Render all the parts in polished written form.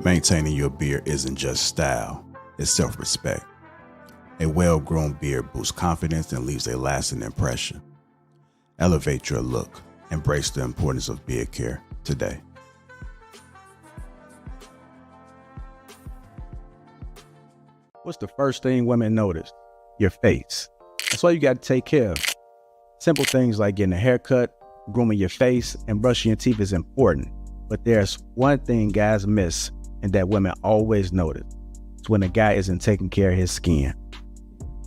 Maintaining your beard isn't just style, it's self-respect. A well-grown beard boosts confidence and leaves a lasting impression. Elevate your look. Embrace the importance of beard care today. What's the first thing women notice? Your face. That's why you got to take care of. Simple things like getting a haircut, grooming your face, and brushing your teeth is important. But there's one thing guys miss and that women always notice. It's when a guy isn't taking care of his skin.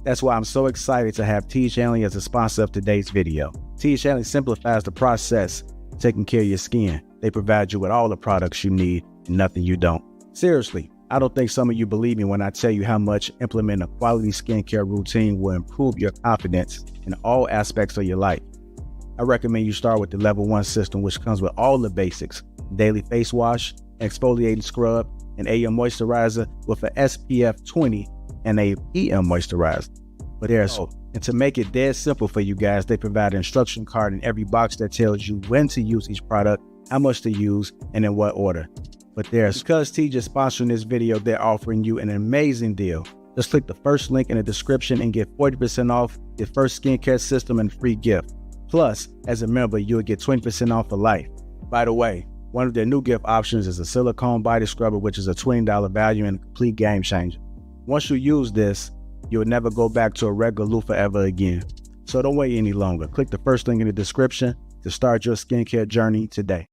That's why I'm so excited to have T. Shanley as a sponsor of today's video. T. Shanley simplifies the process of taking care of your skin. They provide you with all the products you need and nothing you don't. Seriously, I don't think some of you believe me when I tell you how much implementing a quality skincare routine will improve your confidence in all aspects of your life. I recommend you start with the level 1 system, which comes with all the basics: daily face wash, exfoliating scrub, an AM moisturizer with an SPF 20 and a PM moisturizer. But and to make it dead simple for you guys, they provide an instruction card in every box that tells you when to use each product, how much to use, and in what order. But because T just sponsoring this video, they're offering you an amazing deal. Just click the first link in the description and get 40% off your first skincare system and free gift. Plus, as a member, you'll get 20% off for life. By the way, one of their new gift options is a silicone body scrubber, which is a $20 value and a complete game changer. Once you use this, you'll never go back to a regular loofah ever again. So don't wait any longer. Click the first link in the description to start your skincare journey today.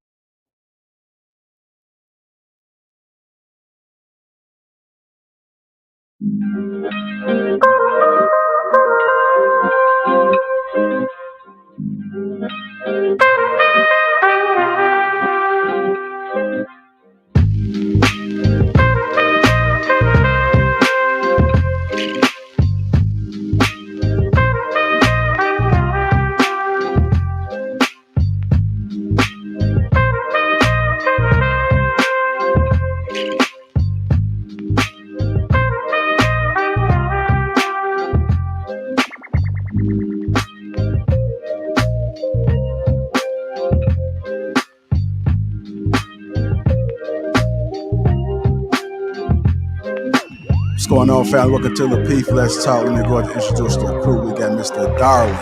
What's going on, fam? Welcome to Lapeef. Let's talk. Let me go ahead and introduce the crew. We got Mr. Darwin,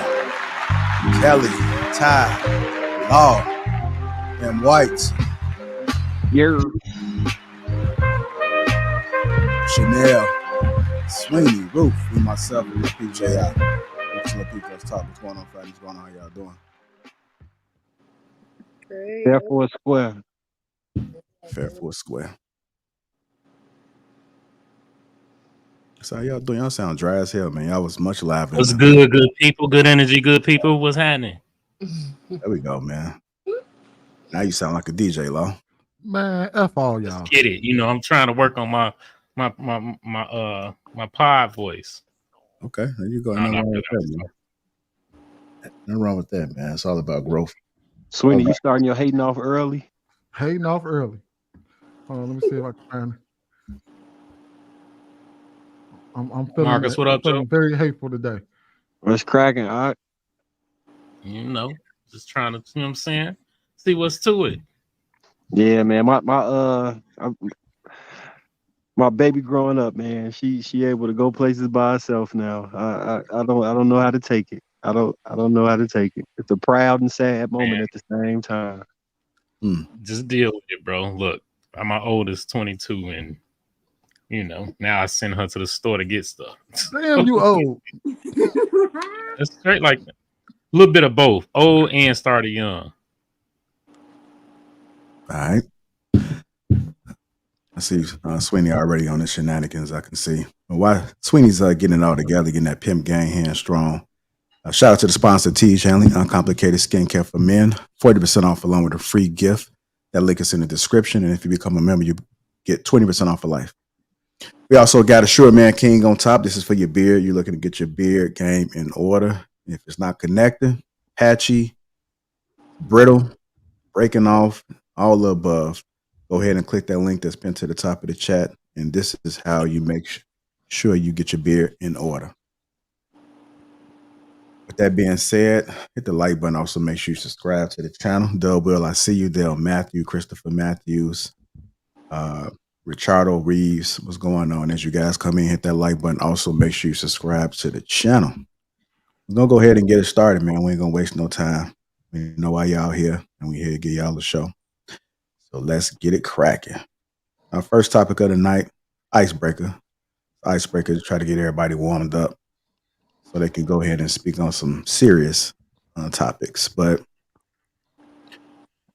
Kelly, Ty, Law, and White. Yeah. Chanel, Sweeney, Roof, and myself, and Lapeef J.I. Welcome to Lapeef. Let's talk. What's going on, fam? What's going on? How y'all doing? Great. Fair for a square. Fair for a square. So how y'all doing? Y'all sound dry as hell, man. Y'all was much live. What's good, good people, good energy, good people. What's happening? There we go, man. Now you sound like a DJ, Law. Man, F all y'all. Let's get it. You know, I'm trying to work on my pod voice. Okay, there you go. Nothing wrong with that, man. It's all about growth. Sweeney, you starting your hating off early? Hating off early. Hold on, let me see if I can find it. I'm feeling, Marcus, what up, feeling Joe? very hateful today. What's cracking? All right. You know, just trying to, you know what I'm saying? See what's to it. Yeah, man. My baby growing up, man. She able to go places by herself now. I don't know how to take it. I don't know how to take it. It's a proud and sad moment at the same time. Just deal with it, bro. Look, my oldest 22, and you know, now I send her to the store to get stuff. Damn, you old. It's straight like a little bit of both, old and started young. All right. I see Sweeney already on the shenanigans, I can see. But why Sweeney's getting it all together, getting that pimp gang hand strong. Shout out to the sponsor, T. Shanley, Uncomplicated Skincare for Men. 40% off along with a free gift. That link is in the description. And if you become a member, you get 20% off for life. We also got a Sure Man King on top. This is for your beard. You're looking to get your beard game in order. If it's not connected, patchy, brittle, breaking off, all the above, go ahead and click that link that's pinned to the top of the chat. And this is how you make sure you get your beard in order. With that being said, hit the like button. Also, make sure you subscribe to the channel. Dub Will, I see you. Dale Matthew, Christopher Matthews, Richardo Reeves, what's going on? As you guys come in, hit that like button. Also, make sure you subscribe to the channel. We're gonna go ahead and get it started, man. We ain't gonna waste no time. We know why y'all here, and we here to get y'all the show. So let's get it cracking. Our first topic of the night, icebreaker. Icebreaker to try to get everybody warmed up so they can go ahead and speak on some serious topics. But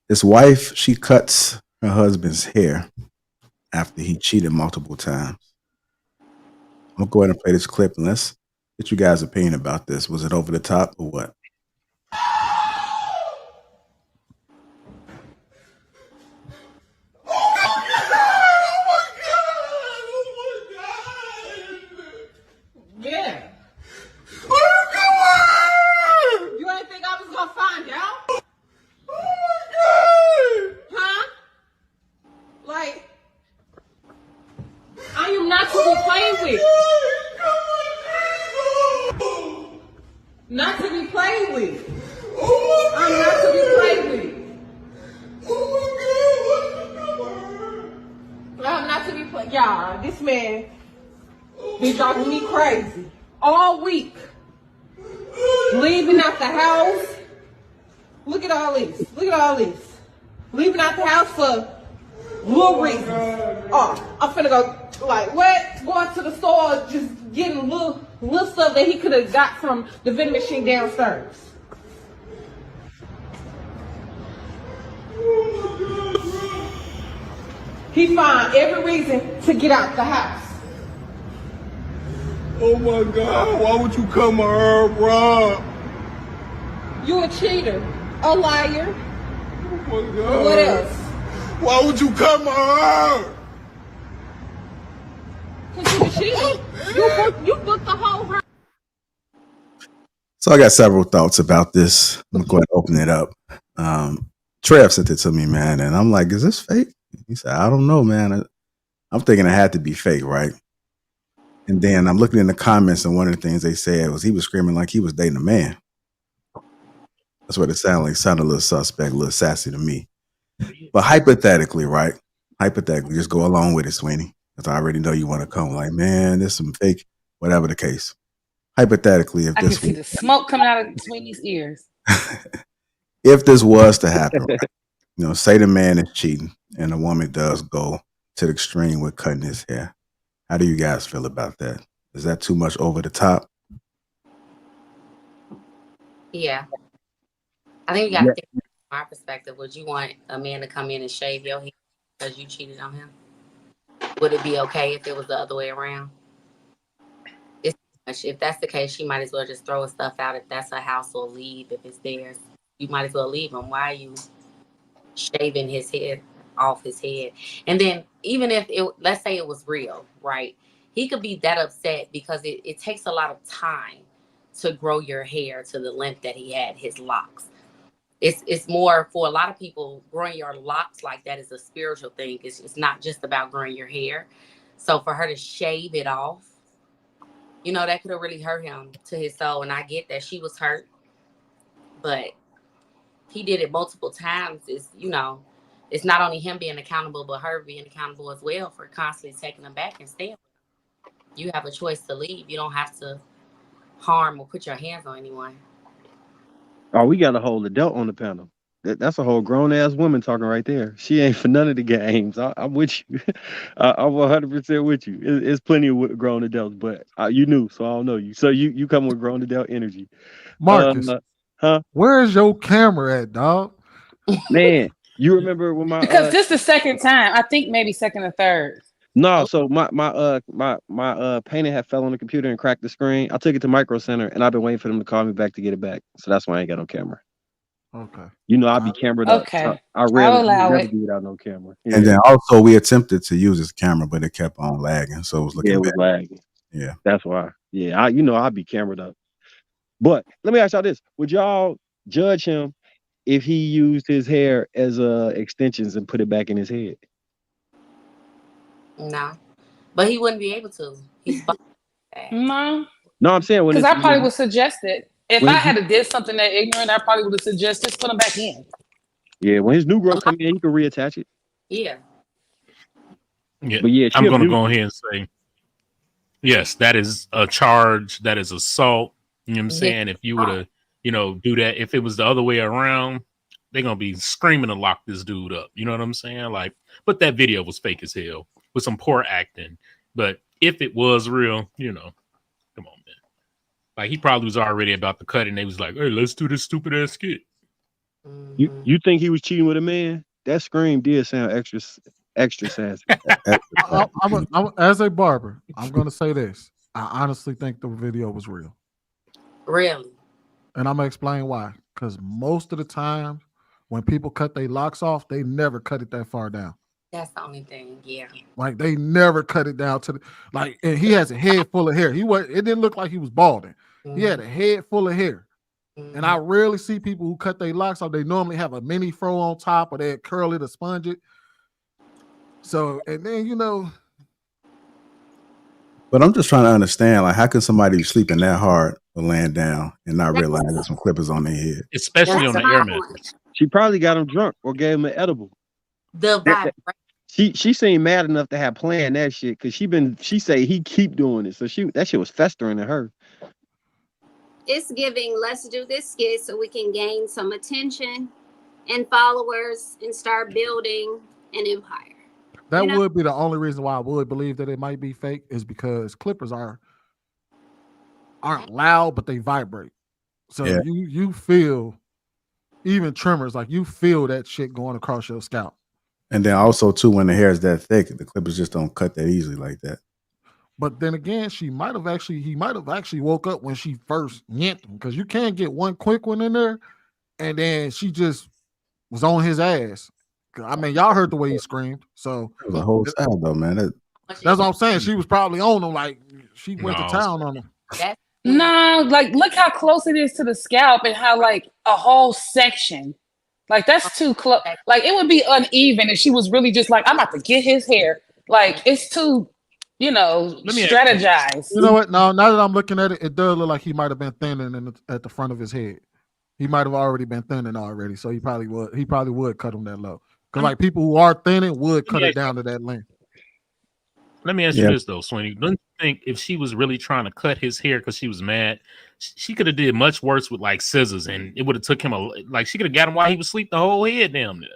this wife, she cuts her husband's hair after he cheated multiple times. I'm gonna go ahead and play this clip and let's get you guys' opinion about this. Was it over the top or what? Yeah. You ain't think I was gonna find out? Huh? Like, I am not to be played with. Not to be played with. I'm not to be played with. I'm not to be played. Y'all, this man been driving me crazy all week. Leaving out the house. Look at all this. Look at all this. Leaving out the house for little reasons. Oh, I'm finna go, like, what? Going to the store, just getting little stuff that he could have got from the vending machine downstairs. He found every reason to get out the house. Oh my God, why would you come to her, Rob? You a cheater, a liar. Oh my God. What else? Why would you come to her? Because you a cheater. You booked the whole house. So I got several thoughts about this. I'm gonna go ahead and open it up. Trev sent it to me, man, and I'm like, is this fake? He said, I don't know, man. I'm thinking it had to be fake, right? And then I'm looking in the comments, and one of the things they said was he was screaming like he was dating a man. That's what it sounded like. It sounded a little suspect, a little sassy to me. But hypothetically, right? Hypothetically, just go along with it, Sweeney. Because I already know you want to come like, man, there's some fake, whatever the case. Hypothetically, if I can this see the smoke coming out of Sweeney's ears. if this was to happen, right? You know, say the man is cheating and the woman does go to the extreme with cutting his hair. How do you guys feel about that? Is that too much over the top? Yeah. I think you got to think from my perspective. Would you want a man to come in and shave your hair because you cheated on him? Would it be okay if it was the other way around? If that's the case, she might as well just throw his stuff out. If that's her house, or leave. If it's theirs, you might as well leave him. Why are you shaving his head off his head? And then even if let's say it was real, right? He could be that upset because it takes a lot of time to grow your hair to the length that he had his locks. It's more for a lot of people, growing your locks like that is a spiritual thing. It's not just about growing your hair. So for her to shave it off, you know, that could have really hurt him to his soul. And I get that she was hurt, but he did it multiple times. It's not only him being accountable, but her being accountable as well for constantly taking him back and staying. You have a choice to leave. You don't have to harm or put your hands on anyone. Oh, we got a whole adult on the panel. That's a whole grown ass woman talking right there. She ain't for none of the games. I'm with you. I'm 100% with you. It's plenty of grown adults, but you knew, so I don't know you. So you come with grown adult energy. Marcus, huh? Where's your camera at, dog? Man, you remember when my Because this the second time. I think maybe second or third. No, so my painting had fell on the computer and cracked the screen. I took it to Micro Center and I've been waiting for them to call me back to get it back. So that's why I ain't got no camera. Okay. You know, I'll be cameraed up. Okay. So I I'll rarely allow never it. be without no camera. Yeah. And then also we attempted to use this camera, but it kept on lagging. So it was looking it was bad. lagging. Yeah. That's why. Yeah, I'll be cameraed up. But let me ask y'all this. Would y'all judge him if he used his hair as extensions and put it back in his head? No. But he wouldn't be able to. He's No. No, I'm saying because I probably would suggest it. If I had did something that ignorant, I probably would have suggested just put them back in. Yeah, when his new growth come in, he can reattach it. Yeah. Yeah, But yeah, I'm she going to abused go him. ahead and say, yes, that is a charge. That is assault. You know what I'm Yeah. saying? If you were to, do that, if it was the other way around, they're going to be screaming to lock this dude up. You know what I'm saying? Like, but that video was fake as hell with some poor acting. But if it was real, come on, man. Like, he probably was already about to cut, and they was like, hey, let's do this stupid ass skit. You think he was cheating with a man? That scream did sound extra sassy. As a barber, I'm going to say this. I honestly think the video was real. Really? And I'm going to explain why. Because most of the time, when people cut their locks off, they never cut it that far down. That's the only thing, yeah. Like, they never cut it down to the, like, and he has a head full of hair. It didn't look like he was balding. He had a head full of hair. And I rarely see people who cut their locks off. They normally have a mini fro on top, or they curl it or sponge it. So, and then, But I'm just trying to understand, like, how can somebody be sleeping that hard or laying down and not realize there's some clippers on their head? Especially on the air mattress. She probably got him drunk or gave him an edible. She seemed mad enough to have planned that shit because she say he keep doing it. So that shit was festering in her. It's giving, let's do this skit so we can gain some attention and followers and start building an empire. That would be the only reason why I would believe that it might be fake, is because clippers aren't loud, but they vibrate. So you feel, even tremors, like you feel that shit going across your scalp. And then also too, when the hair is that thick, the clippers just don't cut that easily like that. But then again, he might have actually woke up when she first yanked him, because you can't get one quick one in there, and then she just was on his ass. I mean, y'all heard the way he screamed. So it was a whole style though, man. That's what I'm saying. She was probably on him, like she went to town on him. No, like look how close it is to the scalp, and how like a whole section. Like that's too close. Like it would be uneven if she was really just like, I'm about to get his hair. Like it's too, strategize. You know what? No, now that I'm looking at it, it does look like he might have been thinning at the front of his head. He might have already been thinning already, so he probably would cut him that low. Because like people who are thinning would cut it down to that length. Let me ask you this though, Sweeney. Don't you think if she was really trying to cut his hair because she was mad, she could have did much worse with like scissors, and it would have took him she could have got him while he was asleep the whole head down there.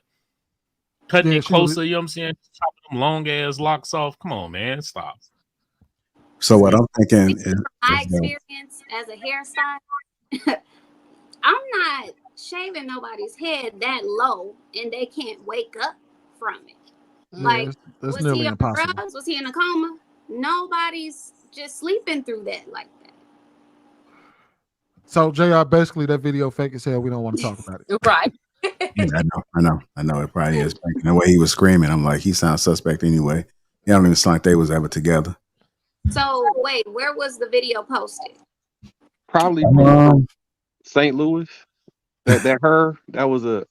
Cutting it closer, you know what I'm saying? Chopping them long ass locks off. Come on, man, stop. So what I'm thinking is my experience as a hairstylist, I'm not shaving nobody's head that low and they can't wake up from it. Like, was he on drugs? Was he in a coma? Nobody's just sleeping through that like that. So JR, basically that video fake as hell. We don't want to talk about it. Right. Yeah, I know it probably is. The way he was screaming, I'm like, he sounds suspect anyway. He don't even sound like they was ever together. So wait, where was the video posted? Probably St. Louis. That was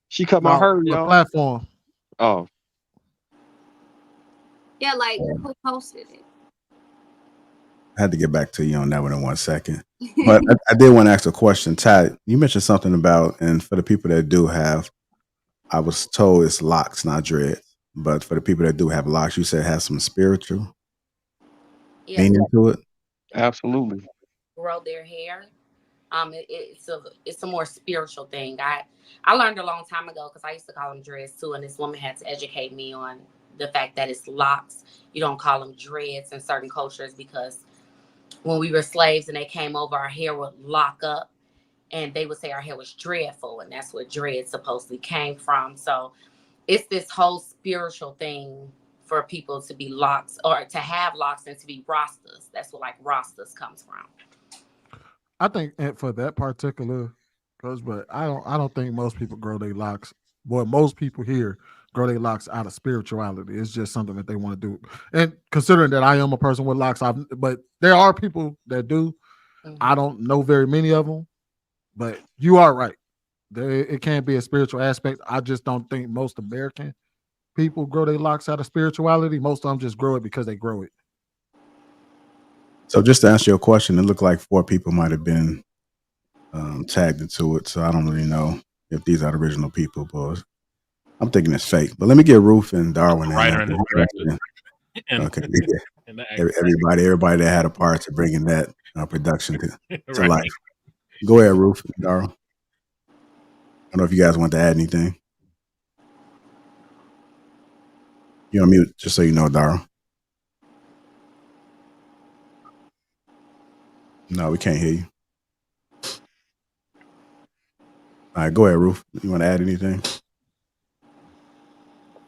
she cut my hair, y'all. Platform. Oh. Yeah, like who posted it? I had to get back to you on that one in 1 second. But I did want to ask a question. Ty, you mentioned something about, and for the people that do have, I was told it's locks, not dreads. But for the people that do have locks, you said it has some spiritual meaning to it. Absolutely. Grow their hair. It's a more spiritual thing. I learned a long time ago, because I used to call them dreads too, and this woman had to educate me on the fact that it's locks. You don't call them dreads in certain cultures, because when we were slaves and they came over, our hair would lock up, and they would say our hair was dreadful, and that's where dread supposedly came from. So it's this whole spiritual thing for people to be locks, or to have locks, and to be rastas. That's what like rastas comes from. I think for that particular, but I don't think most people grow their locks. Boy, most people here grow their locks out of spirituality. It's just something that they want to do. And considering that I am a person with locks, but there are people that do. Mm-hmm. I don't know very many of them, but you are right. It can be a spiritual aspect. I just don't think most American people grow their locks out of spirituality. Most of them just grow it because they grow it. So just to answer your question, it looked like 4 people might have been tagged into it. So I don't really know if these are the original people, but I'm thinking it's fake. But let me get Ruth and Darwin in. Writer and the director. Okay. And the actor. Everybody that had a part to bringing that production to Right. life. Go ahead, Ruth and Darwin. I don't know if you guys want to add anything. You're on mute, just so you know, Darwin. No, we can't hear you. All right, go ahead, Ruth. You want to add anything?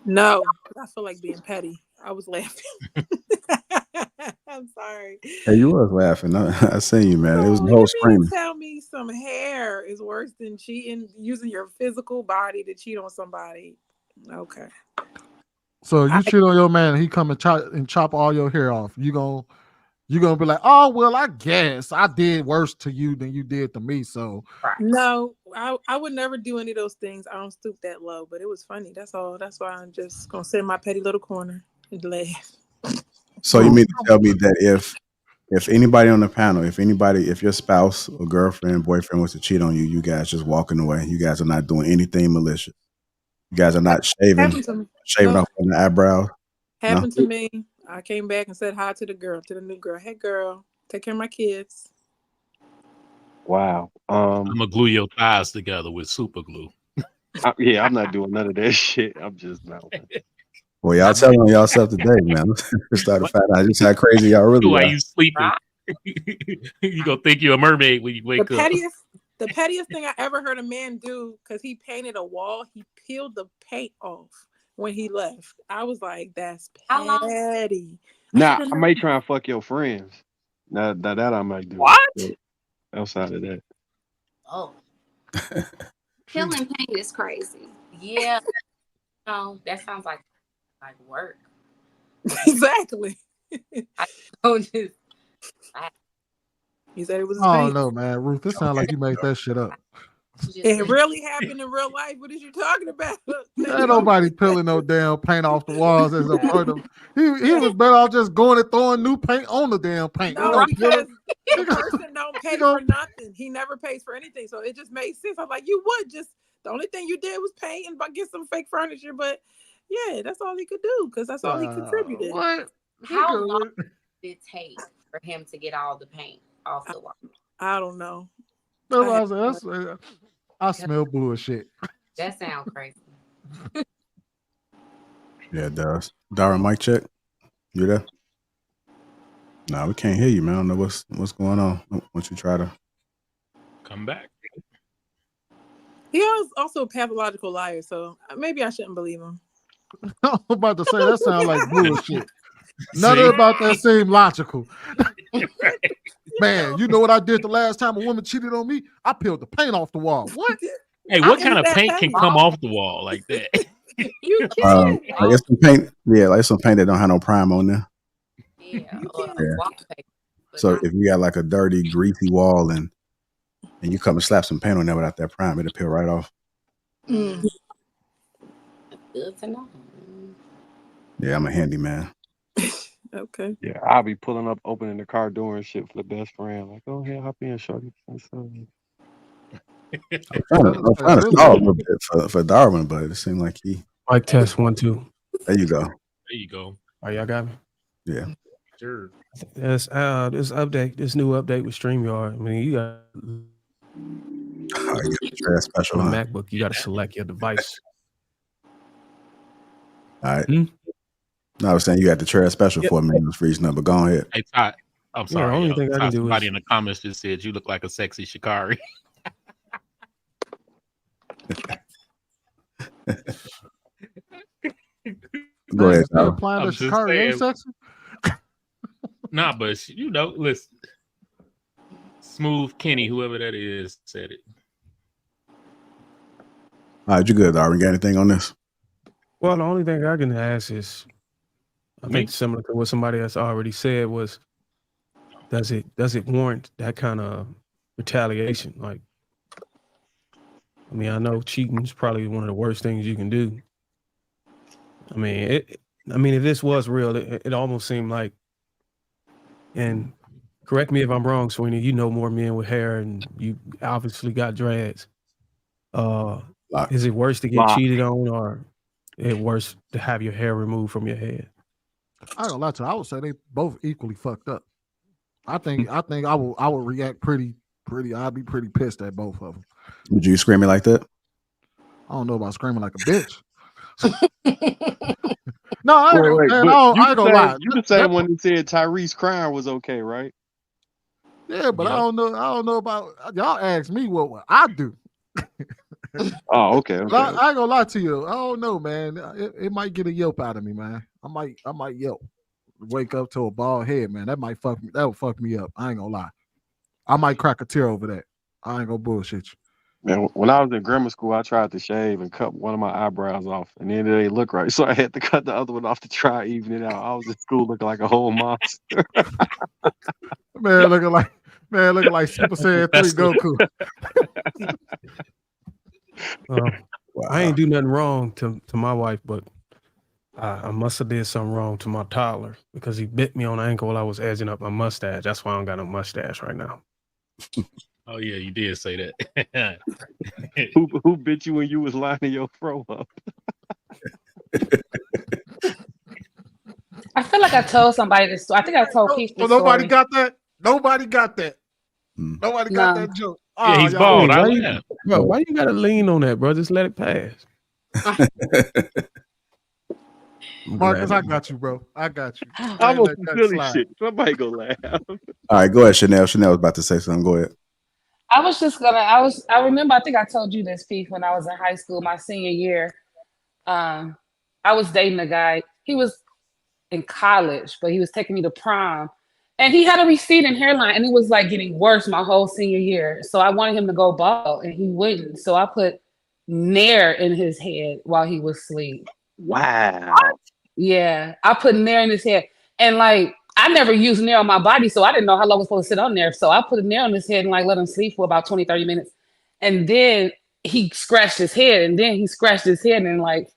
No, I feel like being petty. I was laughing. I'm sorry. Hey, you was laughing. I seen you, man. It was the You whole mean screaming. tell me some hair is worse than cheating, using your physical body to cheat on somebody? Okay. So you cheat on your man, and he come and chop all your hair off. You gonna be like, oh well, I guess I did worse to you than you did to me. So no, I would never do any of those things. I don't stoop that low. But it was funny. That's all. That's why I'm just gonna sit in my petty little corner and laugh. So you mean to tell me that if anybody on the panel, if your spouse or girlfriend, boyfriend was to cheat on you, you guys just walking away. You guys are not doing anything malicious. You guys are not shaving off on the eyebrows. Happened to me. I came back and said hi to the new girl. Hey girl, take care of my kids. Wow. I'm gonna glue your thighs together with super glue. I'm not doing none of that shit. I'm just not. Well, y'all telling on yourself today, man. Started finding out just how crazy y'all really Why are. you sleeping? You gonna think you're a mermaid when you wake up. The pettiest thing I ever heard a man do, because he painted a wall, he peeled the paint off when he left. I was like, that's petty. Now, I may try and fuck your friends. Now that I might do. What? Outside of that. Oh. Peeling paint is crazy. Yeah. No, that sounds like work. Exactly. I don't just. He said it was. Oh no, man, Ruth. This sounds like you made that shit up. It really happened in real life. What is you talking about? Ain't nobody peeling no damn paint off the walls as a part of. He was better off just going and throwing new paint on the damn paint. No, because the person don't pay for nothing. He never pays for anything, so it just made sense. I'm like, you would just. The only thing you did was pay and get some fake furniture, but yeah, that's all he could do because that's all he contributed. What? How long did it take for him to get all the paint off the wall? I don't know. I smell bullshit. That sounds crazy. Yeah, it does. Darwin, mic check. You there? Nah, we can't hear you, man. I don't know what's going on. Once you try to come back. He was also a pathological liar, so maybe I shouldn't believe him. I'm about to say that sounds like bullshit. None about that seemed logical. Man, you know what I did the last time a woman cheated on me? I peeled the paint off the wall. What? Hey, what kind of paint can come off the wall like that? You can. Like some paint, like some paint that don't have no prime on there. Yeah. So if you got like a dirty, greasy wall and you come and slap some paint on there without that prime, it'll peel right off. Good to know. Yeah, I'm a handyman. Okay. Yeah, I'll be pulling up, opening the car door and shit for the best friend. Like, oh, yeah, hop in, shorty. I'm trying to stall a little bit for Darwin, but it seemed like he. Mic test 1 2. There you go. There you go. Oh, y'all got me. Yeah. Sure. This new update with StreamYard. I mean, you got trash special on the MacBook. You got to select your device. All right. No, I was saying you got the trash special for me. It was freezing up, but go ahead. Hey, Todd. I'm sorry. The only thing I can do somebody is in the comments just said you look like a sexy Shikari. Go ahead, applying the Shikari ain't sexy. Nah, but listen. Smooth Kenny, whoever that is, said it. All right, you good, Darwin? Got anything on this? Well, the only thing I can ask is, I think similar to what somebody else already said was, does it warrant that kind of retaliation? Like, I mean, I know cheating is probably one of the worst things you can do. I mean, if this was real, it almost seemed like, and correct me if I'm wrong, Sweeney, you know more men with hair and you obviously got dreads. Is it worse to get cheated on or it worse to have your hair removed from your head? I ain't gonna lie to you. I would say they both equally fucked up. I think I would react pretty. I'd be pretty pissed at both of them. Would you scream it like that? I don't know about screaming like a bitch. No, I ain't gonna lie. You the same one that said Tyrese crying was okay, right? Yeah, but I don't know about y'all. Ask me what I do. Oh, okay. I ain't gonna lie to you. I don't know, man. It might get a yelp out of me, man. I might yelp. Wake up to a bald head, man. That might fuck me. That would fuck me up. I ain't gonna lie. I might crack a tear over that. I ain't gonna bullshit you. Man, when I was in grammar school, I tried to shave and cut one of my eyebrows off, and then it didn't look right, so I had to cut the other one off to try even it out. I was in school looking like a whole monster. man, looking like Super Saiyan 3 Goku. Well, I ain't do nothing wrong to my wife, but I must have did something wrong to my toddler because he bit me on the ankle while I was edging up my mustache. That's why I don't got no mustache right now. Oh yeah, you did say that. Who bit you when you was lining your fro up? I feel like I told somebody this. I think I told Keith this nobody story. got that. Nobody got that. Nobody got that joke. Yeah, he's bald. Why you gotta lean on that, bro? Just let it pass. Marcus, I got you, bro. I got you. I'm on some silly shit. Somebody go laugh. All right, go ahead, Chanel. Chanel was about to say something. Go ahead. I remember, I think I told you this, Pete, when I was in high school, my senior year. I was dating a guy. He was in college, but he was taking me to prom. And he had a receding hairline, and it was like getting worse my whole senior year. So I wanted him to go bald, and he wouldn't. So I put Nair in his head while he was asleep. Wow. Yeah, I put Nair in his head. And like, I never used Nair on my body, so I didn't know how long I was supposed to sit on there. So I put a Nair on his head and like let him sleep for about 20, 30 minutes. And then he scratched his head, and then he scratched his head and like,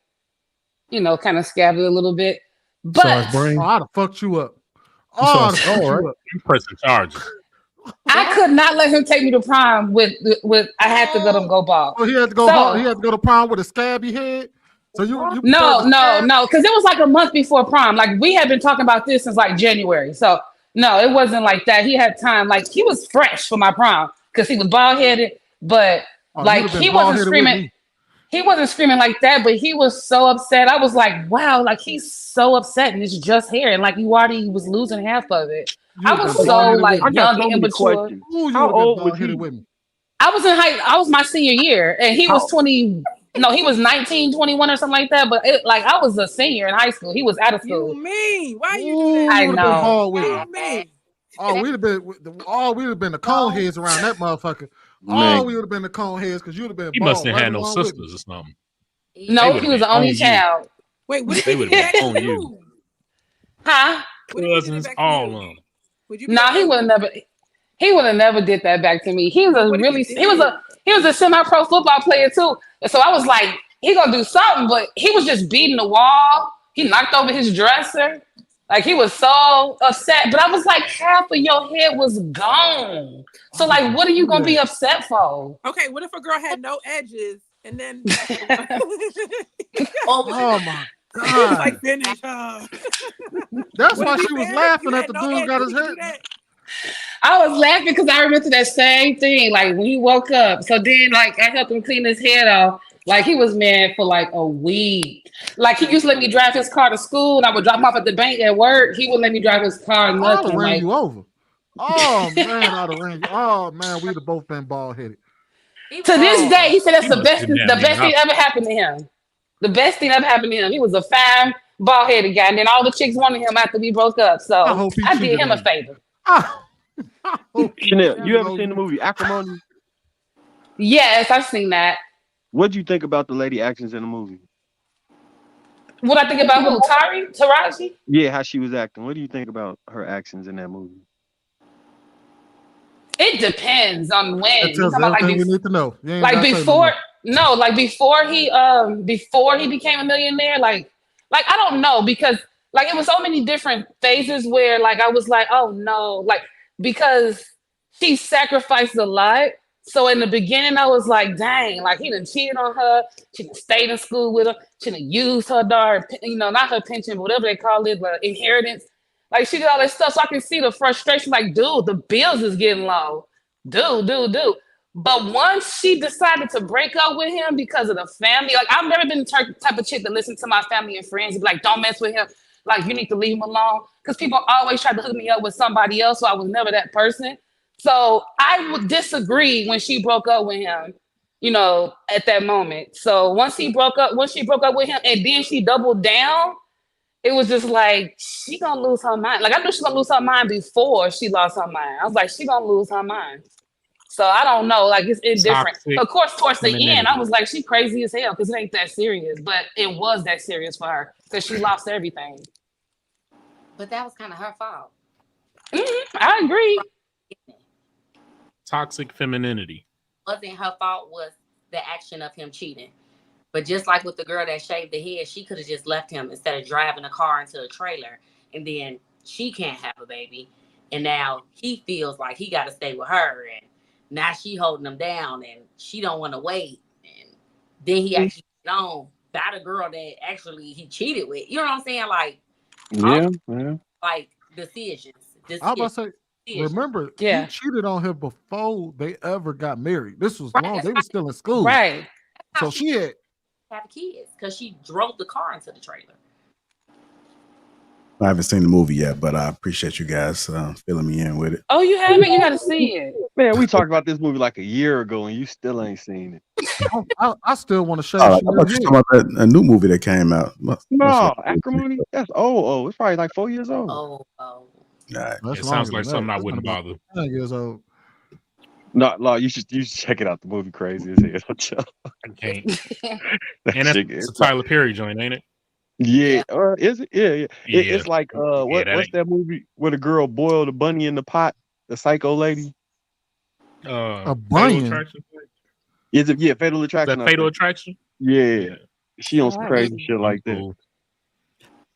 kind of scabbed it a little bit. But I'd have fucked you up. You pressing charges. I could not let him take me to prom with I had to let him go bald. Oh, he had to go bald. He had to go to prom with a scabby head. So you no, because it was like a month before prom. Like we had been talking about this since like January. So no, it wasn't like that. He had time. Like he was fresh for my prom because he was bald headed, but like he wasn't screaming. He wasn't screaming like that, but he was so upset. I was like, wow, like he's so upset and it's just hair. And like you already was losing half of it. I was so like young and immature. How old was he? I was my senior year and he was 20. No, he was 19, 21 or something like that. But I was a senior in high school. He was out of school. You mean? Why you do that? I know. We'd have been the cone heads around that motherfucker. Man. We would have been the cone heads because you'd have been. He must have had no sisters or something. No, he was the only child. Wait, what they would have been on you? Huh? Cousins, all of them. Nah, he would have never did that back to me. He was a semi-pro football player too. So I was like, he gonna do something, but he was just beating the wall. He knocked over his dresser. Like he was so upset. But I was like, half of your head was gone. So like, what are you gonna be upset for? Okay, what if a girl had no edges and then oh my God. Like finish her. That's why she was laughing at the dude got his head. I was laughing because I remember that same thing. Like when he woke up. So then like I helped him clean his head off. Like he was mad for like a week. Like he used to let me drive his car to school and I would drop him off at the bank at work. He wouldn't let me drive his car. Nothing. I'd have ran you over. Oh man, I'd have ran you. Oh man, we'd have both been bald headed. To this day, he said that's the best thing ever happened to him. The best thing ever happened to him. He was a fine, bald-headed guy, and then all the chicks wanted him after we broke up. So I did him a favor. Chanel, you ever seen the movie Acrimony? Yes, I've seen that. What'd you think about the lady actions in the movie? What I think about who? Tyrese? Yeah, how she was acting. What do you think about her actions in that movie? It depends on when. That tells everything we need to know. Like before he became a millionaire, like I don't know, because like it was so many different phases where like I was like, oh no, like because she sacrificed a lot, So in the beginning, I was like, dang, like he done cheated on her. She done stayed in school with her. She done used her daughter, not her pension, but whatever they call it, the inheritance. Like she did all that stuff. So I can see the frustration. Like, dude, the bills is getting low. Dude. But once she decided to break up with him because of the family, like I've never been the type of chick to listen to my family and friends and be like, don't mess with him. Like you need to leave him alone. Because people always try to hook me up with somebody else. So I was never that person. So I would disagree when she broke up with him, at that moment. So once she broke up with him and then she doubled down, it was just like, she gonna lose her mind. Like I knew she gonna lose her mind before she lost her mind. I was like, she gonna lose her mind. So I don't know, like it's indifferent. Of course, towards the end, I was like, she crazy as hell because it ain't that serious. But it was that serious for her because she lost everything. But that was kind of her fault. I agree. Toxic femininity. Wasn't her fault, was the action of him cheating. But just like with the girl that shaved the head, she could have just left him instead of driving a car into a trailer. And then she can't have a baby. And now he feels like he got to stay with her. And now she holding him down and she don't want to wait. And then he actually get on by the girl that actually he cheated with. You know what I'm saying? Like, like decisions. I was about to say, remember, he cheated on her before they ever got married. This was long. They were still in school. Right. So she had kids because she drove the car into the trailer. I haven't seen the movie yet, but I appreciate you guys filling me in with it. Oh, you haven't? You got to see it. Man, we talked about this movie like a year ago, and you still ain't seen it. I still want to show you. I thought you talking about a new movie that came out. No, Acrimony. That's it's probably like 4 years old. Oh. Right. It sounds like something I wouldn't bother. 9 years old. No, you should check it out. The movie crazy as hell. I can't. And it's a Tyler Perry joint, ain't it? Yeah, is it? Yeah. It's like what's that movie where the girl boiled a bunny in the pot? The psycho lady. A bunny. Is it? Yeah, Fatal Attraction. That Fatal Attraction. Yeah, she on some crazy shit like that.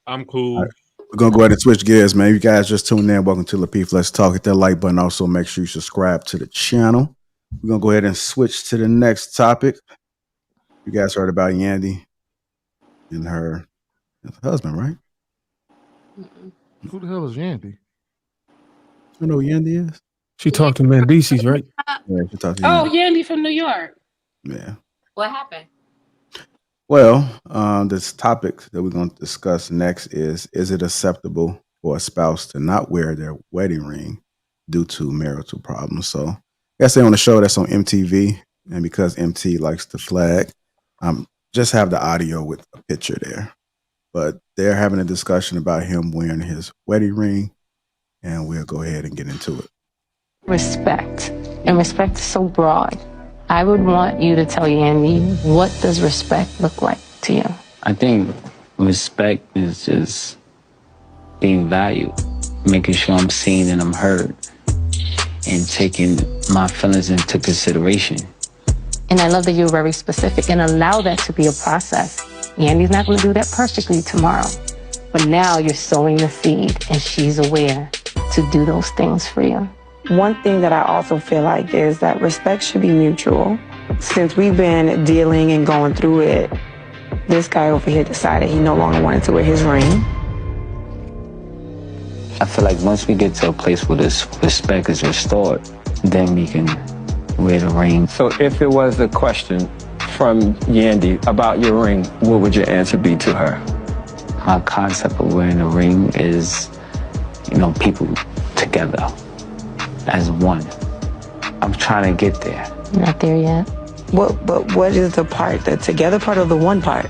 I'm cool. Right. We're gonna go ahead and switch gears, man. You guys just tuned in. Welcome to Lapeef. Let's talk. Hit that like button. Also, make sure you subscribe to the channel. We're gonna go ahead and switch to the next topic. You guys heard about Yandy and her husband, right? Who the hell is Yandy? You know who Yandy is? She talked to Mendices, right? Yeah, she talked to Yandy from New York. Yeah. What happened? Well, this topic that we're going to discuss next is it acceptable for a spouse to not wear their wedding ring due to marital problems? So, I guess they're on the show that's on MTV, and because MT likes to flag, just have the audio with a picture there. But they're having a discussion about him wearing his wedding ring, and we'll go ahead and get into it. Respect. And respect is so broad. I would want you to tell Yandy, what does respect look like to you? I think respect is just being valued, making sure I'm seen and I'm heard, and taking my feelings into consideration. And I love that you're very specific and allow that to be a process. Yandy's not going to do that perfectly tomorrow, but now you're sowing the seed and she's aware to do those things for you. One thing that I also feel like is that respect should be mutual. Since we've been dealing and going through it, this guy over here decided he no longer wanted to wear his ring. I feel like once we get to a place where this respect is restored, then we can wear the ring. So if it was a question from Yandy about your ring, what would your answer be to her? My concept of wearing a ring is, people together as one. I'm trying to get there. Not there yet. But what is the part, the together part or the one part?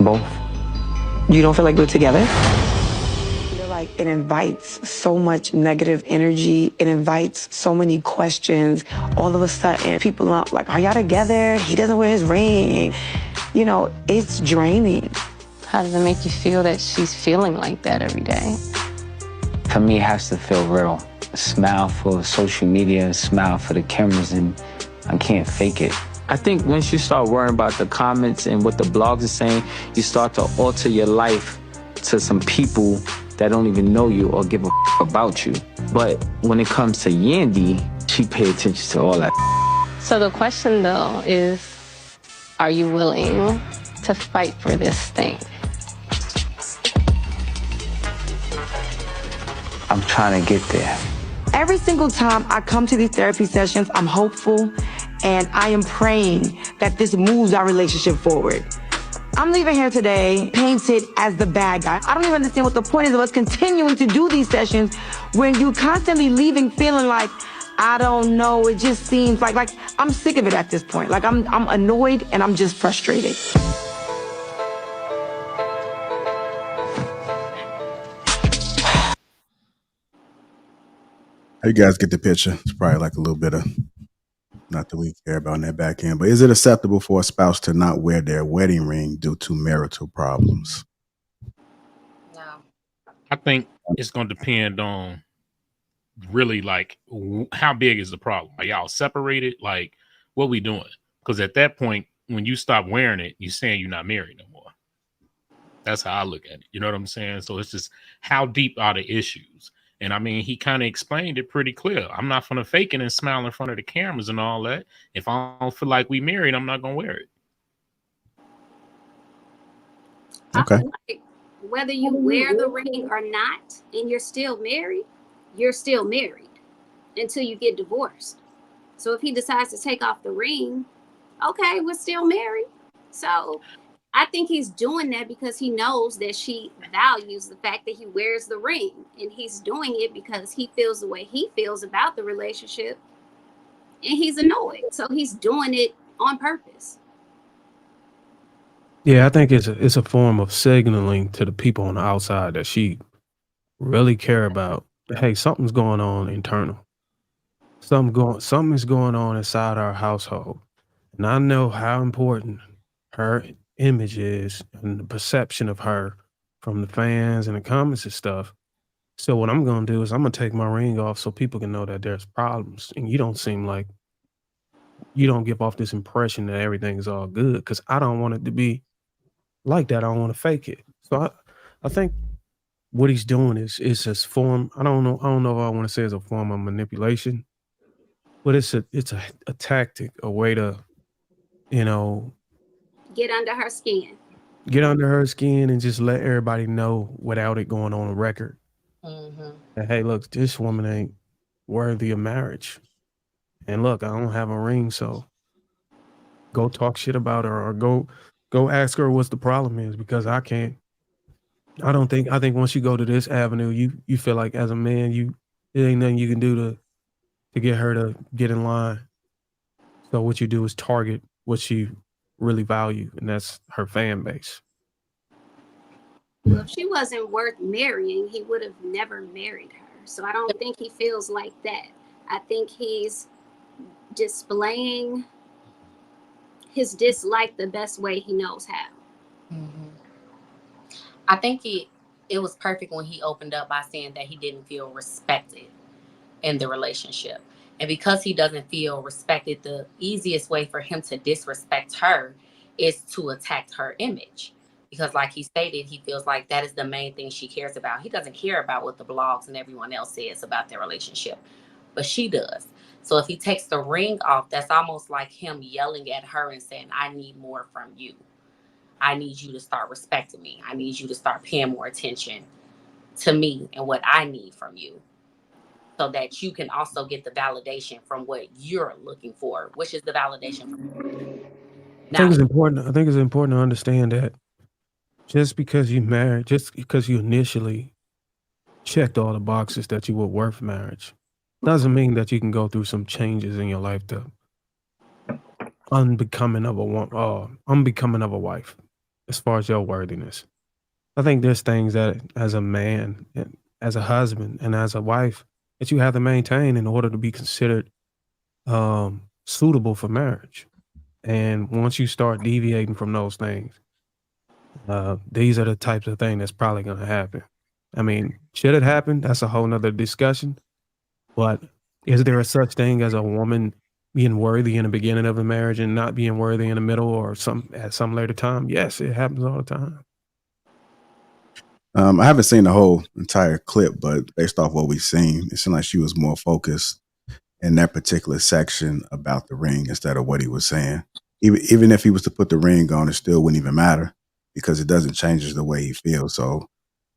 Both. You don't feel like we're together? I feel like it invites so much negative energy. It invites so many questions. All of a sudden, people are like, are y'all together? He doesn't wear his ring. It's draining. How does it make you feel that she's feeling like that every day? For me, it has to feel real. A smile for social media, a smile for the cameras, and I can't fake it. I think once you start worrying about the comments and what the blogs are saying, you start to alter your life to some people that don't even know you or give a about you. But when it comes to Yandy, she pay attention to all that. So the question though is, are you willing to fight for this thing? I'm trying to get there. Every single time I come to these therapy sessions, I'm hopeful and I am praying that this moves our relationship forward. I'm leaving here today painted as the bad guy. I don't even understand what the point is of us continuing to do these sessions when you constantly leaving feeling like, I don't know, it just seems like I'm sick of it at this point. Like I'm annoyed and I'm just frustrated. You guys get the picture. It's probably like a little bit of, not that we care about in that back end, but is it acceptable for a spouse to not wear their wedding ring due to marital problems? No. I think it's going to depend on really like how big is the problem? Are y'all separated? Like, what we doing? Because at that point, when you stop wearing it, you're saying you're not married no more. That's how I look at it. You know what I'm saying? So it's just how deep are the issues? And I mean, he kind of explained it pretty clear. I'm not going to fake it and smile in front of the cameras and all that. If I don't feel like we married, I'm not going to wear it. Okay. I feel like whether you wear the ring or not, and you're still married until you get divorced. So if he decides to take off the ring, okay, we're still married. So I think he's doing that because he knows that she values the fact that he wears the ring. And he's doing it because he feels the way he feels about the relationship. And he's annoyed. So he's doing it on purpose. Yeah, I think it's a form of signaling to the people on the outside that she really care about. Hey, something's going on internal. Something's going on inside our household. And I know how important her image is and the perception of her from the fans and the comments and stuff. So what I'm gonna do is I'm gonna take my ring off so people can know that there's problems. And you don't seem like you don't give off this impression that everything's all good, because I don't want it to be like that. I don't want to fake it. So I think what he's doing is his form. I don't know if I want to say it's a form of manipulation, but it's a tactic, a way to, Get under her skin. Get under her skin and just let everybody know without it going on a record. Mm-hmm. That, hey, look, this woman ain't worthy of marriage. And look, I don't have a ring, so go talk shit about her, or go ask her what's the problem is, because I can't. I think once you go to this avenue, you feel like as a man, it ain't nothing you can do to get her to get in line. So what you do is target what she really value, and that's her fan base. Well, if she wasn't worth marrying, he would have never married her. So I don't think he feels like that. I think he's displaying his dislike the best way he knows how. Mm-hmm. I think it was perfect when he opened up by saying that he didn't feel respected in the relationship. And because he doesn't feel respected, the easiest way for him to disrespect her is to attack her image. Because like he stated, he feels like that is the main thing she cares about. He doesn't care about what the blogs and everyone else says about their relationship, but she does. So if he takes the ring off, that's almost like him yelling at her and saying, I need more from you. I need you to start respecting me. I need you to start paying more attention to me and what I need from you, so that you can also get the validation from what you're looking for, which is the validation from you. I think it's important to understand that just because you married, just because you initially checked all the boxes that you were worth marriage, doesn't mean that you can go through some changes in your life to unbecoming of a wife, as far as your worthiness. I think there's things that as a man, as a husband, and as a wife that you have to maintain in order to be considered suitable for marriage. And once you start deviating from those things, these are the types of things that's probably going to happen. I mean, should it happen? That's a whole nother discussion. But is there a such thing as a woman being worthy in the beginning of a marriage and not being worthy in the middle or at some later time? Yes, it happens all the time. I haven't seen the whole entire clip, but based off what we've seen, it seemed like she was more focused in that particular section about the ring instead of what he was saying. Even if he was to put the ring on, it still wouldn't even matter because it doesn't change the way he feels. So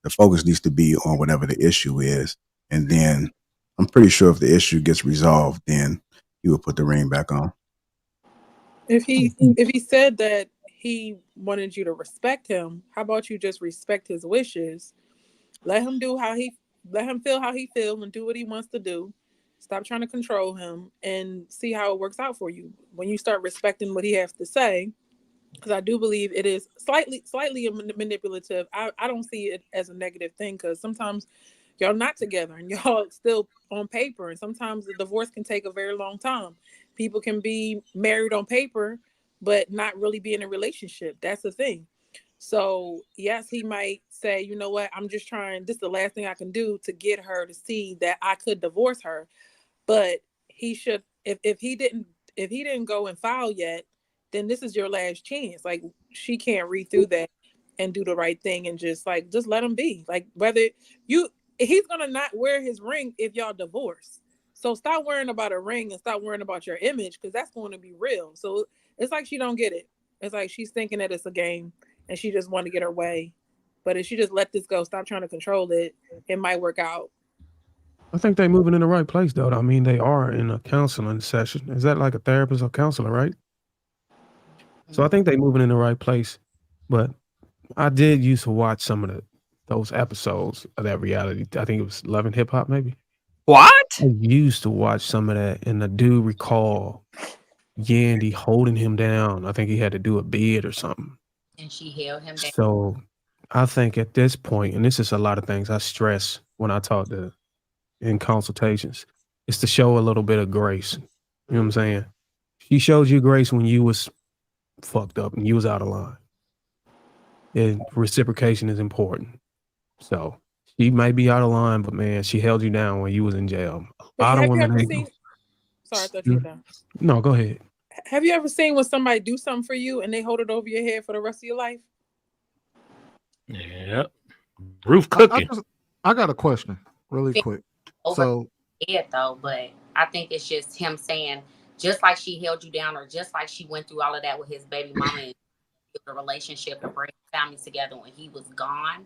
the focus needs to be on whatever the issue is. And then I'm pretty sure if the issue gets resolved, then he will put the ring back on. If he said that he wanted you to respect him, how about you just respect his wishes? Let him feel how he feels and do what he wants to do. Stop trying to control him and see how it works out for you. When you start respecting what he has to say, because I do believe it is slightly manipulative. I don't see it as a negative thing because sometimes y'all not together and y'all still on paper, and sometimes the divorce can take a very long time. People can be married on paper but not really be in a relationship. That's the thing. So yes, he might say, you know what, I'm just trying, this is the last thing I can do to get her to see that I could divorce her. But he should, if he didn't go and file yet, then this is your last chance. Like, she can't read through that and do the right thing and just let him be. Like, he's gonna not wear his ring if y'all divorce. So stop worrying about a ring and stop worrying about your image, because that's going to be real. So it's like she don't get it. It's like she's thinking that it's a game and she just want to get her way. But if she just let this go, stop trying to control it, it might work out. I think they're moving in the right place, though. I mean, they are in a counseling session. Is that like a therapist or counselor, right? So I think they're moving in the right place. But I did used to watch some of those episodes of that reality. I think it was Love and Hip Hop, maybe. What? I used to watch some of that, and the dude recall Yandy holding him down. I think he had to do a bid or something. And she held him down. So I think at this point, and this is a lot of things I stress when I talk to in consultations, is to show a little bit of grace. You know what I'm saying? She showed you grace when you was fucked up and you was out of line. And reciprocation is important. So she might be out of line, but man, she held you down when you was in jail. A lot of women ain't. Sorry, I thought you were done. No, go ahead. Have you ever seen when somebody do something for you and they hold it over your head for the rest of your life? Yeah. Roof cooking. I got a question really quick. So though, but I think it's just him saying, just like she held you down, or just like she went through all of that with his baby mama and the relationship and bring family together when he was gone.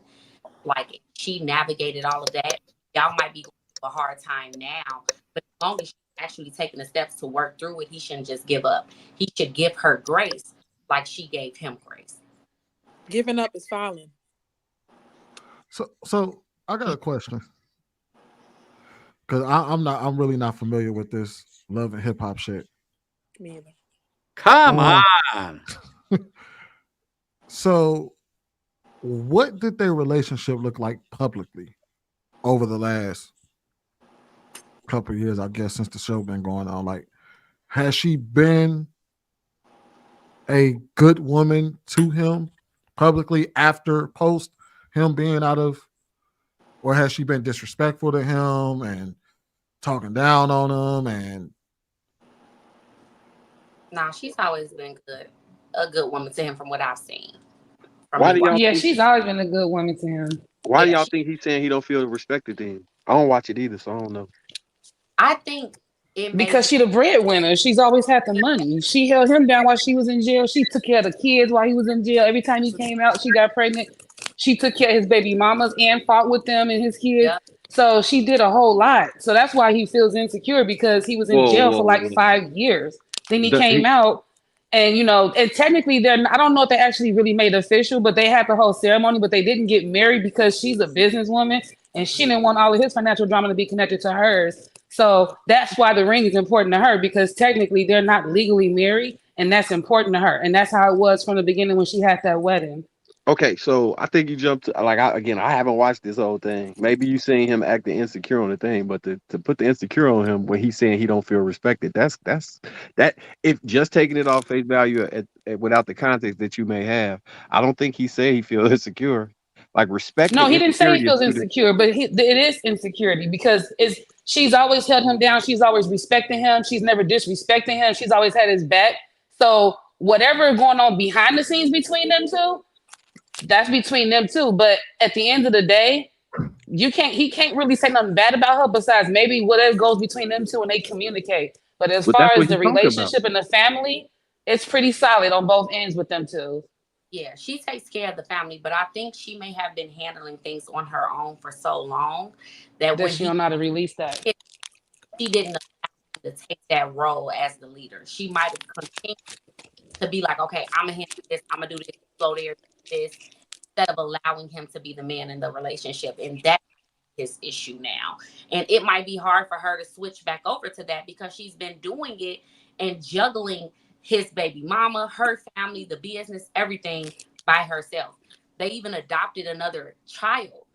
Like, she navigated all of that. Y'all might be going through a hard time now, but as long as she's actually taking the steps to work through it, he shouldn't just give up. He should give her grace like she gave him grace. Giving up is filing. So I got a question, because I'm really not familiar with this Love and Hip Hop shit. Me either. Come on. So what did their relationship look like publicly over the last couple of years, I guess, since the show been going on? Like, has she been a good woman to him publicly after post him being out of, or has she been disrespectful to him and talking down on him? And nah, she's always been good, a good woman to him from what I've seen. She's always been a good woman to him. Why do y'all think he's saying he don't feel respected then? I don't watch it either, so I don't know. I think because she the breadwinner. She's always had the money. She held him down while she was in jail. She took care of the kids while he was in jail. Every time he came out, she got pregnant. She took care of his baby mamas and fought with them and his kids. Yep. So she did a whole lot. So that's why he feels insecure, because he was in jail for like 5 years. Then he came out. And, and technically I don't know if they actually really made it official, but they had the whole ceremony, but they didn't get married because she's a businesswoman and she didn't want all of his financial drama to be connected to hers. So that's why the ring is important to her, because technically they're not legally married, and that's important to her. And that's how it was from the beginning when she had that wedding. Okay, so I think you jumped to, I haven't watched this whole thing. Maybe you seen him acting insecure on the thing, but to put the insecure on him when he's saying he don't feel respected, that's if just taking it off face value without the context that you may have, I don't think he said he feels insecure. Like, respect. No, he didn't say he feels insecure, but it is insecurity, because she's always held him down. She's always respecting him. She's never disrespecting him. She's always had his back. So whatever is going on behind the scenes between them two, that's between them two. But at the end of the day, he can't really say nothing bad about her besides maybe whatever goes between them two and they communicate. But as But far that's as what the he's talking about. relationship and the family, it's pretty solid on both ends with them two. Yeah, she takes care of the family, but I think she may have been handling things on her own for so long that That when she don't know how to release that. she didn't allow him to take that role as the leader. She might have continued to be like, okay, I'm gonna handle this, I'm gonna do this, go there, this, instead of allowing him to be the man in the relationship. And that's his issue now. And it might be hard for her to switch back over to that because she's been doing it and juggling his baby mama, her family, the business, everything by herself. They even adopted another child,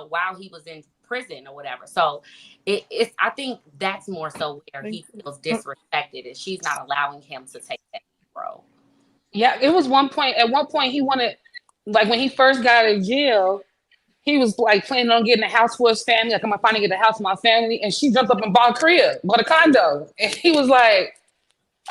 while he was in prison or whatever. So it's I think that's more so where he feels disrespected and she's not allowing him to take that role. Yeah, it was at one point he wanted, like when he first got out of jail, he was like planning on getting a house for his family. Like, I'm gonna finally get a house for my family. And she jumped up and bought a condo. And he was like,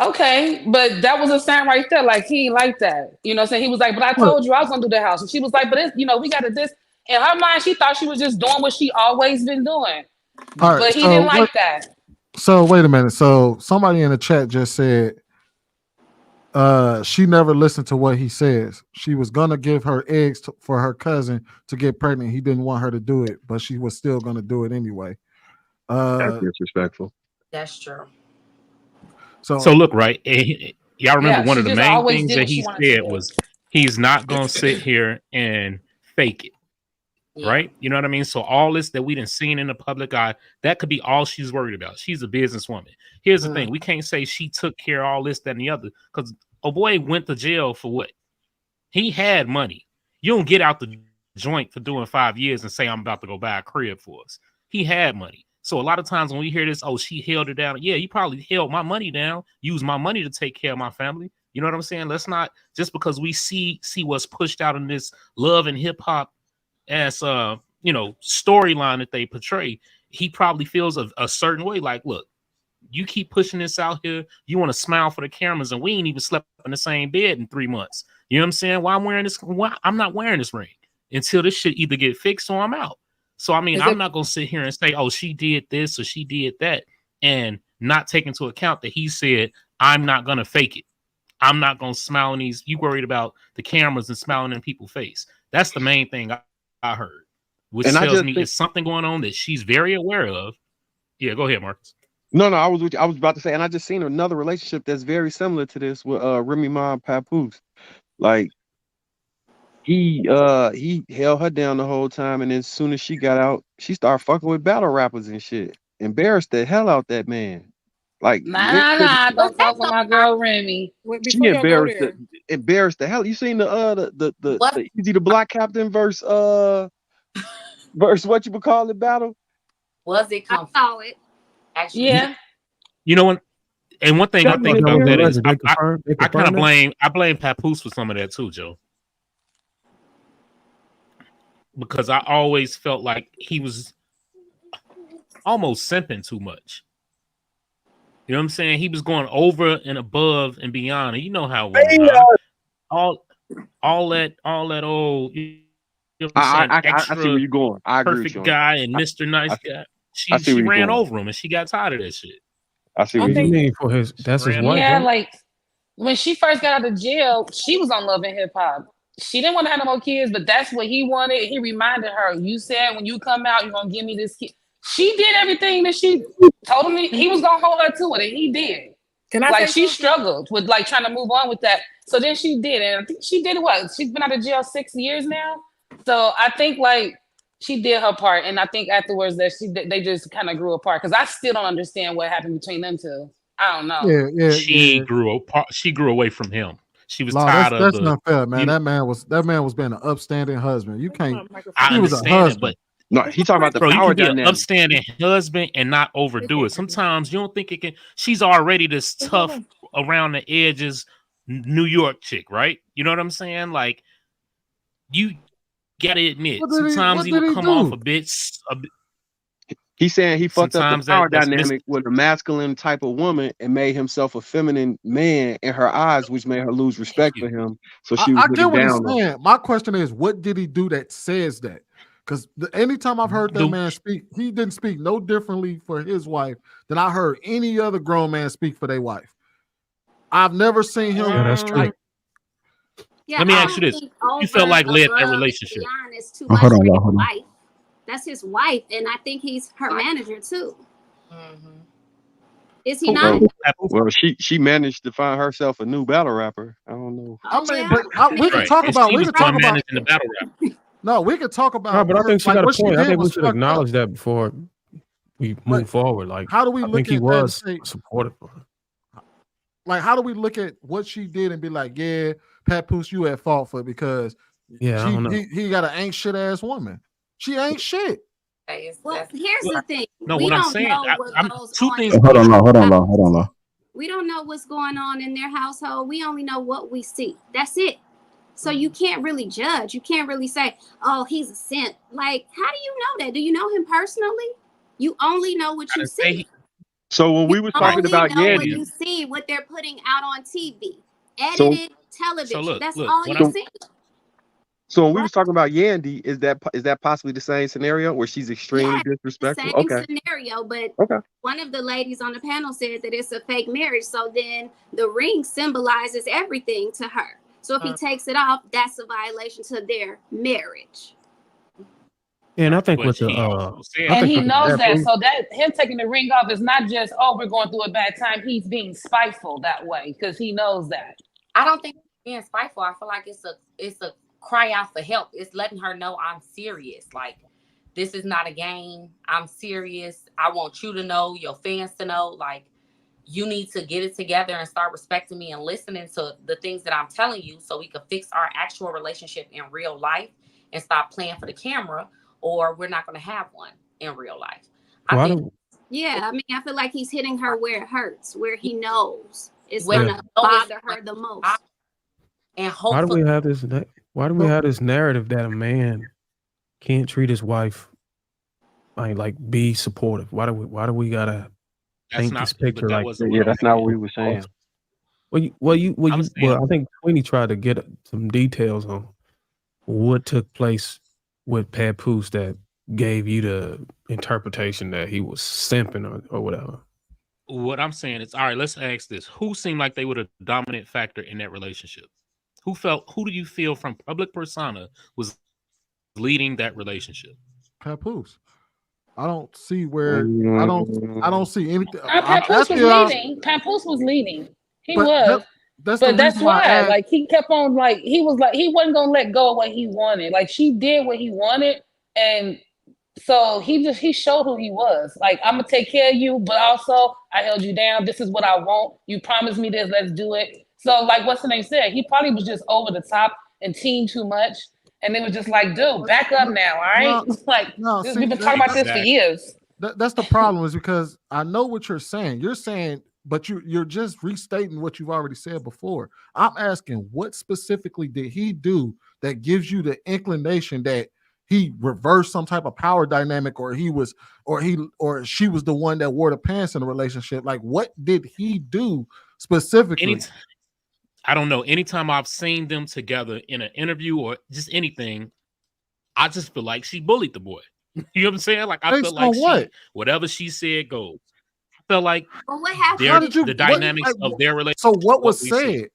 okay, but that was a sign right there. Like, he ain't like that. You know what I'm saying? He was like, but I told you I was gonna do the house. And she was like, but it's, we got to this. In her mind, she thought she was just doing what she always been doing. All right, But he didn't like that. So wait a minute. So somebody in the chat just said she never listened to what he says. She was gonna give her eggs for her cousin to get pregnant. He didn't want her to do it, but she was still gonna do it anyway. That's disrespectful. That's true. So look, right? Y'all remember one of the main things that he said was he's not gonna sit here and fake it. Yeah. Right? You know what I mean? So all this that we done seen in the public eye, that could be all she's worried about. She's a businesswoman. Here's the thing. We can't say she took care of all this, that, and the other, because a boy went to jail for what? He had money. You don't get out the joint for doing 5 years and say, I'm about to go buy a crib for us. He had money. So a lot of times when we hear this, oh, she held it down. Yeah, you probably held my money down, used my money to take care of my family. You know what I'm saying? Let's not, just because we see what's pushed out in this love and hip hop as storyline that they portray, he probably feels a certain way. Like, look, you keep pushing this out here, you want to smile for the cameras, and we ain't even slept in the same bed in 3 months. You know what I'm saying? Why I'm not wearing this ring until this shit either get fixed or I'm out. So I mean, I'm not gonna sit here and say, oh, she did this or she did that, and not take into account that he said, I'm not gonna fake it. I'm not gonna smile in these. You worried about the cameras and smiling in people's face. That's the main thing I heard, which tells me it's something going on that she's very aware of. Yeah, go ahead, Marcus. No, I was about to say, and I just seen another relationship that's very similar to this with Remy Ma and Papoose. Like he held her down the whole time, and as soon as she got out, she started fucking with battle rappers and shit. Embarrassed the hell out that man. Like nah, don't talk to my girl Remy. She embarrassed the hell. You seen the Easy the Block Captain verse what you would call it battle? Was it? I saw it. Actually, yeah. You know what? And one thing I think about that is I kind of blame Papoose for some of that too, Joe. Because I always felt like he was almost simping too much. You know what I'm saying? He was going over and above and beyond. And you know how all that old, you know what I'm saying? I see where you're going. I agree perfect with you. Guy and Mr. Nice Guy. She ran over him and she got tired of that shit. I see what you mean. For that's his wife. Yeah, like when she first got out of jail, she was on Love and Hip Hop. She didn't want to have no more kids, but that's what he wanted. He reminded her, you said when you come out, you're going to give me this kid. She did everything that she told him he was going to hold her to it, and he did. Can I like, she struggled with, like, trying to move on with that. So then she did, and I think she did what? She's been out of jail 6 years now. So I think, like, she did her part, and I think afterwards that they just kind of grew apart, because I still don't understand what happened between them two. I don't know. She grew apart. She grew away from him. She was tired of that's not fair, man. That man was being an upstanding husband. You can't. I understand it, but no, he talking about the power you can dynamic. Be an upstanding husband and not overdo it. Sometimes you don't think it can. She's already this tough around the edges New York chick, right? You know what I'm saying? Like, you gotta admit, sometimes he would come off a bit. He's saying he fucked up the power dynamic with a masculine type of woman and made himself a feminine man in her eyes, which made her lose respect for him. So she was I get what he's saying. My question is, what did he do that says that? Because anytime I've heard that man speak, he didn't speak no differently for his wife than I heard any other grown man speak for their wife. I've never seen him. Yeah, that's true. Yeah, Let me I ask you don't this: think who you over felt like led that above relationship? beyond is too Oh, much hold on, for y'all, his hold on. wife. That's his wife, and I think he's her manager too. Is he not? Well, she managed to find herself a new battle rapper. I don't know. I mean, but we can talk about. We can talk about. managing the battle rap. No, we can talk No, about. but I her, think she like got a what she point. I did think we was should fucked up. acknowledge that before we move forward. Like, How do we I look think he at that and was say, supportive of her. like, how do we look at what she did and be like, yeah, Papoose, you at fault for it because Yeah, I don't know. he got an ain't shit ass woman. She ain't shit. Well, here's the thing. No, We what I'm don't saying, know what I'm goes two on. things. Hold on, hold on. We don't know what's going on in their household. We only know what we see. That's it. So you can't really judge. You can't really say, oh, he's a simp. Like, how do you know that? Do you know him personally? You only know what you see. So when we was talking about Only know what Yandy, you see, what they're putting out on TV, So- edited television. look, That's look, all what you I'm- see. so when we was talking about Yandy, is that possibly the same scenario where she's extremely Yeah, disrespectful? same Okay. scenario, but Okay. one of the ladies on the panel said that it's a fake marriage. So then the ring symbolizes everything to her. So if he takes it off, that's a violation to their marriage. And I think with the and he knows that. So that him taking the ring off is not just, oh, we're going through a bad time. He's being spiteful that way because he knows that. I don't think being spiteful. I feel like it's a cry out for help. It's letting her know I'm serious. Like, this is not a game. I'm serious. I want you to know, your fans to know, like, you need to get it together and start respecting me and listening to the things that I'm telling you so we can fix our actual relationship in real life and stop playing for the camera, or we're not going to have one in real life. Yeah, I mean, I feel like he's hitting her where it hurts, where he knows it's Where going to bother her the most. And Why do hopefully, we have this? Why do we have this narrative that a man can't treat his wife like be supportive? Why do we gotta paint this picture like? Yeah, that's not what we were saying. Well, I think Queenie tried to get some details on what took place with Papoose that gave you the interpretation that he was simping or whatever. What I'm saying is, all right, let's ask this: who seemed like they were the dominant factor in that relationship? Who do you feel from public persona was leading that relationship? Papoose. I don't see where I don't see anything. Papoose was leading. Papoose was leading. He was. That's why. Like, he kept on, like, he wasn't gonna let go of what he wanted. Like, she did what he wanted, and so he showed who he was. Like, I'm gonna take care of you, but also I held you down. This is what I want. You promised me this. Let's do it. So, like, what's the name said? He probably was just over the top and team too much, and it was just like, dude, back up now, all right? We've been talking about this for years. That's the problem, is because I know what you're saying. You're saying, but you're just restating what you've already said before. I'm asking, what specifically did he do that gives you the inclination that he reversed some type of power dynamic, or she was the one that wore the pants in the relationship? Like, what did he do specifically? I don't know. Anytime I've seen them together in an interview or just anything, I just feel like she bullied the boy. You know what I'm saying? Like, I feel like whatever she said goes. I felt like what happened? the dynamics of their relationship. So what was said?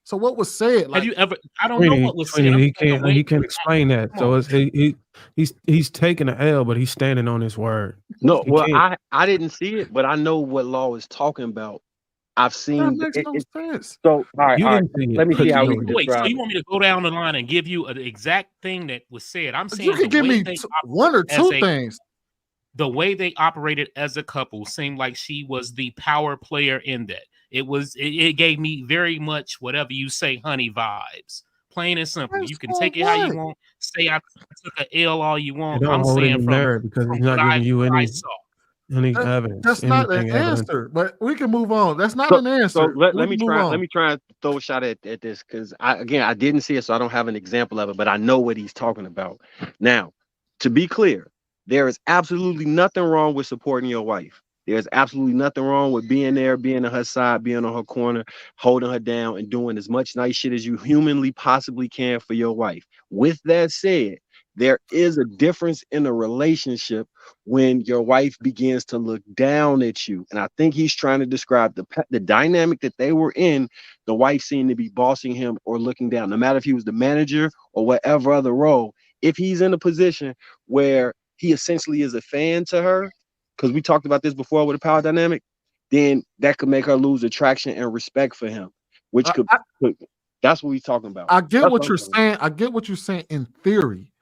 So what was said? Have you ever? I don't know what was said. He can't explain that. So he's taking an L, but he's standing on his word. No, well, I didn't see it, but I know what Law is talking about. I've seen that makes no sense. So all right, let me see how we wait. So describe you want me to go down the line and give you an exact thing that was said? I'm saying you can give me one or two things. The way they operated as a couple seemed like she was the power player in that. It gave me very much whatever you say, honey vibes. Plain and simple. You can take it how you want. Say I took an L all you want. I'm saying from because he's not giving you any evidence. That's not an answer, but we can move on. That's not an answer. So let me try and throw a shot at this, because I didn't see it, so I don't have an example of it, but I know what he's talking about. Now, to be clear, there is absolutely nothing wrong with supporting your wife. There's absolutely nothing wrong with being there, being on her side, being on her corner, holding her down, and doing as much nice shit as you humanly possibly can for your wife. With that said, there is a difference in a relationship when your wife begins to look down at you. And I think he's trying to describe the dynamic that they were in. The wife seemed to be bossing him or looking down, no matter if he was the manager or whatever other role. If he's in a position where he essentially is a fan to her, because we talked about this before with the power dynamic, then that could make her lose attraction and respect for him, which could that's what we're talking about. I get what you're saying. I get what you're saying in theory.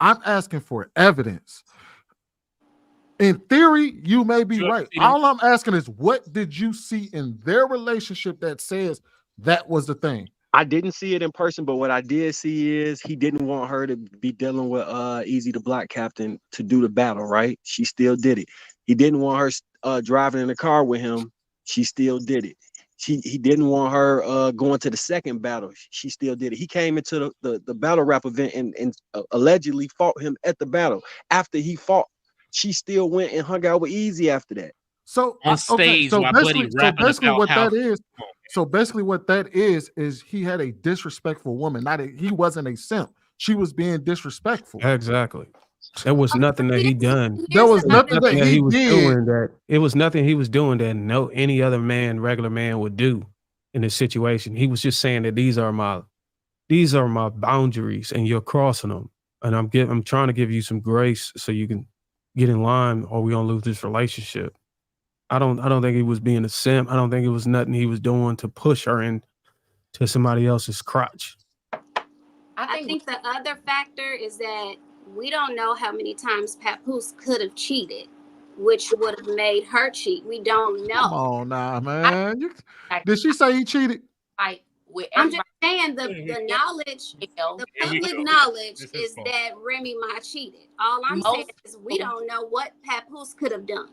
I'm asking for evidence. In theory, you may be right. All I'm asking is, what did you see in their relationship that says that was the thing? I didn't see it in person, but what I did see is he didn't want her to be dealing with Easy the Black Captain to do the battle, right? She still did it. He didn't want her driving in the car with him. She still did it. He didn't want her going to the second battle. She still did it. He came into the battle rap event and allegedly fought him at the battle. After he fought, she still went and hung out with Easy after that. So on stage, so while basically, Buddy rapping about what how, that is. So basically, what that is he had a disrespectful woman. He wasn't a simp. She was being disrespectful. Exactly. There was nothing that he done. There was nothing that he was did. doing that. It was nothing he was doing that any other man, regular man, would do in this situation. He was just saying that these are my boundaries, and you're crossing them. And I'm trying to give you some grace so you can get in line, or we gonna lose this relationship. I don't think he was being a simp. I don't think it was nothing he was doing to push her into somebody else's crotch. I think the other factor is that we don't know how many times Papoose could have cheated, which would have made her cheat. We don't know. Come on now, man. Did she say he cheated? I'm just saying the knowledge, the public knowledge is that Remy Ma cheated. All I'm saying is we don't know what Papoose could have done.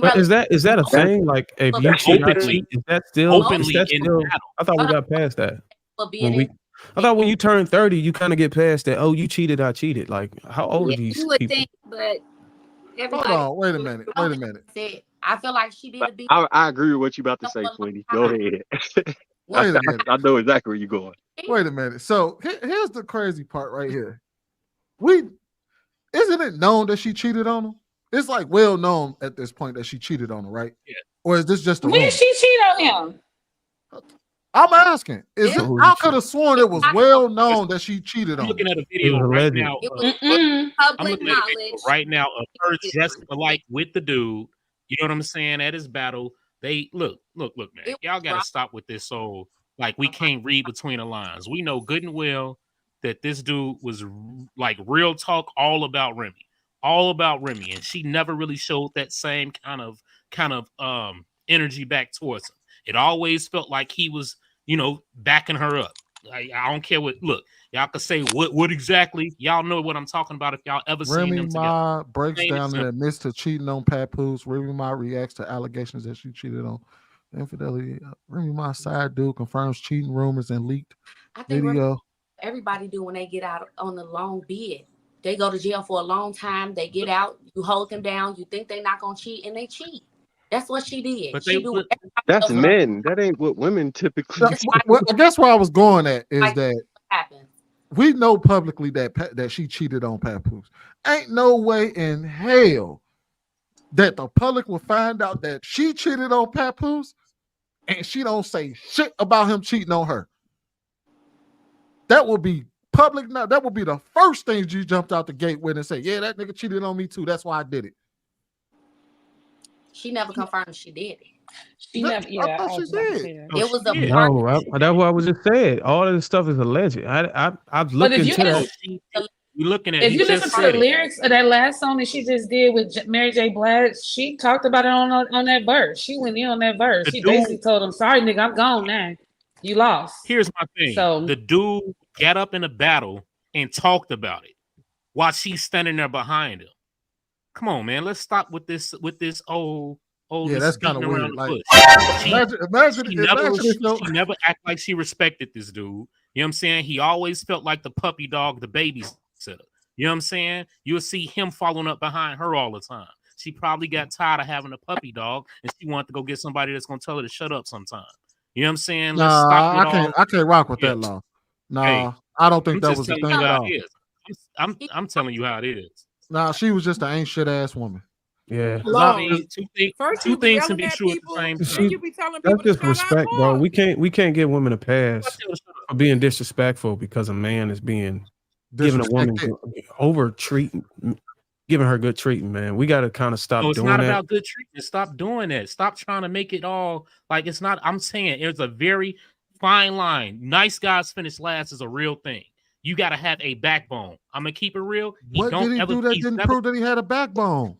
But is that a thing? Like, if you cheat, is that still openly in battle? I thought we got past that. I thought when you turn 30, you kind of get past that. Oh, you cheated, I cheated. Like, how old are these you would people? think, but Hold on, wait a minute. I feel like she did a big. I agree with what you're about to say, Queenie. Go ahead. Wait a minute. I know exactly where you're going. Wait a minute. So here's the crazy part right here. Isn't it known that she cheated on him? It's like well known at this point that she cheated on him, right? Yeah. Or is this just a When rumor? did she cheat on him? I'm asking. I could have sworn it was well known that she cheated on him. I'm looking at a video right now. I'm looking at a video right now of her dressed alike with the dude. You know what I'm saying? At his battle, they look, man. Y'all gotta stop with this. So, like, we can't read between the lines. We know good and well that this dude was like real talk, all about Remy, and she never really showed that same kind of energy back towards him. It always felt like he was, backing her up. I don't care what. Look, y'all can say what exactly. Y'all know what I'm talking about if y'all ever seen Remy them Ma together. breaks down and admits to cheating on Papoose. Remy Ma reacts to allegations that she cheated on infidelity. Remy Ma's side dude confirms cheating rumors and leaked video. Everybody do when they get out on the long bid. They go to jail for a long time. They get out. You hold them down. You think they're not gonna cheat, and they cheat. That's what she did. But that's men. That ain't what women typically do. Well, I guess where I was going at is that happened. We know publicly that she cheated on Papoose. Ain't no way in hell that the public will find out that she cheated on Papoose and she don't say shit about him cheating on her. That would be public. Now that would be the first thing you jumped out the gate with and say, yeah, that nigga cheated on me too. That's why I did it. She never confirmed she did it. She never. Yeah, I thought she did. It was a No, that's what I was just saying. All of this stuff is alleged. I've looked into that. You're looking at. If you listen to the lyrics of that last song that she just did with Mary J. Blige, she talked about it on that verse. She went in on that verse. She basically told him, "Sorry, nigga, I'm gone now. You lost." Here's my thing. So the dude got up in a battle and talked about it while she's standing there behind him. Come on, man. Let's stop with this old. Yeah, that's kind of weird. Like, she never act like she respected this dude. You know what I'm saying? He always felt like the puppy dog, the babysitter. You know what I'm saying? You'll see him following up behind her all the time. She probably got tired of having a puppy dog, and she wanted to go get somebody that's gonna tell her to shut up sometime. You know what I'm saying? I can't rock with that law. Nah, I don't think that was the thing at all. I'm telling you how it is. Nah, she was just an ain't shit ass woman. Yeah. First Two you be things can yelling be at true at the people, same then time. you be telling That's people to just shut up respect, bro. more. We can't give women a pass for being disrespectful because a man is being giving a woman giving her good treatment, man. We got to kind of stop No, it's doing not that. about good treatment. Stop doing that. Stop trying to make it all like it's not. I'm saying there's a very fine line. Nice guys finish last is a real thing. You got to have a backbone. I'm gonna keep it real. What did he do that didn't prove that he had a backbone?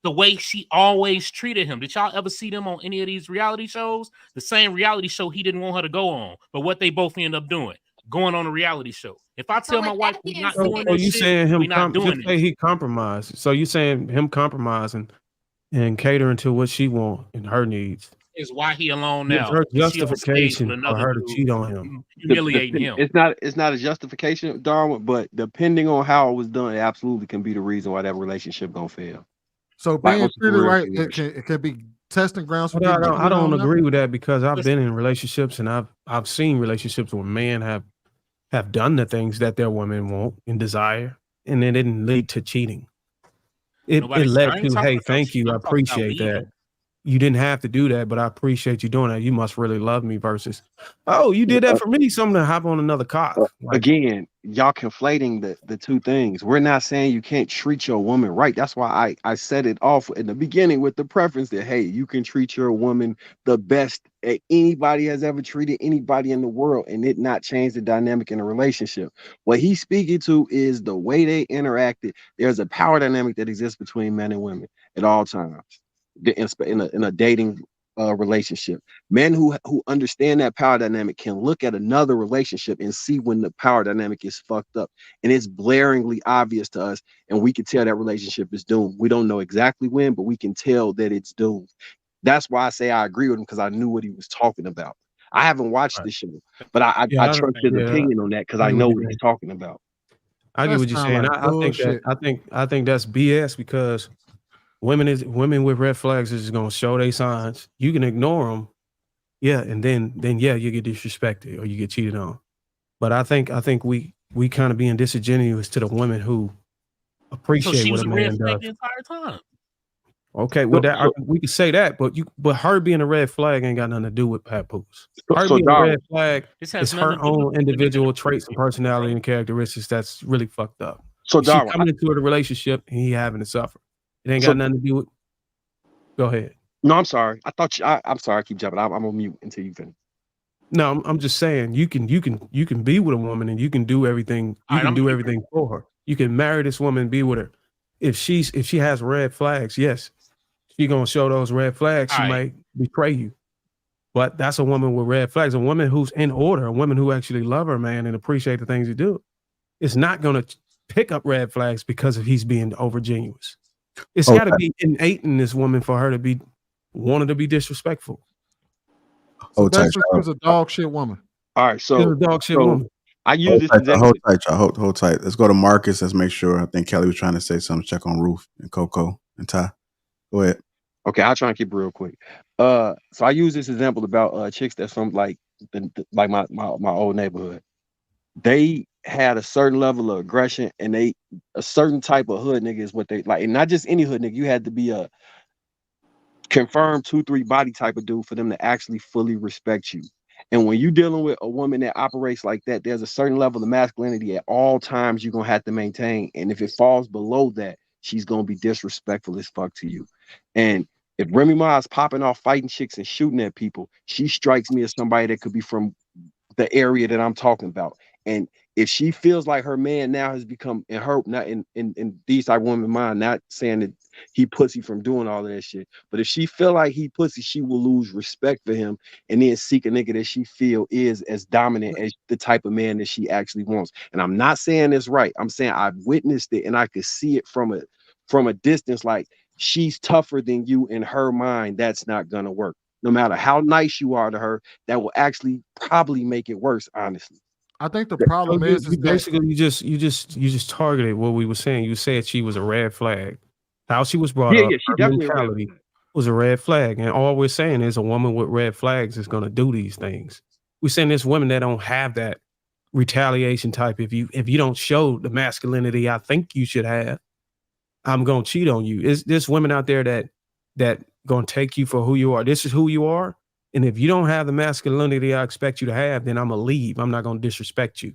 The way she always treated him. Did y'all ever see them on any of these reality shows? The same reality show he didn't want her to go on, but what they both end up doing, going on a reality show. If I tell my wife we're not doing So this you shit, saying him we're not doing just say he compromised. So you saying him compromising and catering to what she wants and her needs. Is why he alone It's now. her She on stage with justification for another her to dude cheat on him. humiliating him. It's not a justification, Darwin, but depending on how it was done, it absolutely can be the reason why that relationship gonna fail. So Like, being on some treated real right, shit. it can be testing grounds for But getting I don't agree that. with that because I've been in relationships and I've seen relationships where men have done the things that their women want and desire, and it didn't lead to cheating. It led I ain't to, talking hey, about thank cheating. you, I I'm talking about appreciate that. leaving. You didn't have to do that, but I appreciate you doing that. You must really love me versus, oh, you did that for me, something to hop on another cock. Again, y'all conflating the two things. We're not saying you can't treat your woman right. That's why I set it off in the beginning with the preference that, hey, you can treat your woman the best anybody has ever treated anybody in the world and it not change the dynamic in a relationship. What he's speaking to is the way they interacted. There's a power dynamic that exists between men and women at all times in a dating relationship. Men who understand that power dynamic can look at another relationship and see when the power dynamic is fucked up, and it's blaringly obvious to us, and we can tell that relationship is doomed. We don't know exactly when, but we can tell that it's doomed. That's why I say I agree with him, because I knew what he was talking about. I haven't watched the show, but I trust his opinion on that because I know what he's talking about. I get what you're saying. I think that's BS because women with red flags is going to show their signs. You can ignore them, yeah, and then yeah, you get disrespected or you get cheated on. But I think we kind of being disingenuous to the women who appreciate So she what was a a red man flag does. the entire time. Okay, well we can say that, but her being a red flag ain't got nothing to do with papoose. Her being a red flag is her own individual traits and personality and characteristics that's really fucked up. So she Darwin, coming into a relationship and he having to suffer. It ain't got nothing to do with. Go ahead. No, I'm sorry. I'm sorry. I keep jumping. I'm on mute until you finish. No, I'm just saying you can be with a woman and you can do everything. You can do everything for her. You can marry this woman and be with her. If she has red flags, yes, she gonna show those red flags. She might betray you, but that's a woman with red flags. A woman who's in order. A woman who actually love her man and appreciate the things he do. It's not gonna pick up red flags because of he's being overgenuous. It's got to be innate in this woman for her to be wanted to be disrespectful. So basically, she was a dog shit woman. All right, so she was a dog shit woman. I use this hold tight, y'all. Hold tight. Let's go to Marcus. Let's make sure. I think Kelly was trying to say something. Check on Ruth and Coco and Ty. Go ahead. Okay, I'll try and keep it real quick. So I use this example about chicks that's from like my old neighborhood. They had a certain level of aggression, and a certain type of hood nigga is what they like, and not just any hood nigga. You had to be a confirmed 2-3 body type of dude for them to actually fully respect you. And when you're dealing with a woman that operates like that, there's a certain level of masculinity at all times you're gonna have to maintain. And if it falls below that, she's gonna be disrespectful as fuck to you. And if Remy Ma is popping off fighting chicks and shooting at people, she strikes me as somebody that could be from the area that I'm talking about. And if she feels like her man now has become in her, not in these type of women mind, not saying that he pussy from doing all of that shit, but if she feel like he pussy, she will lose respect for him and then seek a nigga that she feel is as dominant as the type of man that she actually wants. And I'm not saying this right. I'm saying I've witnessed it and I could see it from a distance. Like, she's tougher than you in her mind. That's not gonna work. No matter how nice you are to her, that will actually probably make it worse, honestly. I think the problem is basically you just targeted what we were saying. You said she was a red flag. How she was brought up, she her definitely mentality was a red flag. And all we're saying is a woman with red flags is gonna do these things. We're saying there's women that don't have that retaliation type. If you don't show the masculinity I think you should have, I'm gonna cheat on you. There's women out there that gonna take you for who you are. This is who you are. And if you don't have the masculinity I expect you to have, then I'm gonna leave. I'm not gonna disrespect you.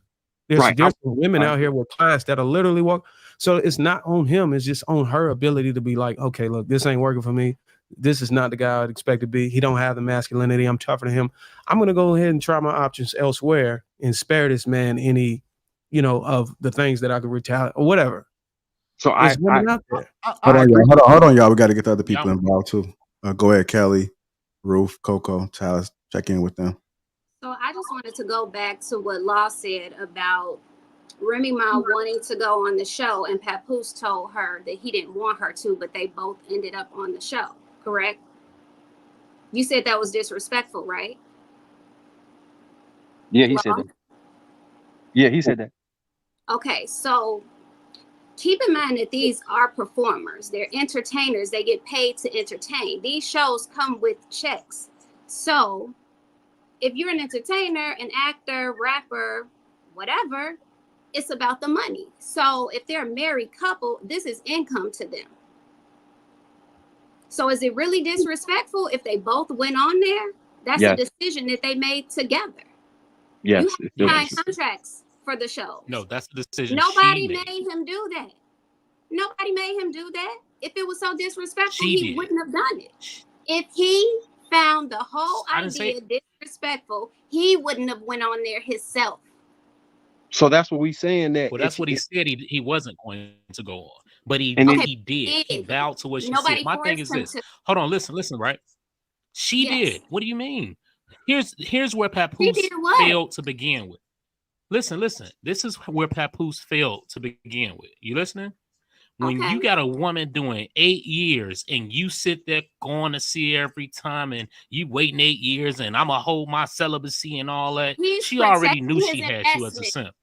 There's women out here with class that are literally walk. So it's not on him, it's just on her ability to be like, okay, look, this ain't working for me. This is not the guy I'd expect to be. He don't have the masculinity. I'm tougher than him. I'm gonna go ahead and try my options elsewhere and spare this man any, of the things that I could retaliate or whatever. So There's women out there. Hold on, y'all. We got to get the other people involved too. Go ahead, Kelly, Ruth, Coco, Talis. Check in with them. So I just wanted to go back to what Law said about Remy Ma wanting to go on the show, and Papoose told her that he didn't want her to, but they both ended up on the show, correct? You said that was disrespectful, right? Yeah, he said that. Yeah, he said that. Okay, so keep in mind that these are performers. They're entertainers. They get paid to entertain. These shows come with checks. So if you're an entertainer, an actor, rapper, whatever, it's about the money. So if they're a married couple, this is income to them. So is it really disrespectful if they both went on there? That's a decision that they made together. Yes. You have contracts for the show. No, that's the decision. Nobody made him do that. Nobody made him do that. If it was so disrespectful, he wouldn't have done it. If he found the whole idea disrespectful, he wouldn't have went on there himself. So that's what we saying that. Well, that's what he said. He wasn't going to go on, but he did. He vowed to what she said. My thing is this. Hold on, listen. Right? She did. What do you mean? Here's where Papoose failed to begin with. Listen. This is where Papoose failed to begin with. You listening? When you got a woman doing 8 years and you sit there going to see her every time and you waiting 8 years and I'm going to hold my celibacy and all that, she already knew she had you as a simp.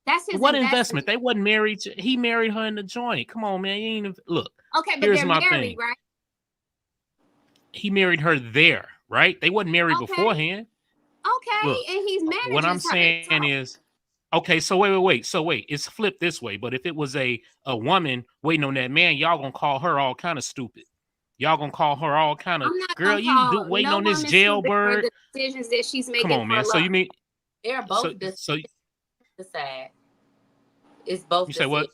That's his investment? They wasn't married. He married her in the joint. Come on, man. You ain't even, look. Okay, but they're married, right? He married her there, right? They wasn't married beforehand. Okay, look, and he's managing what I'm saying is, okay, so wait. So it's flipped this way. But if it was a woman waiting on that man, y'all gonna call her all kind of stupid. Y'all gonna call her all kind of girl. You waiting on this jailbird. The decisions that she's making. Come on, man. So you mean they're both decide. It's both. You say what?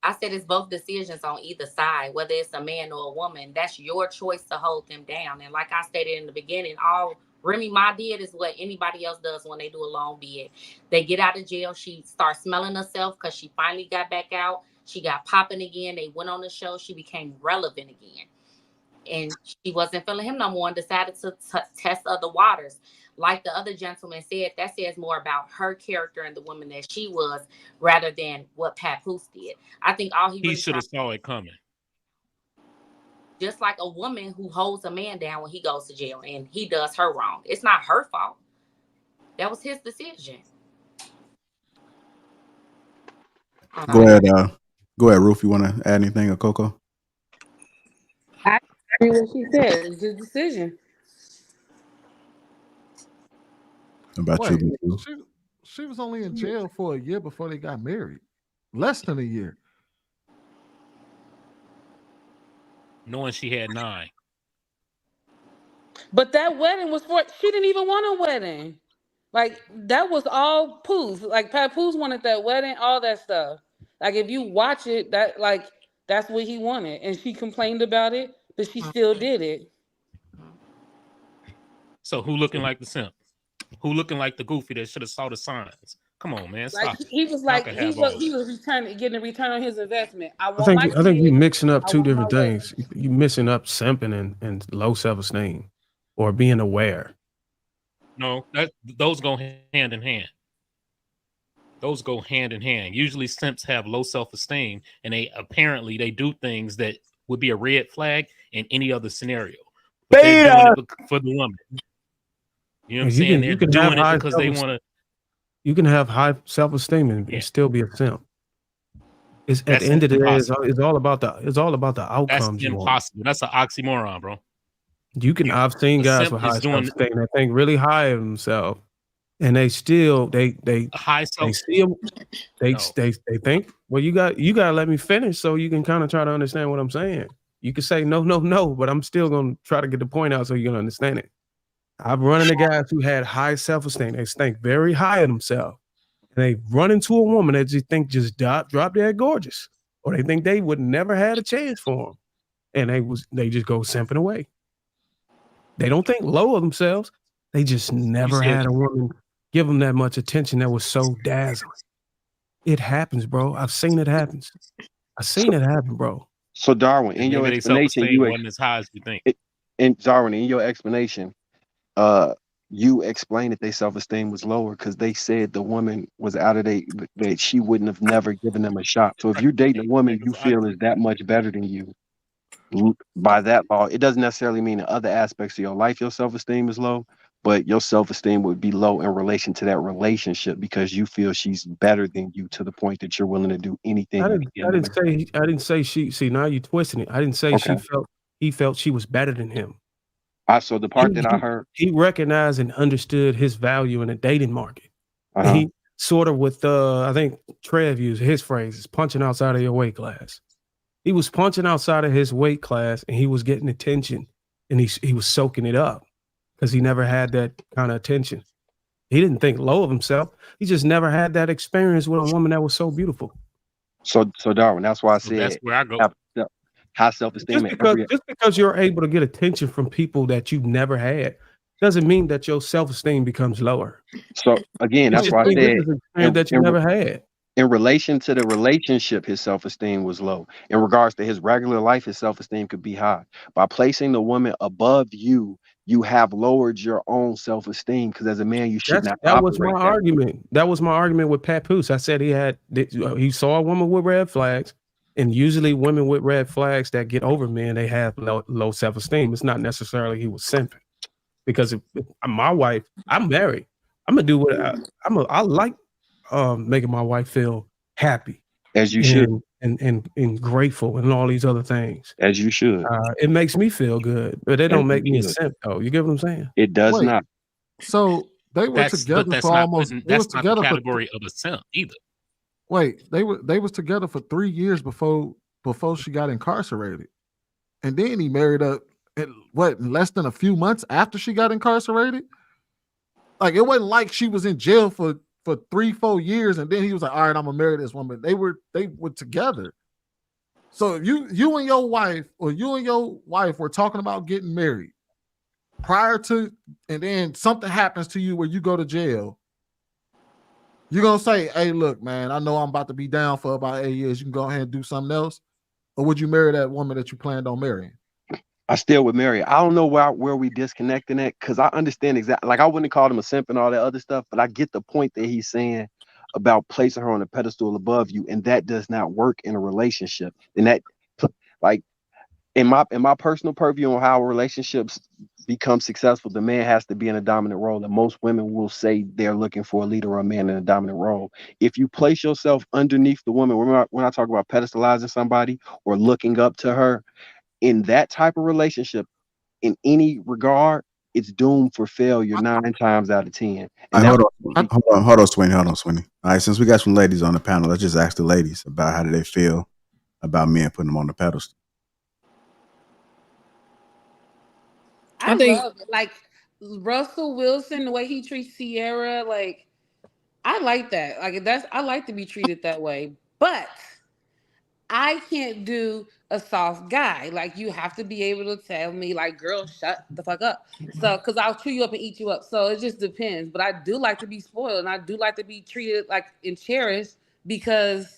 I said it's both decisions on either side, whether it's a man or a woman. That's your choice to hold them down. And like I stated in the beginning, all Remy Ma did is what anybody else does when they do a long bid. They get out of jail. She starts smelling herself because she finally got back out. She got popping again. They went on the show. She became relevant again. And she wasn't feeling him no more and decided to test other waters. Like the other gentleman said, that says more about her character and the woman that she was rather than what Papoose did. I think all he should have saw it coming. Just like a woman who holds a man down when he goes to jail and he does her wrong. It's not her fault. That was his decision. Go ahead, Ruth. You want to add anything, or Coco? I agree with what she said. It's his decision. About you? She was only in jail for a year before they got married. Less than a year. Knowing she had 9. But that wedding was she didn't even want a wedding. Like, that was all Poos. Like, Papoose wanted that wedding, all that stuff. Like, if you watch it, that's what he wanted. And she complained about it, but she still did it. So who looking like the simp? Who looking like the goofy that should have saw the signs? Come on, man. Stop. Like, he was getting a return on his investment. I think you're mixing up two different things. You're mixing up simping and low self-esteem or being aware. No, those go hand in hand. Those go hand in hand. Usually simps have low self-esteem and they do things that would be a red flag in any other scenario. But they're doing it for the woman. You know what I'm saying? They're doing it because they want to. You can have high self-esteem and still be a simp. It's at the end of the day, it's all about the outcomes. That's impossible. That's an oxymoron, bro. I've seen guys with high self-esteem that think really high of themselves and they still they high self. see them. They think, well, you gotta let me finish so you can kind of try to understand what I'm saying. You can say no, but I'm still gonna try to get the point out so you can understand it. I've run into guys who had high self-esteem. They think very high of themselves. And they run into a woman that just think drop dead gorgeous. Or they think they would never had a chance for them. And they just go simping away. They don't think low of themselves. They just never had a woman give them that much attention that was so dazzling. It happens, bro. I've seen it happen. I've seen it happen, bro. So Darwin, in your explanation, wasn't as high as you think. Darwin, in your explanation, you explained that their self-esteem was lower because they said the woman was out of that she wouldn't have never given them a shot. So if you're dating a woman you feel is that much better than you, by that law, it doesn't necessarily mean in other aspects of your life your self-esteem is low, but your self-esteem would be low in relation to that relationship because you feel she's better than you to the point that you're willing to do anything. I didn't say she. See, now you're twisting it. I didn't say he felt she was better than him. So the part that I heard, he recognized and understood his value in the dating market. He sort of with I think Trev used his phrase is punching outside of your weight class. He was punching outside of his weight class and he was getting attention and he was soaking it up because he never had that kind of attention. He didn't think low of himself. He just never had that experience with a woman that was so beautiful. So Darwin, that's why I said that's where I go. High self-esteem. Just because you're able to get attention from people that you've never had doesn't mean that your self-esteem becomes lower. So again, that's why I said that you never had. In relation to the relationship, his self-esteem was low. In regards to his regular life, his self-esteem could be high. By placing the woman above you, you have lowered your own self-esteem because as a man, you should not. That was my argument. That was my argument with Papoose. I said he saw a woman with red flags. And usually women with red flags that get over men, they have low self-esteem. It's not necessarily he was simping. Because if my wife, I'm married. I'm gonna do what I like making my wife feel happy. As you should. And grateful and all these other things. As you should. It makes me feel good, but they don't make me a simp though. You get what I'm saying? It does not. So they were together for almost that's not the category of a simp either. Wait, they was together for 3 years before she got incarcerated, and then he married her. In less than a few months after she got incarcerated. Like it wasn't like she was in jail for 3-4 years, and then he was like, "All right, I'm gonna marry this woman." They were together. So if you and your wife were talking about getting married prior to, and then something happens to you where you go to jail. You're going to say, hey, look, man, I know I'm about to be down for about 8 years. You can go ahead and do something else. Or would you marry that woman that you planned on marrying? I still would marry. I don't know where we disconnecting at because I understand exactly. Like I wouldn't call him a simp and all that other stuff, but I get the point that he's saying about placing her on a pedestal above you, and that does not work in a relationship. And that, like, in my personal purview on how relationships become successful, the man has to be in a dominant role, and most women will say they're looking for a leader or a man in a dominant role. If you place yourself underneath the woman, when I talk about pedestalizing somebody or looking up to her, in that type of relationship, in any regard, it's doomed for failure 9 times out of 10. Hold on, Sweeney. All right, since we got some ladies on the panel, let's just ask the ladies about how do they feel about men putting them on the pedestal. I love it. Like Russell Wilson, the way he treats Sierra, like I like that. Like I like to be treated that way. But I can't do a soft guy. Like you have to be able to tell me, like, girl, shut the fuck up. So, because I'll chew you up and eat you up. So it just depends. But I do like to be spoiled, and I do like to be treated like and cherished because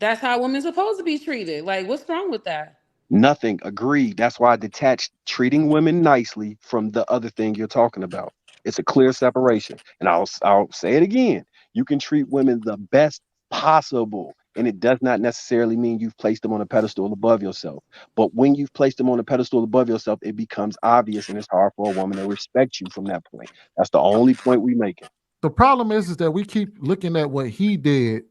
that's how a woman's supposed to be treated. Like, what's wrong with that? Nothing. Agreed. That's why I detached treating women nicely from the other thing you're talking about. It's a clear separation. And I'll say it again. You can treat women the best possible, and it does not necessarily mean you've placed them on a pedestal above yourself. But when you've placed them on a pedestal above yourself, it becomes obvious, and it's hard for a woman to respect you from that point. That's the only point we make it. The problem is that we keep looking at what he did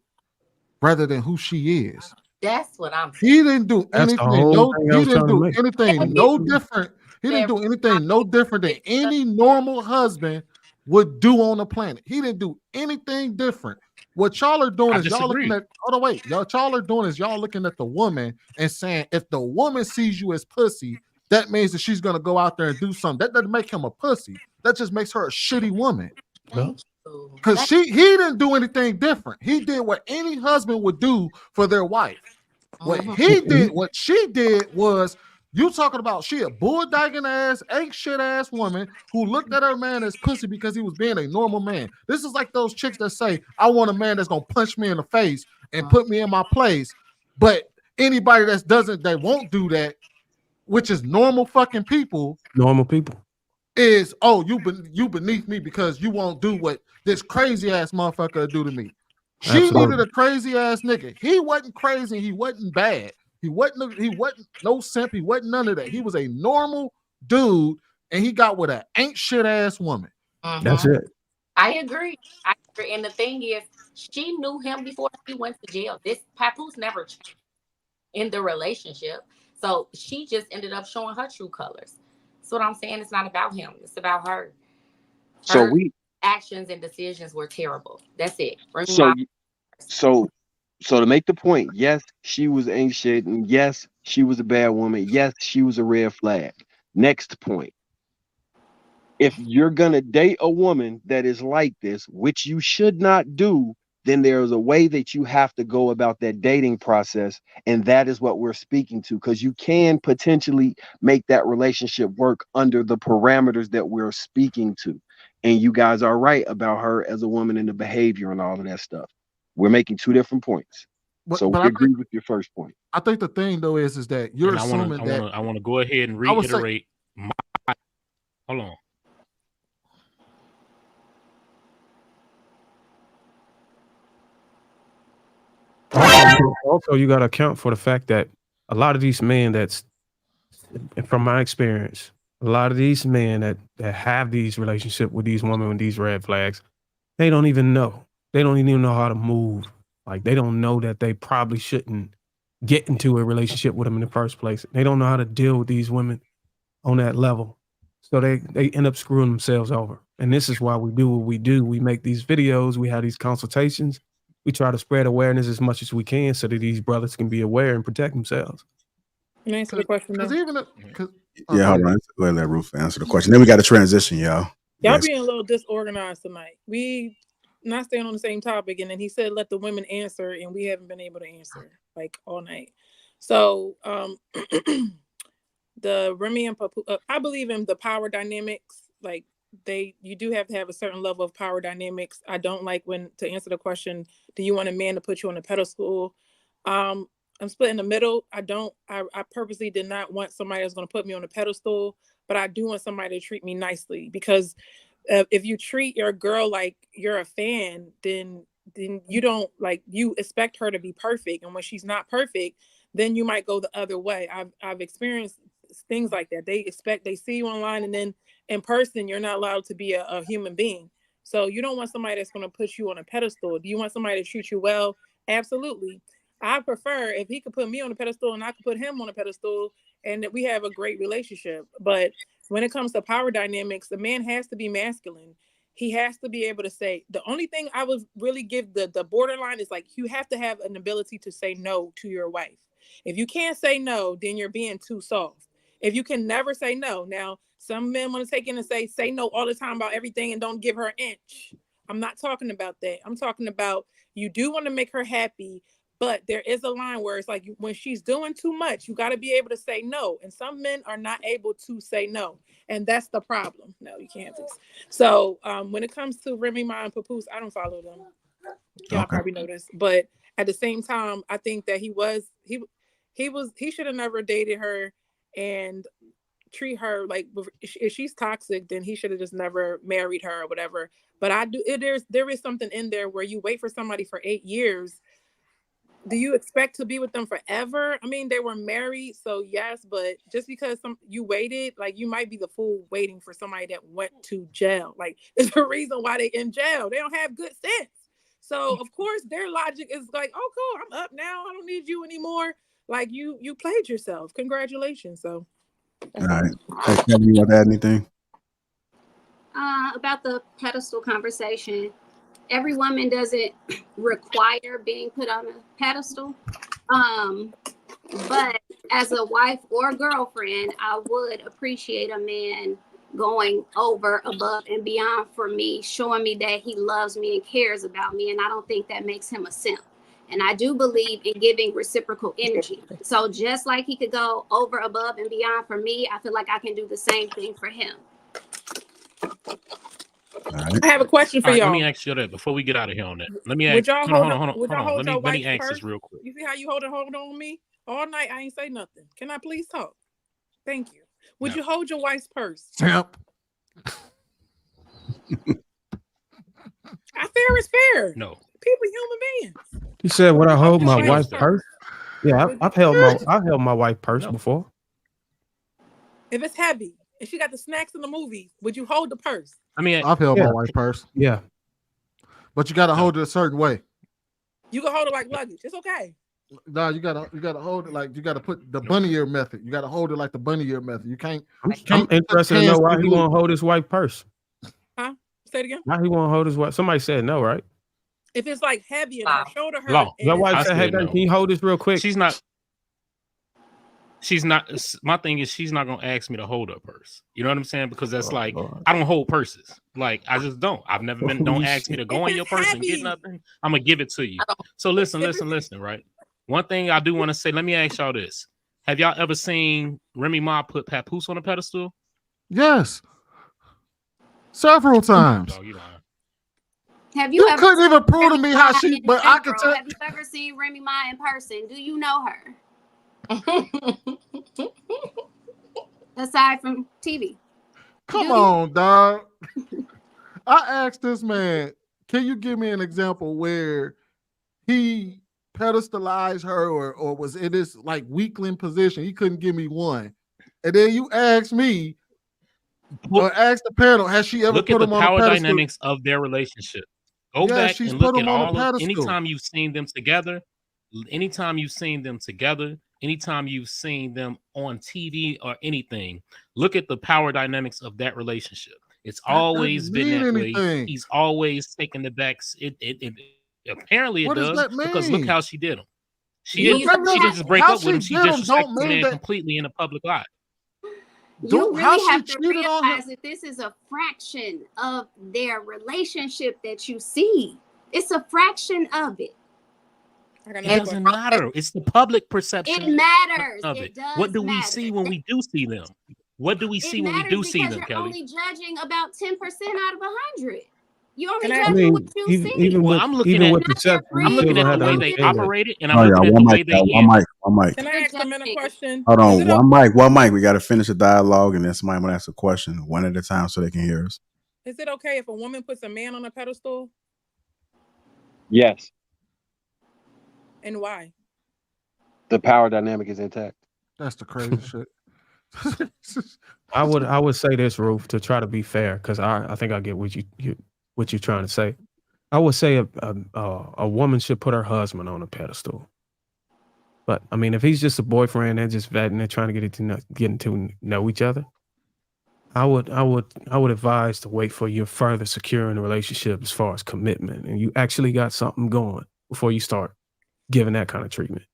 rather than who she is. That's what I'm saying. He didn't do anything. He didn't do anything no different. He didn't do anything no different than any normal husband would do on the planet. He didn't do anything different. What y'all are doing is y'all looking at, y'all are doing is y'all looking at the woman and saying, if the woman sees you as pussy, that means that she's gonna go out there and do something. That doesn't make him a pussy. That just makes her a shitty woman. Because he didn't do anything different. He did what any husband would do for their wife. What he did, what she did was, you talking about she a bulldogging ass, ain't shit ass woman who looked at her man as pussy because he was being a normal man. This is like those chicks that say, I want a man that's gonna punch me in the face and put me in my place. But anybody that won't do that, which is normal fucking people, is, oh, you beneath me because you won't do what this crazy ass motherfucker do to me. She needed a crazy ass nigga. He wasn't crazy. He wasn't bad. He wasn't no simp. He wasn't none of that. He was a normal dude, and he got with an ain't shit ass woman. That's it. I agree. And the thing is, she knew him before he went to jail. This Papoose never changed in the relationship. So she just ended up showing her true colors. That's what I'm saying. It's not about him. It's about her. Her actions and decisions were terrible. That's it. So to make the point, yes, she was ain't shit, and yes, she was a bad woman. Yes, she was a red flag. Next point. If you're gonna date a woman that is like this, which you should not do, then there's a way that you have to go about that dating process. And that is what we're speaking to, because you can potentially make that relationship work under the parameters that we're speaking to. And you guys are right about her as a woman and the behavior and all of that stuff. We're making two different points. So we agree with your first point. I think the thing though is that you're assuming that I want to go ahead and reiterate hold on. Also, you got to account for the fact that a lot of these men from my experience, a lot of these men that have these relationships with these women with these red flags, they don't even know. They don't even know how to move. Like, they don't know that they probably shouldn't get into a relationship with them in the first place. They don't know how to deal with these women on that level. So they end up screwing themselves over. And this is why we do what we do. We make these videos. We have these consultations. We try to spread awareness as much as we can so that these brothers can be aware and protect themselves. Can I answer the question now? Hold on. Let Ruth answer the question. Then we got to transition, y'all. Y'all being a little disorganized tonight. We not staying on the same topic, and then he said let the women answer, and we haven't been able to answer like all night. So the Remy and Papoose, I believe in the power dynamics. Like you do have to have a certain level of power dynamics. I don't like to answer the question, do you want a man to put you on a pedestal? I'm split in the middle. I purposely did not want somebody that's going to put me on a pedestal, but I do want somebody to treat me nicely, because if you treat your girl like you're a fan, then you don't, like, you expect her to be perfect. And when she's not perfect, then you might go the other way. I've experienced things like that. They see you online, and then in person, you're not allowed to be a human being. So you don't want somebody that's going to put you on a pedestal. Do you want somebody to treat you well? Absolutely. I prefer if he could put me on a pedestal and I could put him on a pedestal, and that we have a great relationship. But when it comes to power dynamics, the man has to be masculine. He has to be able to say, the only thing I would really give the borderline is, like, you have to have an ability to say no to your wife. If you can't say no, then you're being too soft. If you can never say no. Now, some men want to take in and say no all the time about everything and don't give her an inch. I'm not talking about that. I'm talking about, you do want to make her happy, but there is a line where it's like, when she's doing too much, you got to be able to say no. And some men are not able to say no. And that's the problem. No, you can't do this. So when it comes to Remy Ma and Papoose, I don't follow them. Y'all probably know this. But at the same time, I think that he should have never dated her and treat her like, if she's toxic, then he should have just never married her or whatever. But there is something in there where you wait for somebody for 8 years. Do you expect to be with them forever? I mean, they were married, so yes, but just because you waited, like, you might be the fool waiting for somebody that went to jail. Like, there's a reason why they in jail. They don't have good sense. So of course their logic is like, oh cool, I'm up now, I don't need you anymore. Like, you played yourself. Congratulations. So all right. Hey, Kevin, you want to add anything? about the pedestal conversation. Every woman doesn't require being put on a pedestal. But as a wife or girlfriend, I would appreciate a man going over, above, and beyond for me, showing me that he loves me and cares about me. And I don't think that makes him a simp. And I do believe in giving reciprocal energy. So just like he could go over, above, and beyond for me, I feel like I can do the same thing for him. I have a question for All right, y'all. let me ask you that before we get out of here on that. Let me ask. Would y'all Hold hold on. your Let me wife's ask purse? this real quick. You see how you hold on me all night? I ain't say nothing. Can I please talk? Thank you. Would you hold your wife's purse? Simp. Fair is fair. No. People human beings. You said, "Would I hold my Your wife's purse?" Yeah, I've held my wife's purse before. If it's heavy and she got the snacks in the movie, would you hold the purse? I mean, I've held my wife's purse. Yeah, but you got to hold it a certain way. You can hold it like luggage. It's okay. No, you gotta hold it like you gotta put the bunny ear method. You gotta hold it like the bunny ear method. You can't. I'm interested to know why he won't hold his wife's purse. Huh? Say it again. Why he won't hold his wife? Somebody said no, right? If it's like heavy and her shoulder hurt. Law. Your wife I said, "Hey, said baby, no. can you hold this real quick?" She's not. My thing is, she's not gonna ask me to hold her purse. You know what I'm saying? Because that's I don't hold purses. Like I just don't. I've never been. Don't ask me to go in your purse and get nothing. I'm gonna give it to you. So listen. Right. One thing I do want to say. Let me ask y'all this: have y'all ever seen Remy Ma put Papoose on a pedestal? Yes, several times. Dog, you lying. Have you ever couldn't even prove to Remy me Ma how she? in But I could general? tell. Have you ever seen Remy Ma in person? Do you know her? Aside from TV. Come on, dog. I asked this man, can you give me an example where he pedestalized her or was in this like weakling position? He couldn't give me one. And then you asked me or asked the panel, has she ever Look at put the him on a power pedestal? dynamics of their relationship. Go Yeah, back she's and look put at him on a all of pedestal. anytime you've seen them together, anytime you've seen them on TV or anything, look at the power dynamics of that relationship. It's always been that way. He's always taken the backs. It apparently it does because look how she did him. She didn't just break up with him. She disrespected the man completely in the public eye. You really have to realize that this is a fraction of their relationship that you see. It's a fraction of it. It doesn't matter. It's the public perception. It matters. Of it does. What do we matter. see when we do see them? What do we see when we do see them, you're Kelly? only judging about 10% out of 100. You only I judging mean, what you see. I'm looking at the way they operated, and I'm Oh yeah, looking at one the way mic, they one mic. Can I ask the men a question? Hold on, one mic. We got to finish the dialogue, and then somebody want to ask a question one at a time so they can hear us. Is it okay if a woman puts a man on a pedestal? Yes. And why? The power dynamic is intact. That's the crazy shit. I would say this, Ruth, to try to be fair, because I think I get what you're trying to say. I would say a woman should put her husband on a pedestal. But I mean, if he's just a boyfriend and just vetting and trying to get to know each other, I would advise to wait for your further securing relationship as far as commitment, and you actually got something going before you start giving that kind of treatment.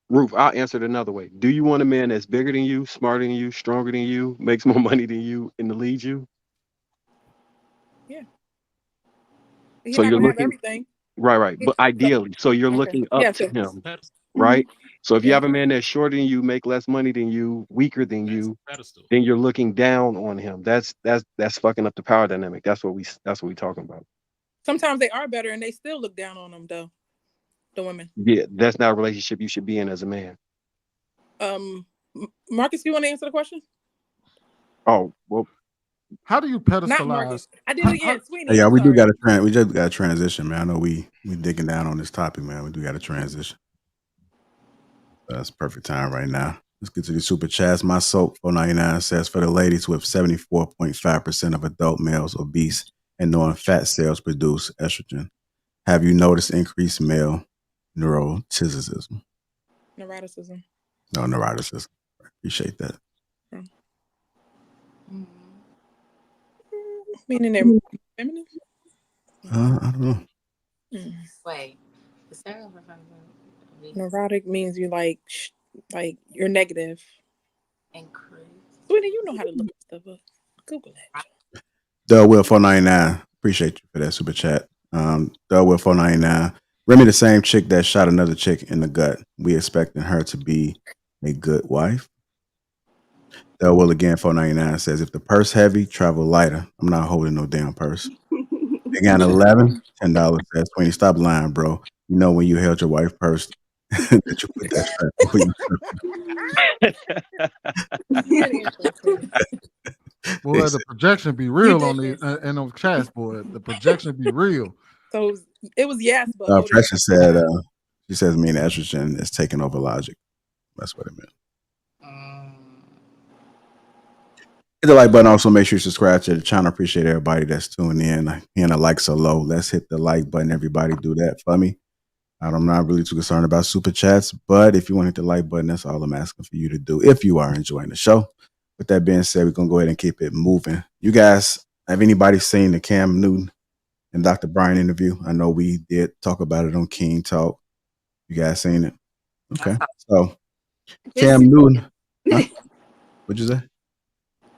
Ruth, I'll answer it another way. Do you want a man that's bigger than you, smarter than you, stronger than you, makes more money than you, and to lead you? Yeah. So you're looking everything. Right. But ideally, so you're looking up to him, right? So if you have a man that's shorter than you, make less money than you, weaker than you, then you're looking down on him. That's fucking up the power dynamic. That's what we talking about. Sometimes they are better and they still look down on them though. The women. Yeah, that's not a relationship you should be in as a man. Marcus, you want to answer the question? Oh, well. How do you pedestalize? Not Marcus. I did it again. Sweeney. Yeah, we do got to we just got to transition, man. I know we digging down on this topic, man. We do got to transition. That's perfect time right now. Let's get to the super chats. My soap 499 says for the ladies with 74.5% of adult males obese and knowing fat cells produce estrogen. Have you noticed increased male neuroticism? Neuroticism. No, neuroticism. Appreciate that. Meaning they're feminine? I don't know. Wait. Neurotic means you like you're negative. And cruise. Sweetie, you know how to look stuff up. Google that. Doug Will 499. Appreciate you for that super chat. Doug Will 499. Remy, the same chick that shot another chick in the gut. We expecting her to be a good wife. Doug Will again 499 says, if the purse heavy, travel lighter. I'm not holding no damn purse. They got 11, $10. Says, Sweeney, stop lying, bro. You know when you held your wife's purse that you put that strap over your Boy, the projection be real on the in those chats, boy. The projection be real. So it was yes, but Precious said, she says, mean estrogen is taking over logic. That's what it meant. Hit the like button. Also, make sure you subscribe to the channel. Appreciate everybody that's tuning in. And the likes are low. Let's hit the like button. Everybody do that for me. I'm not really too concerned about super chats, but if you want to hit the like button, that's all I'm asking for you to do if you are enjoying the show. With that being said, we're going to go ahead and keep it moving. You guys, have anybody seen the Cam Newton and Dr. Bryant interview? I know we did talk about it on King Talk. You guys seen it? Okay. So, Cam Newton. Huh? What'd you say?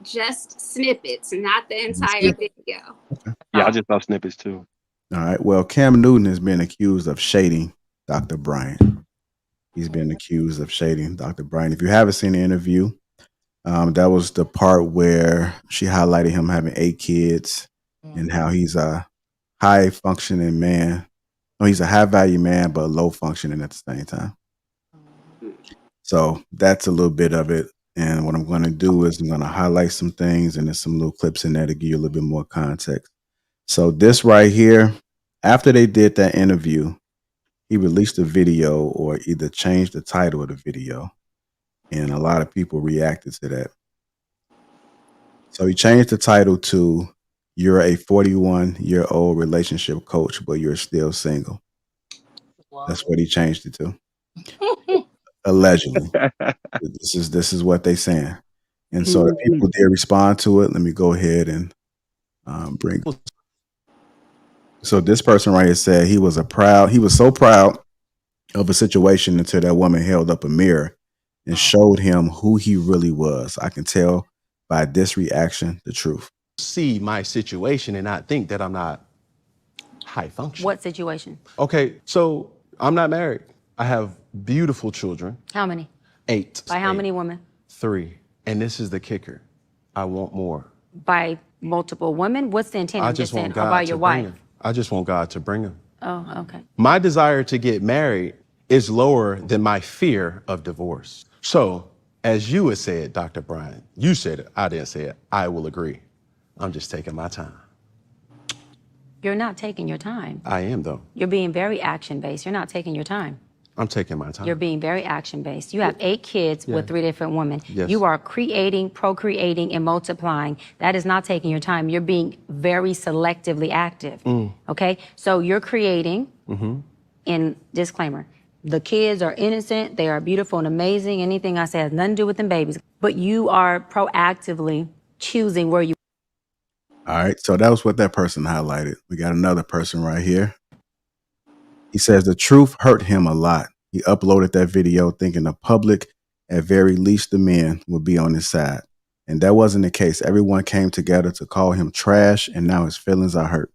Just snippets, not the entire video. Okay. Yeah, I just saw snippets too. All right. Well, Cam Newton has been accused of shading Dr. Bryant. He's been accused of shading Dr. Bryant. If you haven't seen the interview, that was the part where she highlighted him having 8 kids and how he's a high functioning man. No, he's a high value man, but low functioning at the same time. So that's a little bit of it. And what I'm going to do is I'm going to highlight some things and there's some little clips in there to give you a little bit more context. So this right here, after they did that interview, he released a video or either changed the title of the video. And a lot of people reacted to that. So he changed the title to, you're a 41-year-old relationship coach, but you're still single. Wow. That's what he changed it to. Allegedly. This is what they saying. And so the people did respond to it. Let me go ahead and bring. So this person right here said he was so proud of a situation until that woman held up a mirror and showed him who he really was. I can tell by this reaction the truth. See my situation and not think that I'm not high function. What situation? Okay, so I'm not married. I have beautiful children. How many? 8. By how many women? 3. And this is the kicker. I want more. By multiple women? What's the intent? I I'm just want saying, God or by to your bring wife? them. I just want God to bring them. Oh, okay. My desire to get married is lower than my fear of divorce. So, as you had said, Dr. Bryant, you said it, I didn't say it, I will agree. I'm just taking my time. You're not taking your time. I am, though. You're being very action-based. You're not taking your time. I'm taking my time. You're being very action-based. You have 8 kids with 3 different women. Yes. You are creating, procreating, and multiplying. That is not taking your time. You're being very selectively active. Okay? So you're creating, and disclaimer, the kids are innocent, they are beautiful and amazing. Anything I say has nothing to do with them babies. But you are proactively choosing where you. All right. So that was what that person highlighted. We got another person right here. He says the truth hurt him a lot. He uploaded that video thinking the public, at very least the men, would be on his side. And that wasn't the case. Everyone came together to call him trash, and now his feelings are hurt.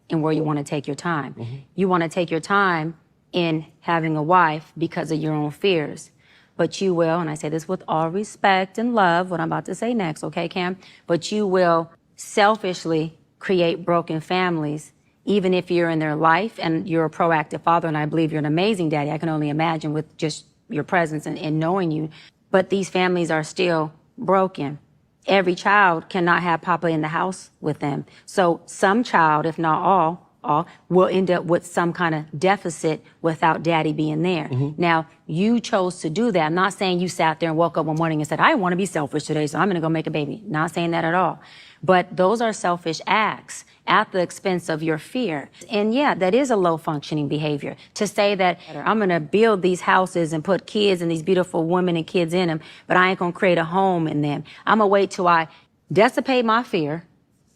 And where you want to take your time. You want to take your time in having a wife because of your own fears. But you will, and I say this with all respect and love, what I'm about to say next, okay, Cam? But you will selfishly create broken families, even if you're in their life and you're a proactive father, and I believe you're an amazing daddy. I can only imagine with just your presence and knowing you. But these families are still broken. Every child cannot have Papa in the house with them. So some child, if not all, will end up with some kind of deficit without daddy being there. Now, you chose to do that. I'm not saying you sat there and woke up one morning and said, I want to be selfish today, so I'm going to go make a baby. Not saying that at all. But those are selfish acts at the expense of your fear. And yeah, that is a low functioning behavior to say that I'm going to build these houses and put kids and these beautiful women and kids in them, but I ain't going to create a home in them. I'm going to wait till I dissipate my fear,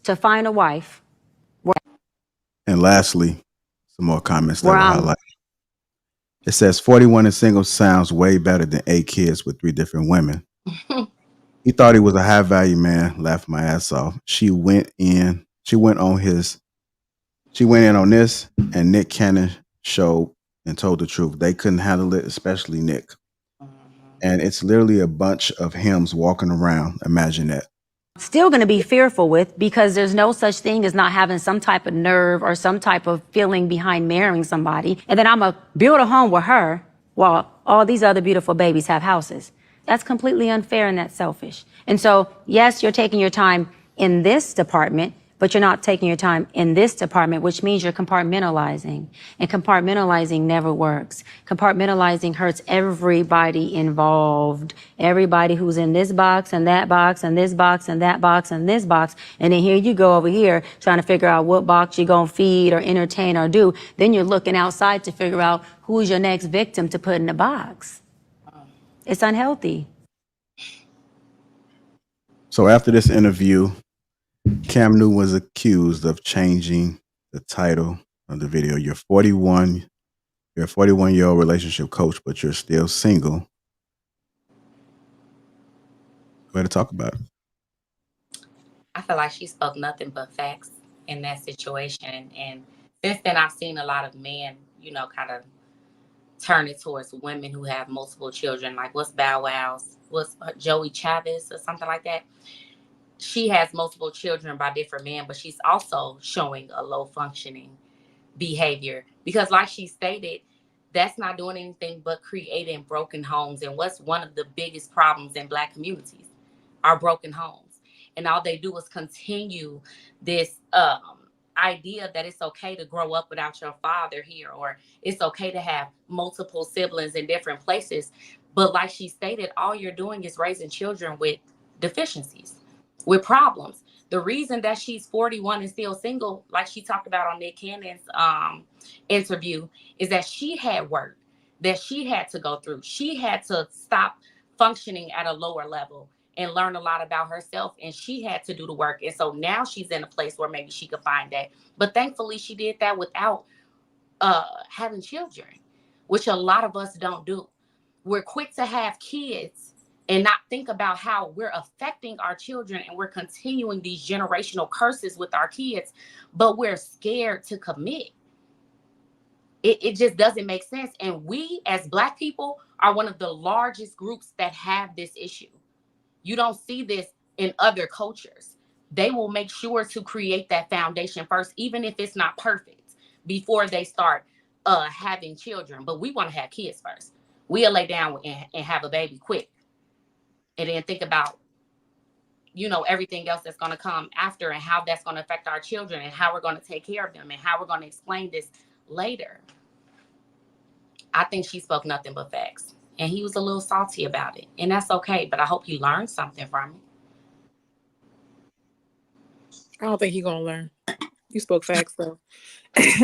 to find a wife And lastly, some more comments that where were I'm highlighted. It says 41 and single sounds way better than 8 kids with 3 different women. He thought he was a high value man, laughed my ass off. She went in on this, and Nick Cannon showed and told the truth. They couldn't handle it, especially Nick. And it's literally a bunch of hymns walking around. Imagine that. still going to be fearful with, because there's no such thing as not having some type of nerve or some type of feeling behind marrying somebody. And then I'm going to build a home with her while all these other beautiful babies have houses. That's completely unfair and that's selfish. And so, yes, you're taking your time in this department, but you're not taking your time in this department, which means you're compartmentalizing. And compartmentalizing never works. Compartmentalizing hurts everybody involved. Everybody who's in this box and that box and this box and that box and this box. And then here you go over here trying to figure out what box you're going to feed or entertain or do. Then you're looking outside to figure out who's your next victim to put in the box. It's unhealthy. So after this interview, Cam Newton was accused of changing the title of the video. You're a 41-year-old relationship coach, but you're still single. Go ahead and talk about it. I feel like she spoke nothing but facts in that situation. And since then, I've seen a lot of men, kind of turn it towards women who have multiple children. Like, what's Bow Wow's? What's Joey Chavez or something like that? She has multiple children by different men, but she's also showing a low functioning behavior because, like she stated, that's not doing anything but creating broken homes. And what's one of the biggest problems in Black communities are broken homes. And all they do is continue this idea that it's okay to grow up without your father here, or it's okay to have multiple siblings in different places. But like she stated, all you're doing is raising children with deficiencies, with problems. The reason that she's 41 and still single, like she talked about on Nick Cannon's interview, is that she had work that she had to go through. She had to stop functioning at a lower level and learn a lot about herself, and she had to do the work. And so now she's in a place where maybe she could find that. But thankfully, she did that without having children, which a lot of us don't do. We're quick to have kids and not think about how we're affecting our children, and we're continuing these generational curses with our kids, but we're scared to commit. It just doesn't make sense. And we as Black people are one of the largest groups that have this issue. You don't see this in other cultures. They will make sure to create that foundation first, even if it's not perfect, before they start having children. But we want to have kids first. We'll lay down and have a baby quick, and then think about, everything else that's going to come after and how that's going to affect our children and how we're going to take care of them and how we're going to explain this later. I think she spoke nothing but facts. And he was a little salty about it. And that's okay. But I hope you learned something from it. I don't think he's going to learn. You spoke facts, though. He's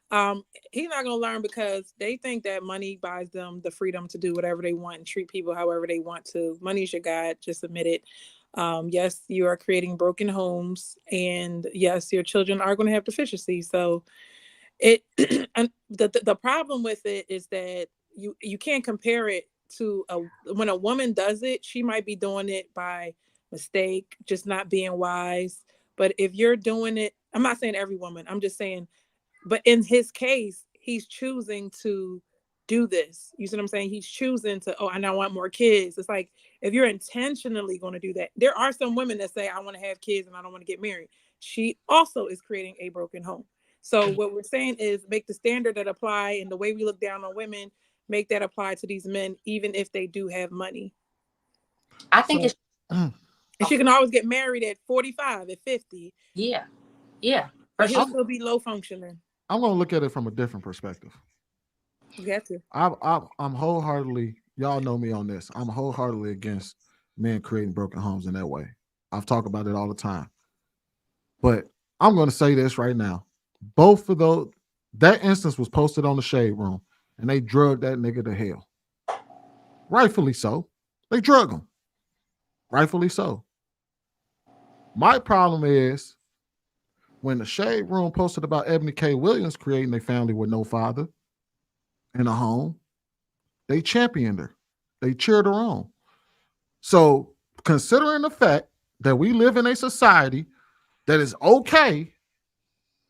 not going to learn because they think that money buys them the freedom to do whatever they want and treat people however they want to. Money's your God. Just admit it. Yes, you are creating broken homes. And yes, your children are going to have deficiencies. So and the problem with it is that you can't compare it to when a woman does it. She might be doing it by mistake, just not being wise. But if you're doing it, I'm not saying every woman, I'm just saying, but in his case, he's choosing to do this. You see what I'm saying? He's choosing to, and I want more kids. It's like, if you're intentionally going to do that, there are some women that say, I want to have kids and I don't want to get married. She also is creating a broken home. So what we're saying is make the standard that apply, and the way we look down on women, make that apply to these men, even if they do have money. I think it's... And she can always get married at 45, at 50. Yeah. But he'll still be low functioning. I'm going to look at it from a different perspective. You have to. I'm wholeheartedly, y'all know me on this, I'm wholeheartedly against men creating broken homes in that way. I've talked about it all the time. But I'm going to say this right now. Both of those, that instance was posted on the Shade Room, and they drugged that nigga to hell. Rightfully so. They drug him. Rightfully so. My problem is when the Shade Room posted about Ebony K. Williams creating a family with no father in a home, they championed her. They cheered her on. So considering the fact that we live in a society that is okay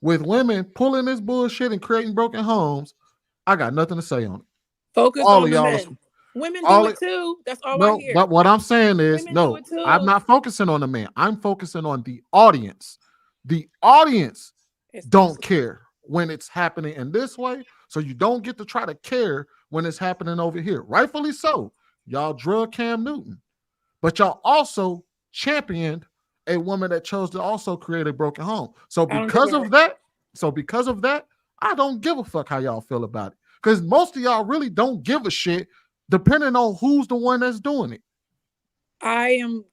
with women pulling this bullshit and creating broken homes, I got nothing to say on it. Focus All on of the y'all, men. Women do it too. That's all I no, hear. but what I'm saying is, Women do no, it too. I'm not focusing on the man. I'm focusing on the audience. The audience don't care when it's happening in this way, so you don't get to try to care when it's happening over here. Rightfully so. Y'all drug Cam Newton, but y'all also championed a woman that chose to also create a broken home. So because of that, I don't give a fuck how y'all feel about it. Because most of y'all really don't give a shit, depending on who's the one that's doing it. I am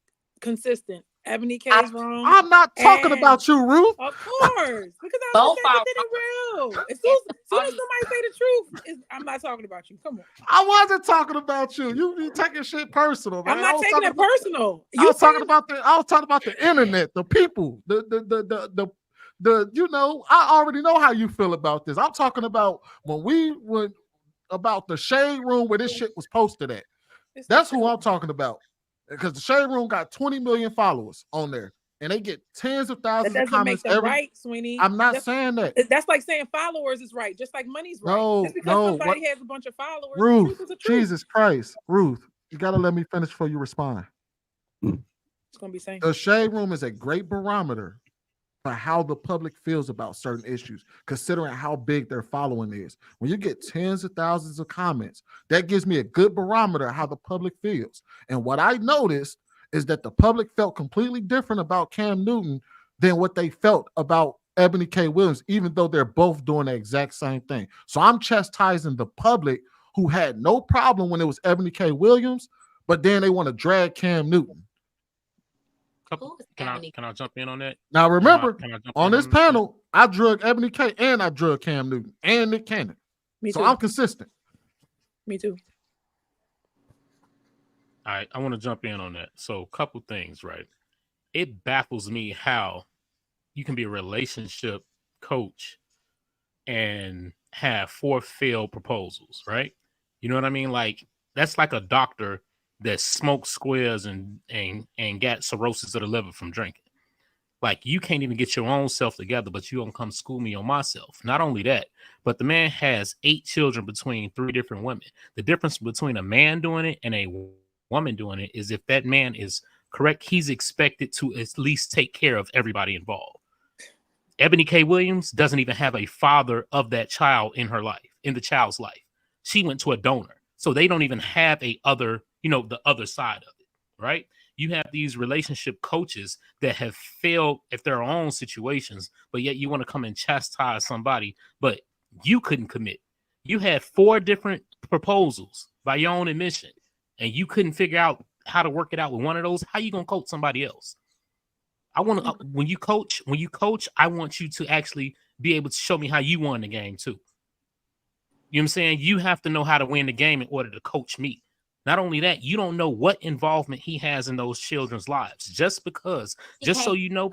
consistent. Ebony K's wrong. I'm not talking about you, Ruth. Of course, because I was kept it real. As soon as somebody say the truth, I'm not talking about you. Come on. I wasn't talking about you. You be taking shit personal, man. I'm not taking it personal. I was talking about the internet, the people, the you know, I already know how you feel about this. I'm talking about about the Shade Room where this shit was posted at. That's who I'm talking about. Because the Shade Room got 20 million followers on there, and they get tens of thousands of comments make them right, Sweeney. I'm not saying that. That's like saying followers is right, just like money's right. No, just because somebody has a bunch of followers, Ruth, the truth is the truth. Jesus Christ, Ruth, you gotta let me finish before you respond. It's gonna be saying the Shade Room is a great barometer for how the public feels about certain issues, considering how big their following is. When you get tens of thousands of comments, that gives me a good barometer of how the public feels. And what I noticed is that the public felt completely different about Cam Newton than what they felt about Ebony K. Williams, even though they're both doing the exact same thing. So I'm chastising the public who had no problem when it was Ebony K. Williams, but then they want to drag Cam Newton. Can I jump in on that? Now remember, on this panel, I drug Ebony K and I drug Cam Newton and Nick Cannon. So I'm consistent. Me too. All right, I want to jump in on that. So, a couple things, right? It baffles me how you can be a relationship coach and have 4 failed proposals, right? You know what I mean? Like, that's like a doctor that smoked squares and got cirrhosis of the liver from drinking. Like, you can't even get your own self together, but you don't come school me on myself. Not only that, but the man has 8 children between 3 different women. The difference between a man doing it and a woman doing it is if that man is correct, he's expected to at least take care of everybody involved. Ebony K. Williams doesn't even have a father of that child in her life, in the child's life. She went to a donor. So they don't even have the other side of it, right? You have these relationship coaches that have failed at their own situations, but yet you want to come and chastise somebody, but you couldn't commit. You had 4 different proposals by your own admission, and you couldn't figure out how to work it out with one of those. How you gonna coach somebody else? I want to when you coach, I want you to actually be able to show me how you won the game too. You know what I'm saying? You have to know how to win the game in order to coach me. Not only that, you don't know what involvement he has in those children's lives. Just so you know,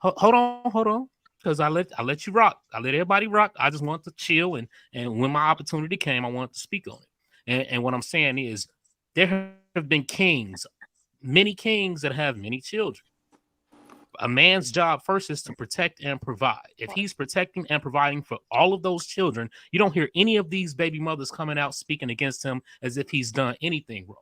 hold on. Because I let you rock. I let everybody rock. I just want to chill. And when my opportunity came, I wanted to speak on it. And what I'm saying is there have been kings, many kings that have many children. A man's job first is to protect and provide. If he's protecting and providing for all of those children, you don't hear any of these baby mothers coming out speaking against him as if he's done anything wrong,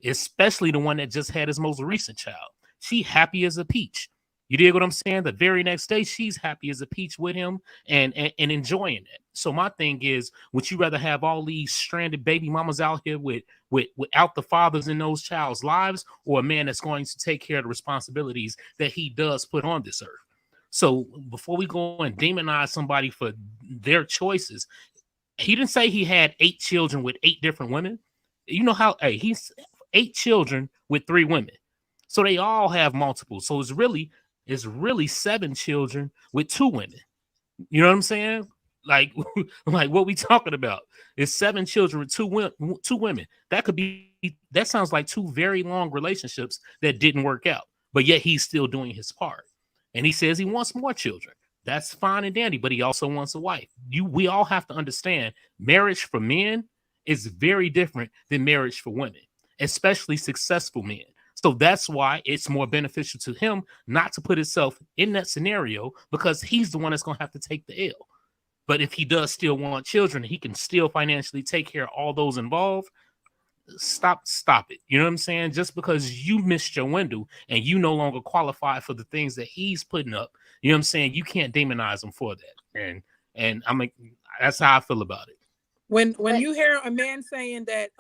especially the one that just had his most recent child. She happy as a peach. You dig what I'm saying? The very next day, she's happy as a peach with him and enjoying it. So my thing is, would you rather have all these stranded baby mamas out here without the fathers in those child's lives, or a man that's going to take care of the responsibilities that he does put on this earth? So before we go and demonize somebody for their choices, he didn't say he had 8 children with 8 different women. You know how, he's 8 children with 3 women. So they all have multiple. So it's really 7 children with 2 women. You know what I'm saying? Like what we talking about? It's 7 children with 2 women. That sounds like 2 very long relationships that didn't work out. but yet he's still doing his part. And he says he wants more children. That's fine and dandy, but he also wants a wife. We all have to understand marriage for men is very different than marriage for women, especially successful men. So that's why it's more beneficial to him not to put himself in that scenario, because he's the one that's going to have to take the L. But if he does still want children, he can still financially take care of all those involved. Stop it. You know what I'm saying? Just because you missed your window and you no longer qualify for the things that he's putting up, you know what I'm saying? You can't demonize him for that. And I'm like, that's how I feel about it. When you hear a man saying that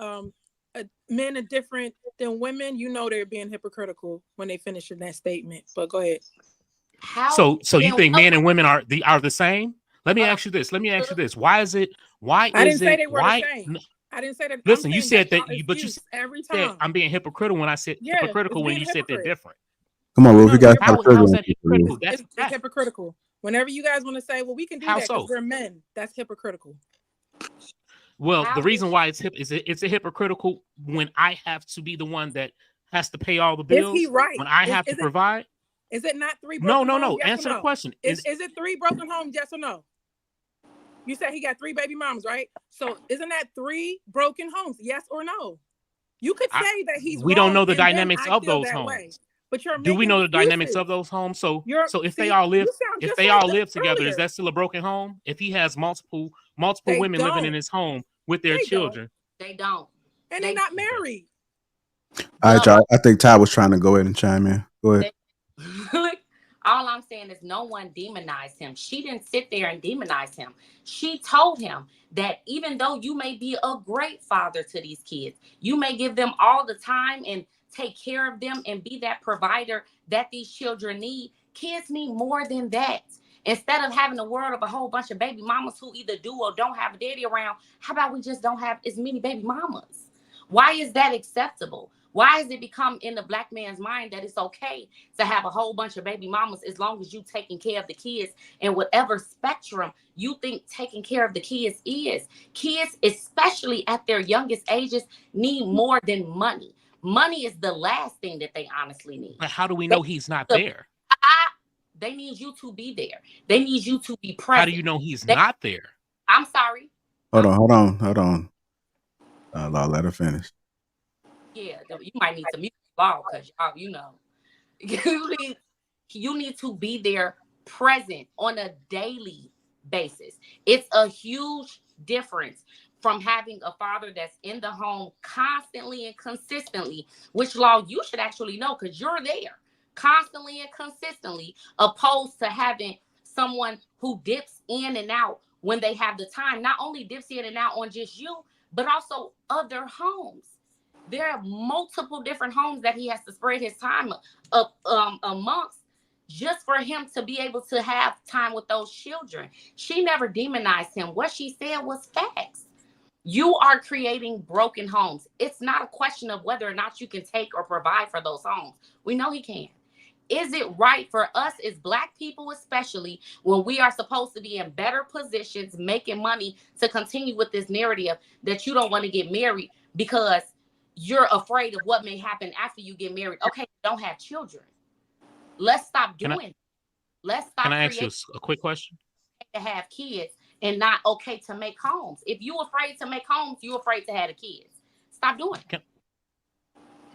men are different than women, you know they're being hypocritical when they finish in that statement. But go ahead. So you think men and women are the same? Let me ask you this. Why is it? I didn't say they were the same. I didn't say that. Listen, you said that, but you said every time I'm being hypocritical when I said hypocritical when you said they're different. Come on, Wolf. You got how's that hypocritical? It's hypocritical. Whenever you guys want to say, well, we can do that because we're men, that's hypocritical. Well, the reason why it's a hypocritical when I have to be the one that has to pay all the bills. Is he right? When I have to provide. Is it not 3 broken homes? No. Yes Answer the question. Is it 3 broken homes? Yes or no? You said he got 3 baby moms, right? So isn't that 3 broken homes? Yes or no? You could say that he's. We don't know the dynamics of those homes. But do we know the dynamics of those homes? So if they all live together, is that still a broken home? If he has multiple women living in his home with their children, they don't, and they're not married. All right, y'all. I think Ty was trying to go ahead and chime in. Go ahead. All I'm saying is no one demonized him. She didn't sit there and demonize him. She told him that even though you may be a great father to these kids, you may give them all the time and take care of them and be that provider that these children need. Kids need more than that. Instead of having a world of a whole bunch of baby mamas who either do or don't have a daddy around, how about we just don't have as many baby mamas? Why is that acceptable? Why has it become in the black man's mind that it's okay to have a whole bunch of baby mamas as long as you taking care of the kids and whatever spectrum you think taking care of the kids is? Kids, especially at their youngest ages, need more than money. Money is the last thing that they honestly need. But how do we know he's not there? They need you to be there. They need you to be present. How do you know he's not there? I'm sorry. Hold on. I'll let her finish. Yeah, you might need to mute the law because you know you need to be there present on a daily basis. It's a huge difference from having a father that's in the home constantly and consistently, which law you should actually know because you're there constantly and consistently, opposed to having someone who dips in and out when they have the time, not only dips in and out on just you, but also other homes. There are multiple different homes that he has to spread his time up amongst just for him to be able to have time with those children. She never demonized him. What she said was facts. You are creating broken homes. It's not a question of whether or not you can take or provide for those homes. We know he can. Is it right for us as Black people, especially when we are supposed to be in better positions, making money, to continue with this narrative that you don't want to get married because you're afraid of what may happen after you get married? Okay, don't have children. Let's stop doing it. Let's stop. Can I ask you a quick question? To have kids and not okay to make homes. If you're afraid to make homes, you're afraid to have the kids. Stop doing it.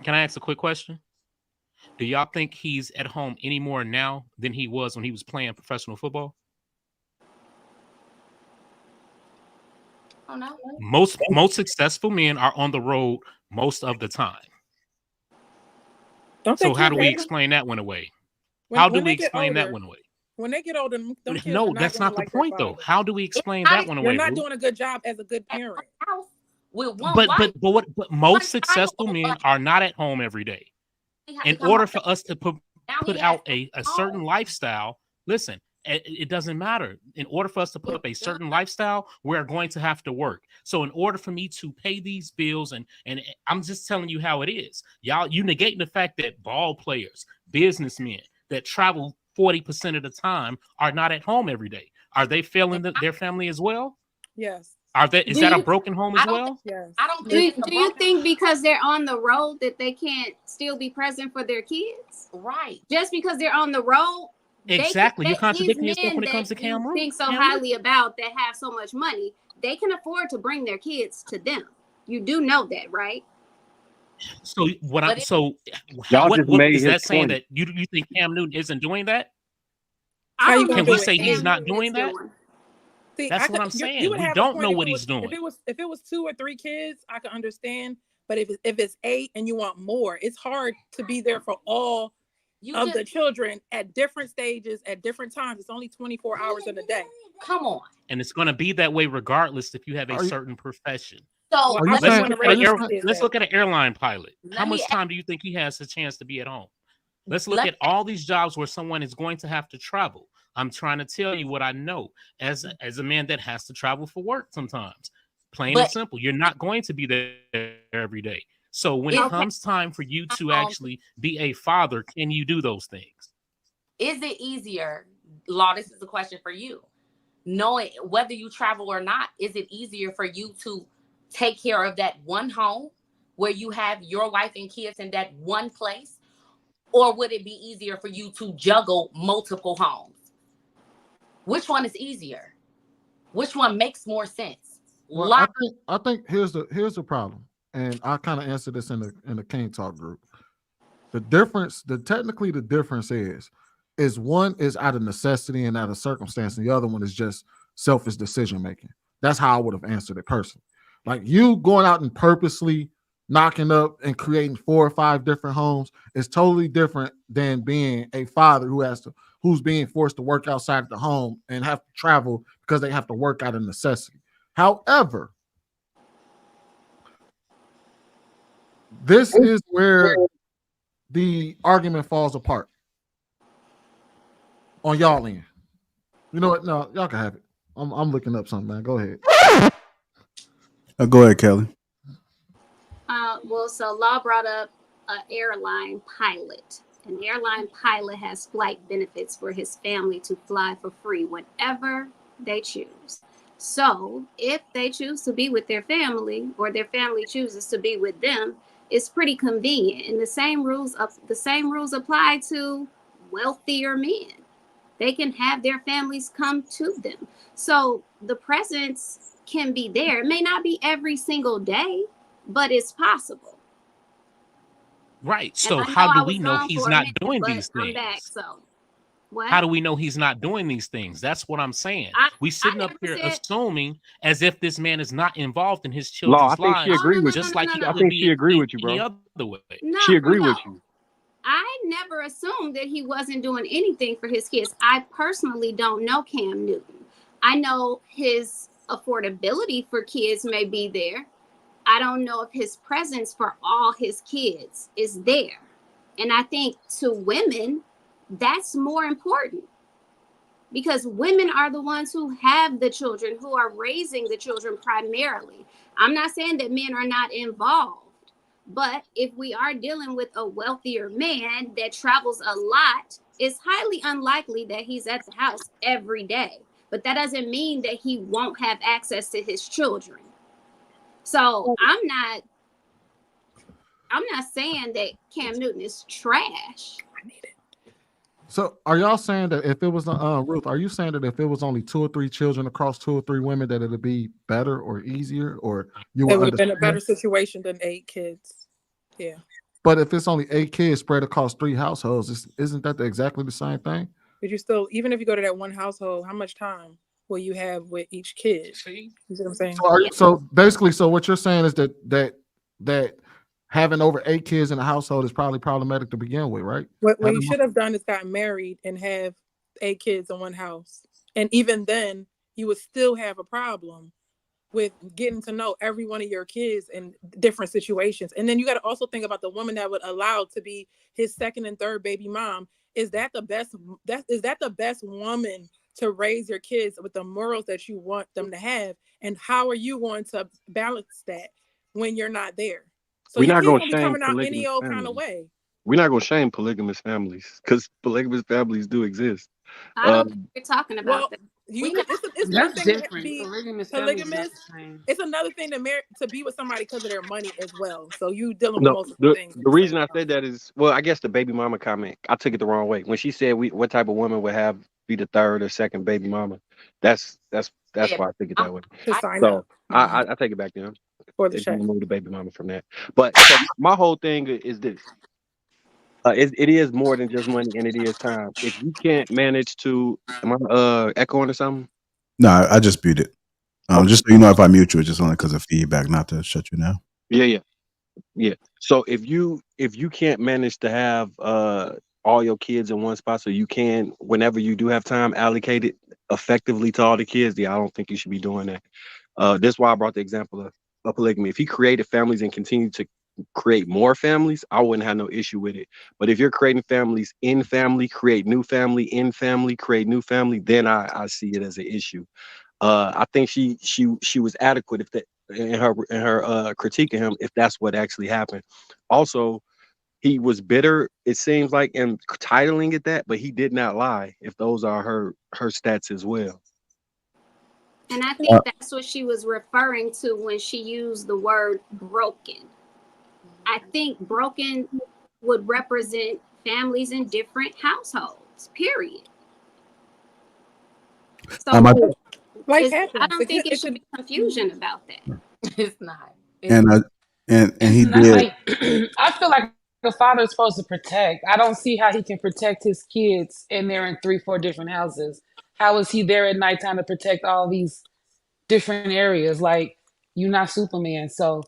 Can I ask a quick question? Do y'all think he's at home any more now than he was when he was playing professional football? Oh no. Most successful men are on the road most of the time. So how do we explain that one away? How do we explain that one away? When they get older, no, that's not the point though. How do we explain that one away? You're not doing a good job as a good parent. But most successful men are not at home every day. In order for us to put out a certain lifestyle, listen, it doesn't matter. In order for us to put up a certain lifestyle, we're going to have to work. So in order for me to pay these bills, and I'm just telling you how it is, y'all, you negating the fact that ball players, businessmen that travel 40% of the time are not at home every day. Are they failing their family as well? Yes. Is that a broken home as well? Yes. I don't Do think you think because they're on the road that they can't still be present for their kids? Right. Just because they're on the road, Exactly. You're these contradicting yourself men when it comes to that you Cameroon. think so highly about that have so much money, they can afford to bring their kids to them. You do know that, right? So what Y'all just what made is his that saying point. that you think Cam Newton isn't doing that? I don't know Can we what say he's Cam not Newton doing is that? doing. See, That's I what could, I'm saying. you would We have don't a know point what he's doing. if it was 2 or 3 kids, I could understand. But if it's 8 and you want more, it's hard to be there for all of the children at different stages at different times. It's only 24 hours in a day. Come on. And it's going to be that way regardless if you have a certain profession. So let's look at an airline pilot. How much time do you think he has a chance to be at home? Let's look at all these jobs where someone is going to have to travel. I'm trying to tell you what I know as a man that has to travel for work sometimes. Plain and simple. You're not going to be there every day. So when it comes time for you to actually be a father, can you do those things? Is it easier, Law, this is a question for you. Knowing whether you travel or not, is it easier for you to take care of that one home where you have your wife and kids in that one place? Or would it be easier for you to juggle multiple homes? Which one is easier? Which one makes more sense? Well, I think here's the problem, and I kind of answered this in the King Talk group. The difference is one is out of necessity and out of circumstance, and the other one is just selfish decision making. That's how I would have answered it personally. Like you going out and purposely knocking up and creating 4 or 5 different homes is totally different than being a father who's being forced to work outside of the home and have to travel because they have to work out of necessity. However, this is where the argument falls apart on y'all end. You know what? No, y'all can have it. I'm looking up something, man. Go ahead. Go ahead, Kelly. Well, so Law brought up an airline pilot. An airline pilot has flight benefits for his family to fly for free whenever they choose. So if they choose to be with their family or their family chooses to be with them, it's pretty convenient. And the same rules apply to wealthier men. They can have their families come to them. So the presence can be there. It may not be every single day, but it's possible. Right. So how do we know he's not doing these things? I'm back, so what? How do we know he's not doing these things? That's what I'm saying. We sitting up here assuming as if this man is not involved in his children's lives. She agree with just you. like he I could think be she agree with you, bro. any other way. She agree with you. I never assumed that he wasn't doing anything for his kids. I personally don't know Cam Newton. I know his affordability for kids may be there. I don't know if his presence for all his kids is there. And I think to women, that's more important because women are the ones who have the children, who are raising the children primarily. I'm not saying that men are not involved. But if we are dealing with a wealthier man that travels a lot, it's highly unlikely that he's at the house every day. But that doesn't mean that he won't have access to his children. So I'm not saying that Cam Newton is trash. I need it. So are y'all saying that if it was Ruth, are you saying that if it was only 2 or 3 children across 2 or 3 women, that it'd be better or easier, or you it would have been a better situation than 8 kids? Yeah. But if it's only 8 kids spread across 3 households, isn't that exactly the same thing? But you still, even if you go to that one household, how much time will you have with each kid? You see what I'm saying? So basically, what you're saying is that having over 8 kids in a household is probably problematic to begin with, right? What you should have done is got married and have 8 kids in one house. And even then, you would still have a problem with getting to know every one of your kids in different situations. And then you got to also think about the woman that would allow to be his second and third baby mom. Is that the best woman to raise your kids with the morals that you want them to have? And how are you going to balance that when you're not there? So we're your not kids going gonna to be shame coming out polygamous any old families. kind of way. We're not going to shame polygamous families because polygamous families do exist. I don't think you're talking about that. It's one That's thing to different. be Polygamous families is not polygamous. the same. It's another thing to be with somebody because of their money as well. So you dealing with No, multiple the things at the the same reason I time. said that is, well, I guess the baby mama comment, I took it the wrong way. When she said what type of woman would have be the third or second baby mama, that's Yeah, why I took it that way. To sign So up I take it back then. for the If you check. remove the baby mama from that, but so my whole thing is this: it is more than just money, and it is time. If you can't manage to, am I echoing or something? No, I just muted. Okay. Just so you know, if I mute you, it's just only because of feedback, not to shut you down. Yeah. So if you can't manage to have all your kids in one spot, so you can, whenever you do have time, allocate it effectively to all the kids, yeah, I don't think you should be doing that. That's why I brought the example of polygamy. If he created families and continued to create more families, I wouldn't have no issue with it. But if you're creating families in family, create new family in family, create new family, then I see it as an issue. I think she was adequate if that in her critique of him, if that's what actually happened. Also, he was bitter, it seems like, in titling it that, but he did not lie. If those are her stats as well. And I think that's what she was referring to when she used the word broken. I think broken would represent families in different households, period. So Like I don't think it should be confusion about that. It's not. And he Not did. like I feel like the father is supposed to protect. I don't see how he can protect his kids and they're in 3-4 different houses. How is he there at nighttime to protect all these different areas? Like, you're not Superman, so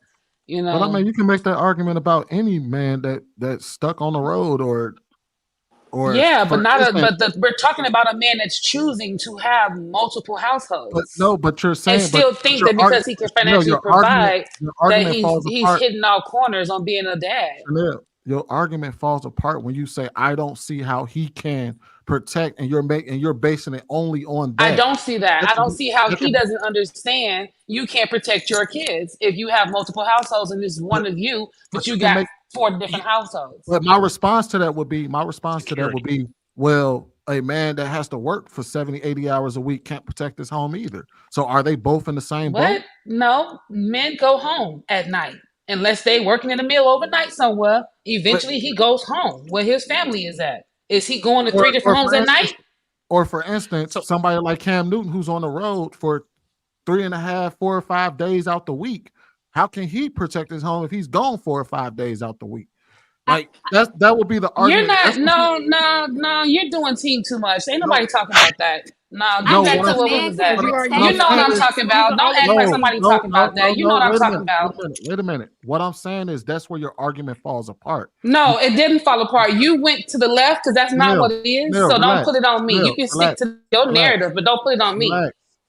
But I mean, you can make that argument about any man that's stuck on the road or yeah, but for not a instance, but we're talking about a man that's choosing to have multiple households but you're and saying, still think your that because argument, he can Chanel, financially provide your that argument he's falls he's apart. hitting all corners on being a dad. Chanel, your argument falls apart when you say I don't see how he can protect, and you're basing it only on I that. don't see that. That I can don't be- see how that he can- doesn't understand you can't protect your kids if you have multiple households and it's one but, of you, but but you you can got make. 4 different households. But my response to that would be, Security. well, a man that has to work for 70, 80 hours a week can't protect his home either. So are they both in the same boat? What? No, men go home at night unless they working in a mill overnight somewhere. Eventually, he goes home where his family is at. Is he going to 3 different homes at night? For instance, somebody like Cam Newton who's on the road for 3.5, 4 or 5 days out the week. How can he protect his home if he's gone 4 or 5 days out the week? Like that would be the You're argument. not. No. You're doing team too much. Ain't nobody talking about that. No, No, get back to A what we man was can at. protect You know what I'm his talking home. about. Don't act like somebody talking about that. You know what I'm talking about. Wait a minute. What I'm saying is that's where your argument falls apart. No, it didn't fall apart. You went to the left because that's not what it is. So don't put it on me. You can stick to your narrative, but don't put it on me.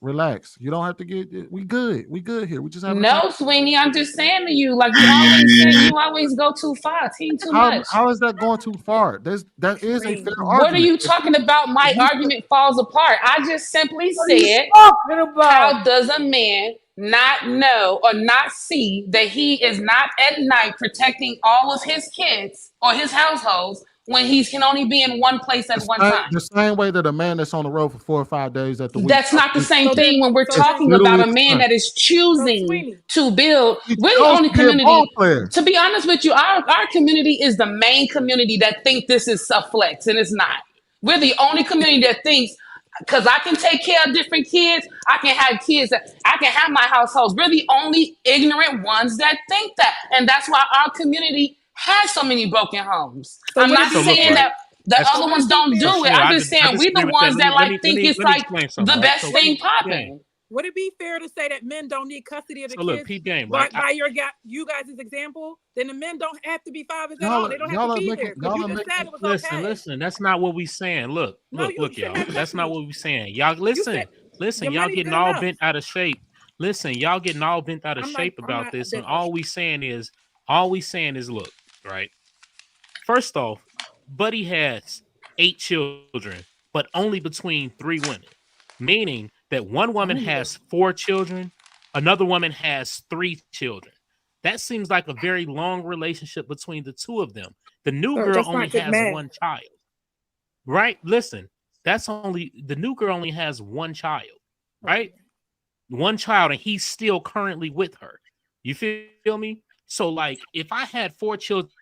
Relax. You don't have to get. We good. We good here. We just have No, Sweeney, I'm just saying to you, like you always say, you always go too far, team too much. How is that going too far? That is a fair argument. What are you talking about? My argument falls apart. I just simply said, how does a man not know or not see that he is not at night protecting all of his kids or his households when he can only be in one place at one time? The same way that a man that's on the road for 4 or 5 days at the week. That's not the same thing when we're talking about a man that is choosing to build. We're the only community. To be honest with you, our community is the main community that think this is a flex, and it's not. We're the only community that thinks because I can take care of different kids, I can have kids, I can have my households. We're the only ignorant ones that think that, and that's why our community has so many broken homes. I'm not saying that the other ones don't do it. I'm just saying we the ones that like think it's like the best thing popping. Would it be fair to say that men don't need custody of the So look, kids? peep game, By right? you guys' example, then the men don't have to be fathers at all. They don't have to be there. Because you just said it was okay. Listen. That's not what we saying. Look, y'all. That's not what we saying. Y'all, listen. Y'all getting all bent out of shape. Listen, y'all getting all bent out of shape about this, and all we saying is, look, right? First off, Buddy has 8 children, but only between 3 women, meaning that one woman has 4 children, another woman has 3 children. That seems like a very long relationship between the two of them. The new girl only has 1 child. Right? Listen, the new girl only has one child, right? One child, and he's still currently with her. You feel me? So like, if I had 4 children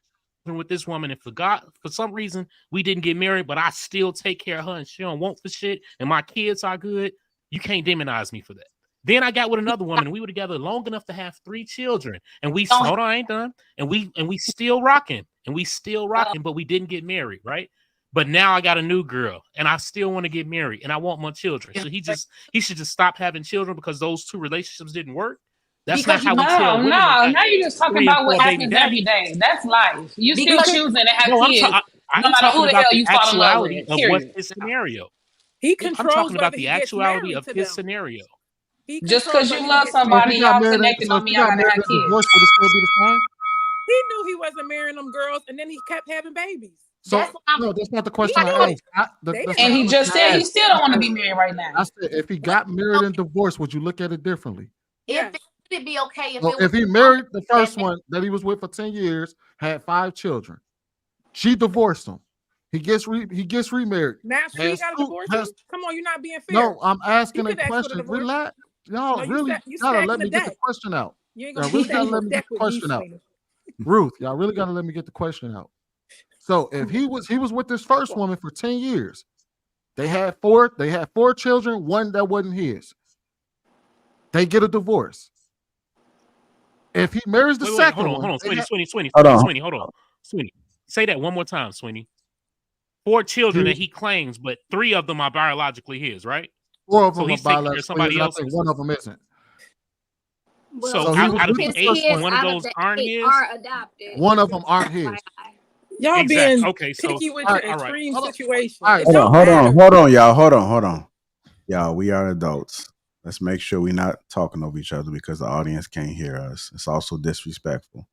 with this woman, and for some reason we didn't get married, but I still take care of her and she don't want for shit, and my kids are good, you can't demonize me for that. Then I got with another woman, and we were together long enough to have 3 children, and we hold on, I ain't done, and we still rocking, but we didn't get married, right? But now I got a new girl, and I still want to get married, and I want more children. So he should just stop having children because those 2 relationships didn't work. That's not how we tell women. No, now you're just talking about what happens every day. That's life. You still choosing to have kids, no matter who the hell you fall in love with. Of what's his scenario. He controls I'm talking about whether the he gets actuality married of to his them. scenario. Just because you love somebody, y'all connected on me, y'all gotta have kids. Divorce, would it still be the same? He knew he wasn't marrying them girls, and then he kept having babies. So no, that's not the question I asked. And he just said he still don't want to be married right now. I said if he got married and divorced, would you look at it differently? If it'd be okay if So if he married the first one that he was with for 10 years, had 5 children, she divorced him. He gets remarried. Now she got a divorce. Come on, you're not being fair. No, I'm asking a question. Relax. Y'all really gotta let me get the question out. Y'all really gotta let me get the question out. Ruth, y'all really gotta let me get the question out. So if he was with this first woman for 10 years, they had 4 children, 1 that wasn't his. They get a divorce. If he marries the second one, hold on, Sweeney, hold on. Sweeney, say that one more time, Sweeney. 4 children that he claims, but 3 of them are biologically his, right? 4 of them so are he's taking care of biologically his. I think 1 of them isn't. So out of the 8, one of those aren't his. Adopted. 1 of them aren't his. Y'all being picky with your extreme situation. Hold on, y'all. Hold on. Y'all, we are adults. Let's make sure we're not talking over each other because the audience can't hear us. It's also disrespectful.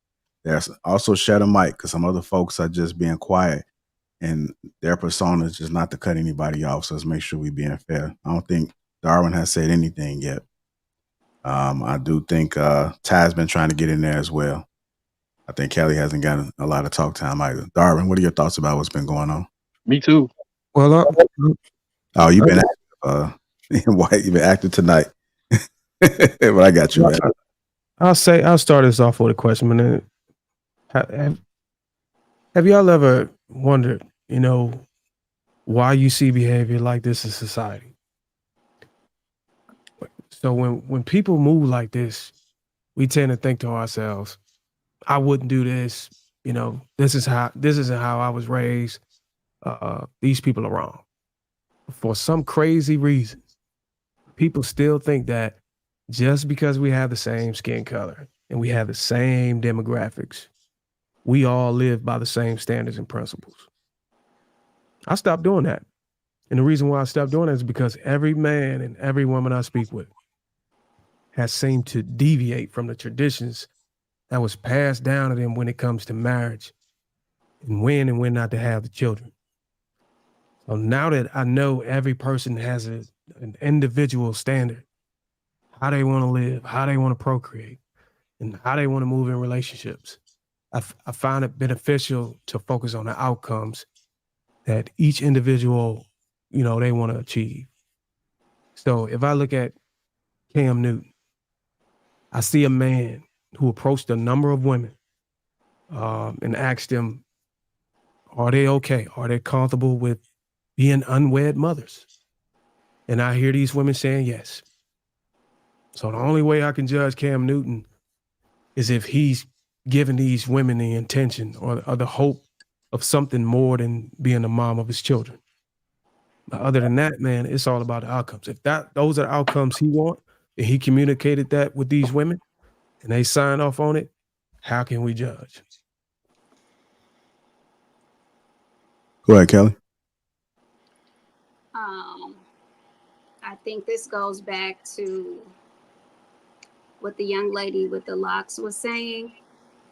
There's also shut a mic because some other folks are just being quiet and their persona is just not to cut anybody off. So let's make sure we're being fair. I don't think Darwin has said anything yet. I do think Ty's been trying to get in there as well. I think Kelly hasn't gotten a lot of talk time either. Darwin, what are your thoughts about what's been going on? Me too. Well, you've been active. You've been active tonight. But I got you, man. I'll start us off with a question, man. Have y'all ever wondered, why you see behavior like this in society? So when people move like this, we tend to think to ourselves, I wouldn't do this. This isn't how I was raised. These people are wrong. For some crazy reason, people still think that just because we have the same skin color and we have the same demographics, we all live by the same standards and principles. I stopped doing that. And the reason why I stopped doing that is because every man and every woman I speak with has seemed to deviate from the traditions that was passed down to them when it comes to marriage and when not to have the children. So now that I know every person has an individual standard, how they want to live, how they want to procreate, and how they want to move in relationships, I find it beneficial to focus on the outcomes that each individual, they want to achieve. So if I look at Cam Newton, I see a man who approached a number of women and asked them, are they okay? Are they comfortable with being unwed mothers? And I hear these women saying yes. So the only way I can judge Cam Newton is if he's giving these women the intention or the hope of something more than being the mom of his children. But other than that, man, it's all about the outcomes. If those are the outcomes he wants, and he communicated that with these women, and they sign off on it, how can we judge? Go ahead, Kelly. I think this goes back to what the young lady with the locks was saying.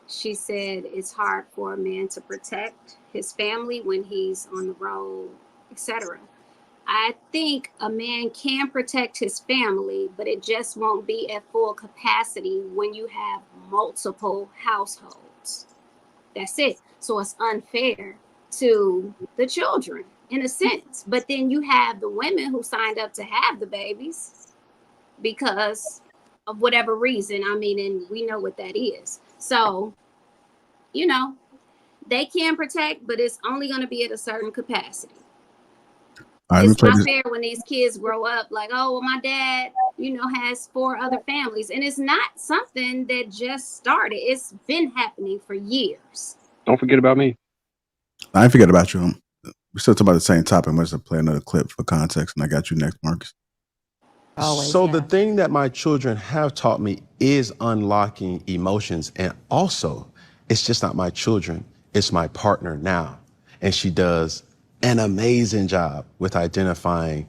She said it's hard for a man to protect his family when he's on the road, etc. I think a man can protect his family, but it just won't be at full capacity when you have multiple households. That's it. So it's unfair to the children. in a sense. But then you have the women who signed up to have the babies because of whatever reason. I mean, and we know what that is. So, you know, they can protect, but it's only going to be at a certain capacity. All right, It's not fair when these kids grow up like, oh, well, my dad, has 4 other families. And it's not something that just started. It's been happening for years. Don't forget about me. I ain't forget about you. We're still talking about the same topic. I'm just play another clip for context, and I got you next, Marcus. So the thing that my children have taught me is unlocking emotions. And also, it's just not my children, it's my partner now. And she does an amazing job with identifying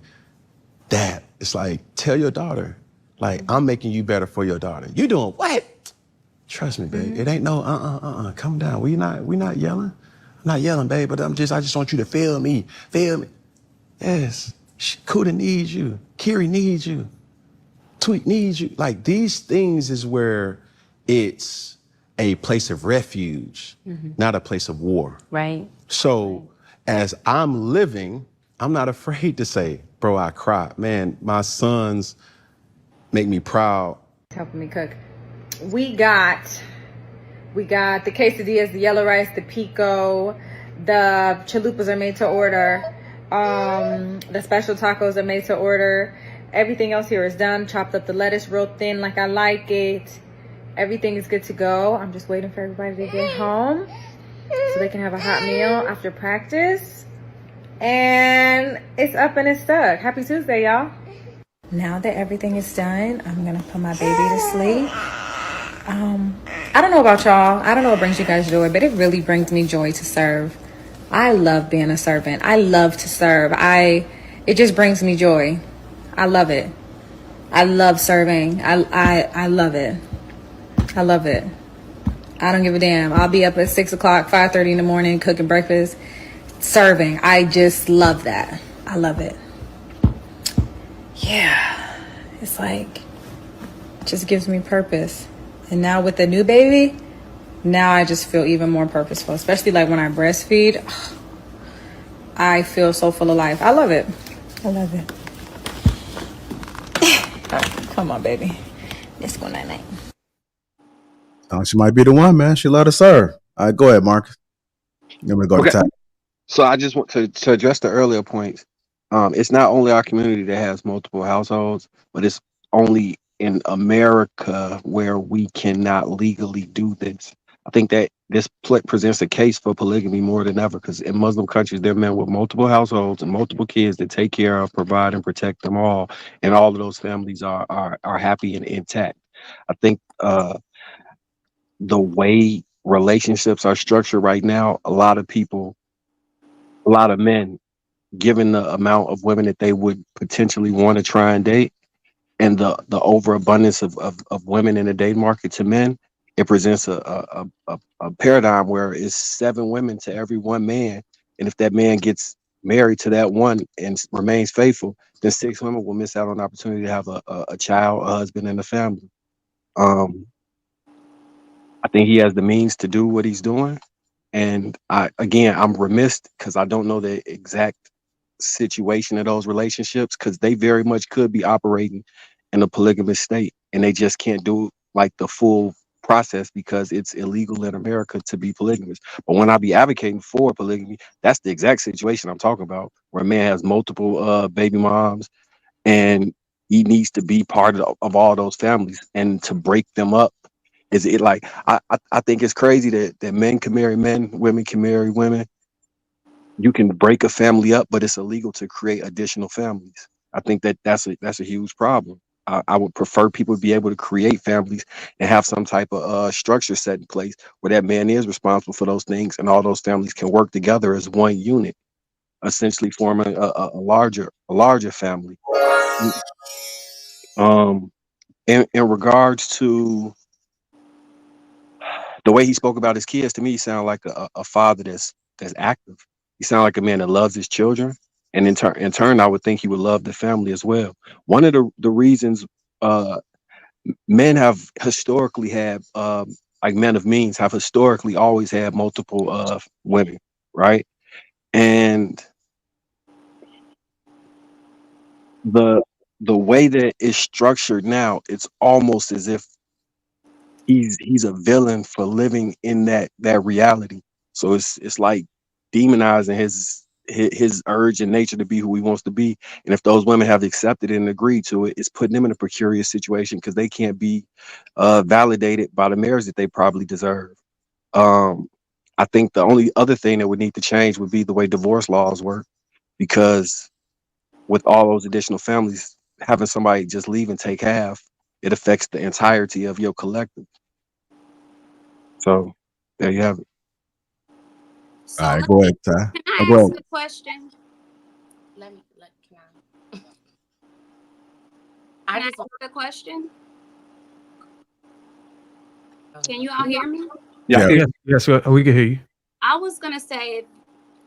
that. It's like, tell your daughter, like, I'm making you better for your daughter. You doing what? Trust me, babe. It ain't no calm down. We not yelling. I'm not yelling, babe, but I just want you to feel me. Feel me. Yes. Kuda needs you. Kiri needs you. Tweet needs you. Like, these things is where it's a place of refuge, not a place of war. Right. So as I'm living, I'm not afraid to say, bro, I cry. Man, my sons make me proud. Helping me cook. We got the quesadillas, the yellow rice, the pico, the chalupas are made to order. The special tacos are made to order. Everything else here is done. Chopped up the lettuce real thin like I like it. Everything is good to go. I'm just waiting for everybody to get home so they can have a hot meal after practice. And it's up and it's stuck. Happy Tuesday, y'all. Now that everything is done, I'm gonna put my baby to sleep. I don't know about y'all. I don't know what brings you guys joy, but it really brings me joy to serve. I love being a servant. I love to serve. It just brings me joy. I love it. I love serving. I love it. I love it. I don't give a damn. I'll be up at 6 o'clock, 5:30 in the morning, cooking breakfast, serving. I just love that. I love it. Yeah. It's like, it just gives me purpose. And now with the new baby, now I just feel even more purposeful, especially like when I breastfeed. I feel so full of life. I love it. I love it. Come on, baby. Let's go night-night. She might be the one, man. She love to serve. All right, go ahead, Marcus. Then we go to time. So I just want to address the earlier points. It's not only our community that has multiple households, but it's only in America where we cannot legally do this. I think that this presents a case for polygamy more than ever, because in Muslim countries, there are men with multiple households and multiple kids that take care of, provide, and protect them all, and all of those families are happy and intact. I think the way relationships are structured right now, a lot of men, given the amount of women that they would potentially want to try and date, and the overabundance of women in the date market to men, it presents a paradigm where it's 7 women to every 1 man. And if that man gets married to that one and remains faithful, then 6 women will miss out on the opportunity to have a child, a husband, and a family. I think he has the means to do what he's doing. And I'm remiss because I don't know the exact situation of those relationships, because they very much could be operating in a polygamous state, and they just can't do like the full process because it's illegal in America to be polygamous. But when I be advocating for polygamy, that's the exact situation I'm talking about, where a man has multiple baby moms, and he needs to be part of all those families, and to break them up. Is it like I think it's crazy that men can marry men, women can marry women. You can break a family up, but it's illegal to create additional families. I think that's a huge problem. I would prefer people to be able to create families and have some type of structure set in place where that man is responsible for those things, and all those families can work together as one unit, essentially forming a larger family. In regards to the way he spoke about his kids, to me, he sounded like a father that's active. He sounded like a man that loves his children, and in turn, I would think he would love the family as well. One of the reasons men have historically had, like men of means, have historically always had multiple women, right? And the way that it's structured now, it's almost as if he's a villain for living in that reality. So it's like demonizing his urge and nature to be who he wants to be. And if those women have accepted it and agreed to it, it's putting them in a precarious situation because they can't be validated by the marriage that they probably deserve. Um, I think the only other thing that would need to change would be the way divorce laws work, because with all those additional families, having somebody just leave and take half, it affects the entirety of your collective. So there you have it. So All right, let go me, ahead, Ty. can I Oh, go ask ahead. a question? Can Can I just ask a question? Can you all hear me? Yeah. Yes, we can hear you. I was gonna say,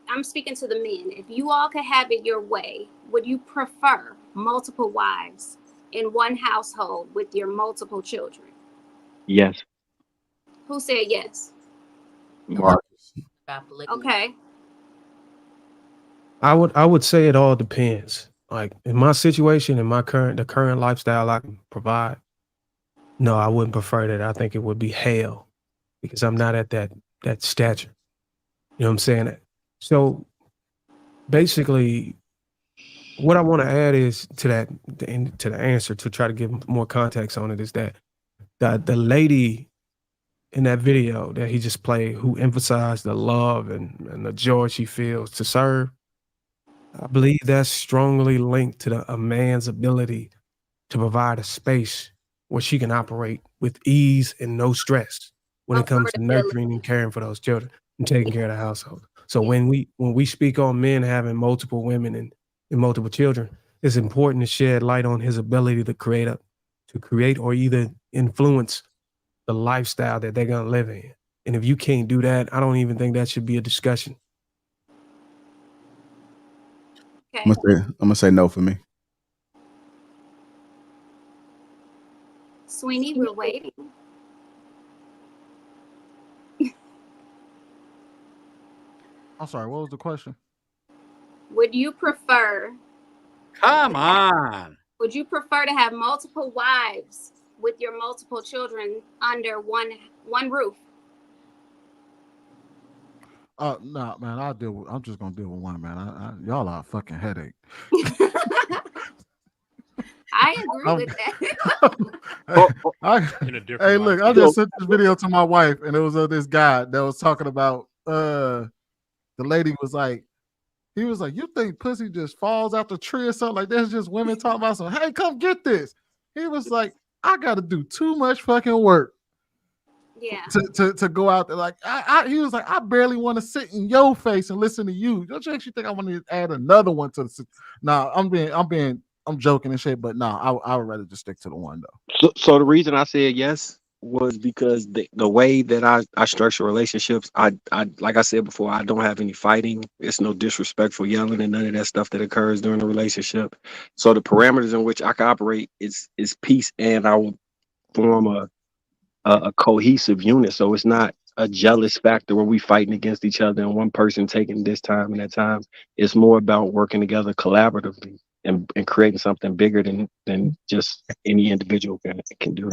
I'm speaking to the men. If you all could have it your way, would you prefer multiple wives in one household with your multiple children? Yes. Who said yes? Mark. Okay. I would say it all depends. Like in my situation, in the current lifestyle I can provide, no, I wouldn't prefer that. I think it would be hell because I'm not at that stature. You know what I'm saying? So basically, what I want to add is to the answer, to try to give more context on it, is that the lady in that video that he just played, who emphasized the love and the joy she feels to serve, I believe that's strongly linked to a man's ability to provide a space where she can operate with ease and no stress when it comes to nurturing and caring for those children and taking care of the household. So when we speak on men having multiple women and multiple children, it's important to shed light on his ability to create or either influence the lifestyle that they're gonna live in. And if you can't do that, I don't even think that should be a discussion. I'm gonna say no for me. Sweeney, we're waiting. I'm sorry, what was the question? Would you prefer? Come on. Would you prefer to have multiple wives with your multiple children under one roof? No, man, I'm just gonna deal with one, man. Y'all are a fucking headache. I agree with that. Hey, look, I just sent this video to my wife, and it was of this guy that was talking about the lady was like, he was like, you think pussy just falls out the tree or something? Like that's just women talking about something. Hey, come get this. He was like, I gotta do too much fucking work. Yeah. To go out there. Like he was like, I barely want to sit in your face and listen to you. Don't you actually think I want to add another one to the Nah, I'm joking and shit, but nah, I would rather just stick to the one though. So the reason I said yes was because the way that I structure relationships, I like I said before, I don't have any fighting. It's no disrespectful yelling and none of that stuff that occurs during the relationship. So the parameters in which I can operate is peace, and I will form a cohesive unit. So it's not a jealous factor where we fighting against each other and one person taking this time and that time. It's more about working together collaboratively and creating something bigger than just any individual can do.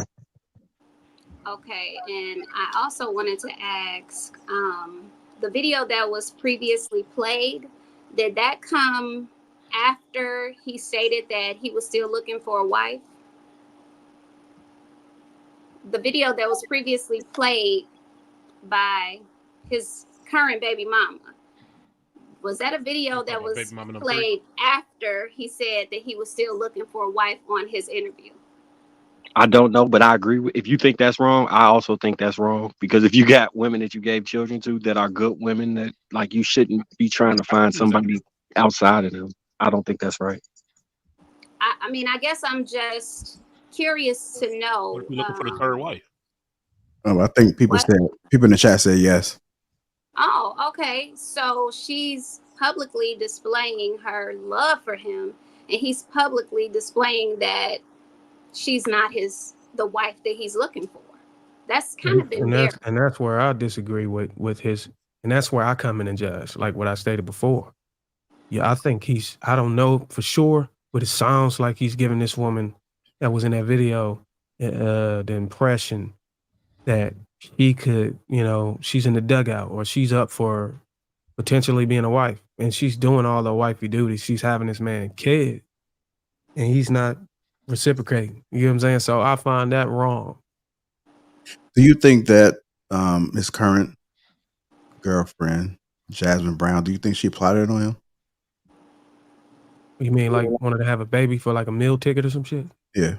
Okay, and I also wanted to ask, the video that was previously played, did that come after he stated that he was still looking for a wife? The video that was previously played by his current baby mama, was that a video that was played after he said that he was still looking for a wife on his interview? I don't know, but I agree with, if you think that's wrong, I also think that's wrong, because if you got women that you gave children to that are good women, that like you shouldn't be trying to find somebody outside of them. I don't think that's right. I mean, I guess I'm just curious to know. What if you're looking for the third wife? I think people in the chat say yes. Oh, okay. So she's publicly displaying her love for him, and he's publicly displaying that she's not the wife that he's looking for. That's kind of embarrassing. And that's where I disagree with his, and that's where I come in and judge, like what I stated before. Yeah, I think I don't know for sure, but it sounds like he's giving this woman that was in that video the impression that he could, she's in the dugout or she's up for potentially being a wife, and she's doing all the wifey duties. She's having this man kid, and he's not reciprocating. You know what I'm saying? So I find that wrong. Do you think that his current girlfriend, Jasmine Brown, do you think she plotted on him? You mean like wanted to have a baby for like a meal ticket or some shit? Yeah.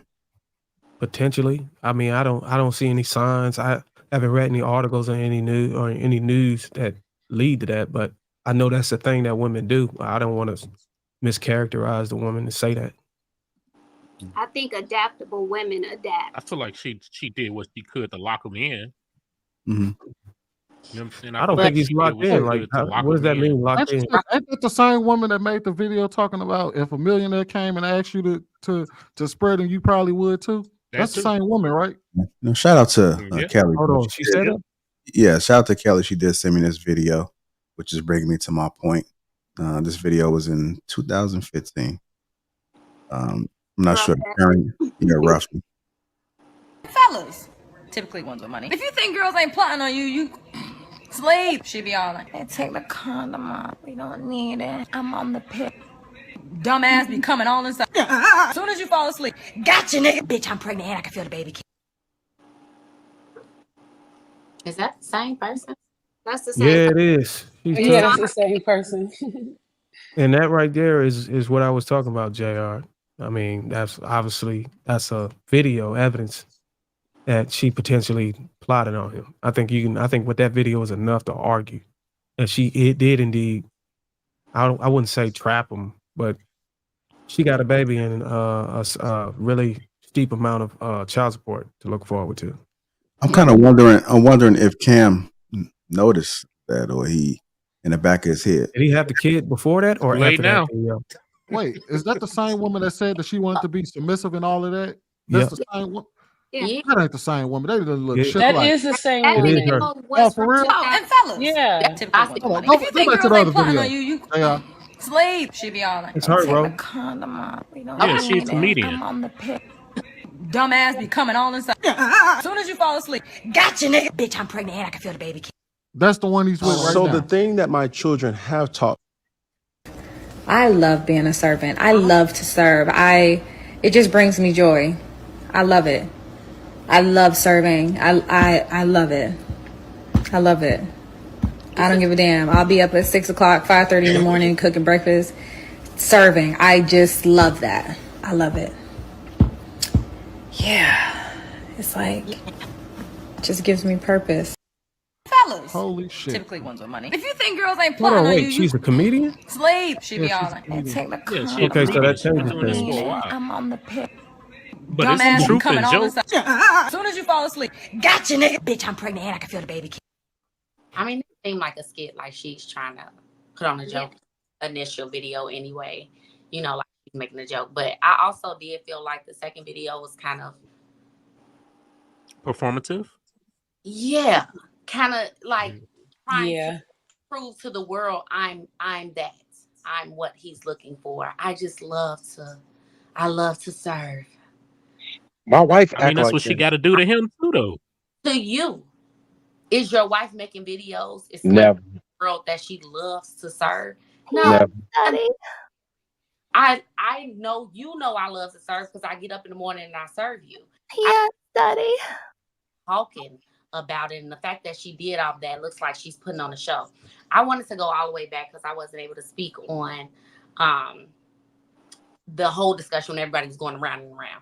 Potentially. I mean, I don't see any signs. I haven't read any articles or any news that lead to that, but I know that's the thing that women do. I don't want to mischaracterize the woman to say that. I think adaptable women adapt. I feel like she did what she could to lock him in. Mm-hmm. You know what I'm saying? I don't think he's locked in. Like, what does that mean? Locked in? Ain't that the same woman that made the video talking about if a millionaire came and asked you to spread him, you probably would too? That's the same woman, right? No, shout out to Kelly. Hold on, she said that? Yeah, shout out to Kelly. She did send me this video, which is bringing me to my point. This video was in 2015. I'm not sure. Roughly. Fellas, typically ones with money. If you think girls ain't plotting on you, you sleep. She be all like, hey, take the condom off. We don't need it. I'm on the pill. Dumbass be coming all inside. As soon as you fall asleep, gotcha, nigga. Bitch, I'm pregnant and I can feel the baby. Is that the same person? That's the same. Yeah, it is. Yeah, that's the same person. And that right there is what I was talking about, JR. I mean, that's a video evidence that she potentially plotted on him. I think what that video is enough to argue that it did indeed. I wouldn't say trap him, but she got a baby and a really steep amount of child support to look forward to. I'm kind of wondering. I'm wondering if Cam noticed that, or he in the back of his head. Did he have the kid before that, or after that video? Wait, is that the same woman that said that she wanted to be submissive and all of that? That's the same one. Yeah. That ain't the same woman. They didn't look shit That like. is the same That woman. video was for real? Oh, and fellas. Yeah. Hold on, go back to the other video. You Yeah. sleep. She be all like, It's her, bro. take the condom off. We don't Yeah, need she's a it. comedian. I'm on the pill. Dumbass be coming all inside. As soon as you fall asleep, gotcha, nigga. Bitch, I'm pregnant and I can feel the baby. That's the one he's with right So now. the thing that my children have taught. I love being a servant. I love to serve. It just brings me joy. I love it. I love serving. I love it. I love it. I don't give a damn. I'll be up at 6 o'clock, 5:30 in the morning, cooking breakfast, serving. I just love that. I love it. Yeah. It's like, just gives me purpose. Fellas. Holy shit. Typically ones with money. If you think girls ain't Hold plotting on, on wait. you, She's a comedian? sleep. She be Yeah, all she's a like, comedian. take the Yeah, condom. she a Okay, so that comedian. She's been changes doing this things. for a while. I'm on the pill. But it's Dumbass be truth coming and all joke. inside. As soon as you fall asleep, gotcha, nigga. Bitch, I'm pregnant and I can feel the baby. I mean, it seemed like a skit, like she's trying to put on a joke. Initial video, anyway, like she's making a joke. But I also did feel like the second video was kind of Performative? Yeah, kind of like trying Yeah. to prove to the world I'm that. I'm what he's looking for. I love to serve. My wife I mean, act that's like what she that. got to do to him too, though. To you, is your wife making videos? It's Never. the world that she loves to serve. No, Never. honey. I know I love to serve because I get up in the morning and I serve you. Yeah, daddy. Talking about it, and the fact that she did all that looks like she's putting on a show. I wanted to go all the way back because I wasn't able to speak on the whole discussion when everybody was going around and around.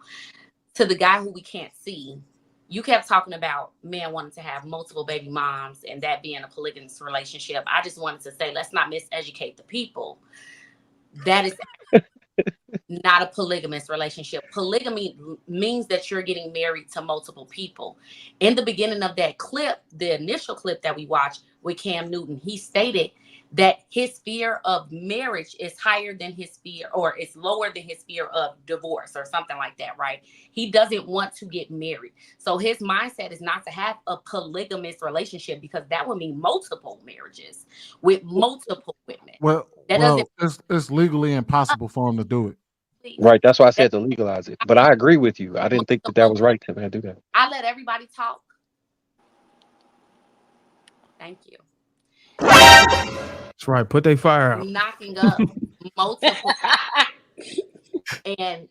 To the guy who we can't see, you kept talking about men wanting to have multiple baby moms and that being a polygamous relationship. I just wanted to say, let's not miseducate the people. That is not a polygamous relationship. Polygamy means that you're getting married to multiple people. In the beginning of that clip, the initial clip that we watched with Cam Newton, he stated that his fear of marriage is higher than his fear, or it's lower than his fear of divorce or something like that, right? He doesn't want to get married. So his mindset is not to have a polygamous relationship because that would mean multiple marriages with multiple women. Well, That doesn't it's legally impossible for him to do it. Right. That's why I said to legalize it. But I agree with you. I didn't think that was right to do that. I let everybody talk. Thank you. That's right. Put their fire out. Knocking up multiple and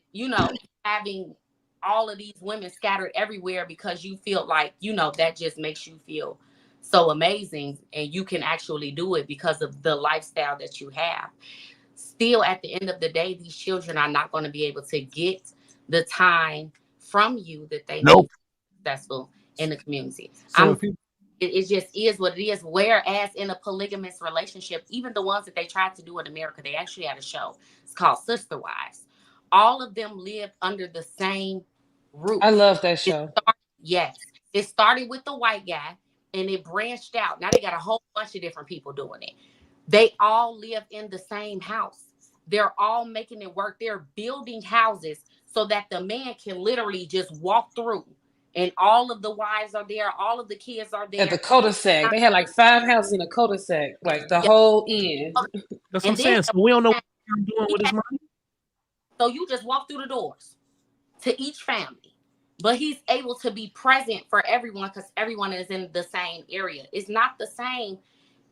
having all of these women scattered everywhere because you feel like that just makes you feel so amazing, and you can actually do it because of the lifestyle that you have. Still, at the end of the day, these children are not going to be able to get the time from you that they need to be successful in the community. So It just is what it is. Whereas in a polygamous relationship, even the ones that they tried to do in America, they actually had a show. It's called Sister Wives. All of them lived under the same roof. I love that show. It started with the white guy and it branched out. Now they got a whole bunch of different people doing it. They all live in the same house. They're all making it work. They're building houses so that the man can literally just walk through. And all of the wives are there. All of the kids are there. At the cul-de-sac. They had like 5 houses in a cul-de-sac, like the whole end. That's what I'm saying. So we don't know what he's doing with his money. So you just walk through the doors to each family. But he's able to be present for everyone because everyone is in the same area. It's not the same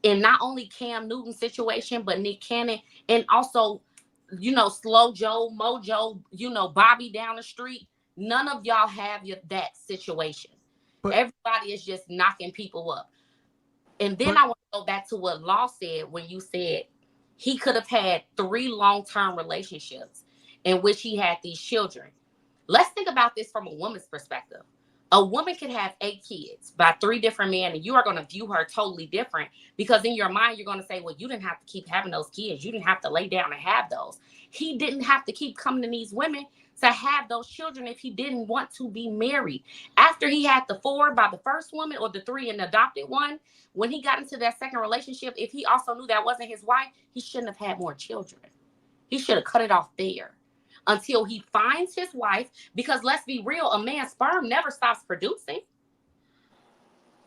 in not only Cam Newton's situation, but Nick Cannon and also, Slow Joe, Mojo, Bobby down the street. None of y'all have that situation. But everybody is just knocking people up. And then I want to go back to what Law said when you said he could have had 3 long-term relationships in which he had these children. Let's think about this from a woman's perspective. A woman can have 8 kids by 3 different men, and you are going to view her totally different because in your mind, you're going to say, well, you didn't have to keep having those kids. You didn't have to lay down and have those. He didn't have to keep coming to these women to have those children if he didn't want to be married. After he had the 4 by the first woman or the 3 and adopted one, when he got into that second relationship, if he also knew that wasn't his wife, he shouldn't have had more children. He should have cut it off there until he finds his wife, because let's be real, a man's sperm never stops producing.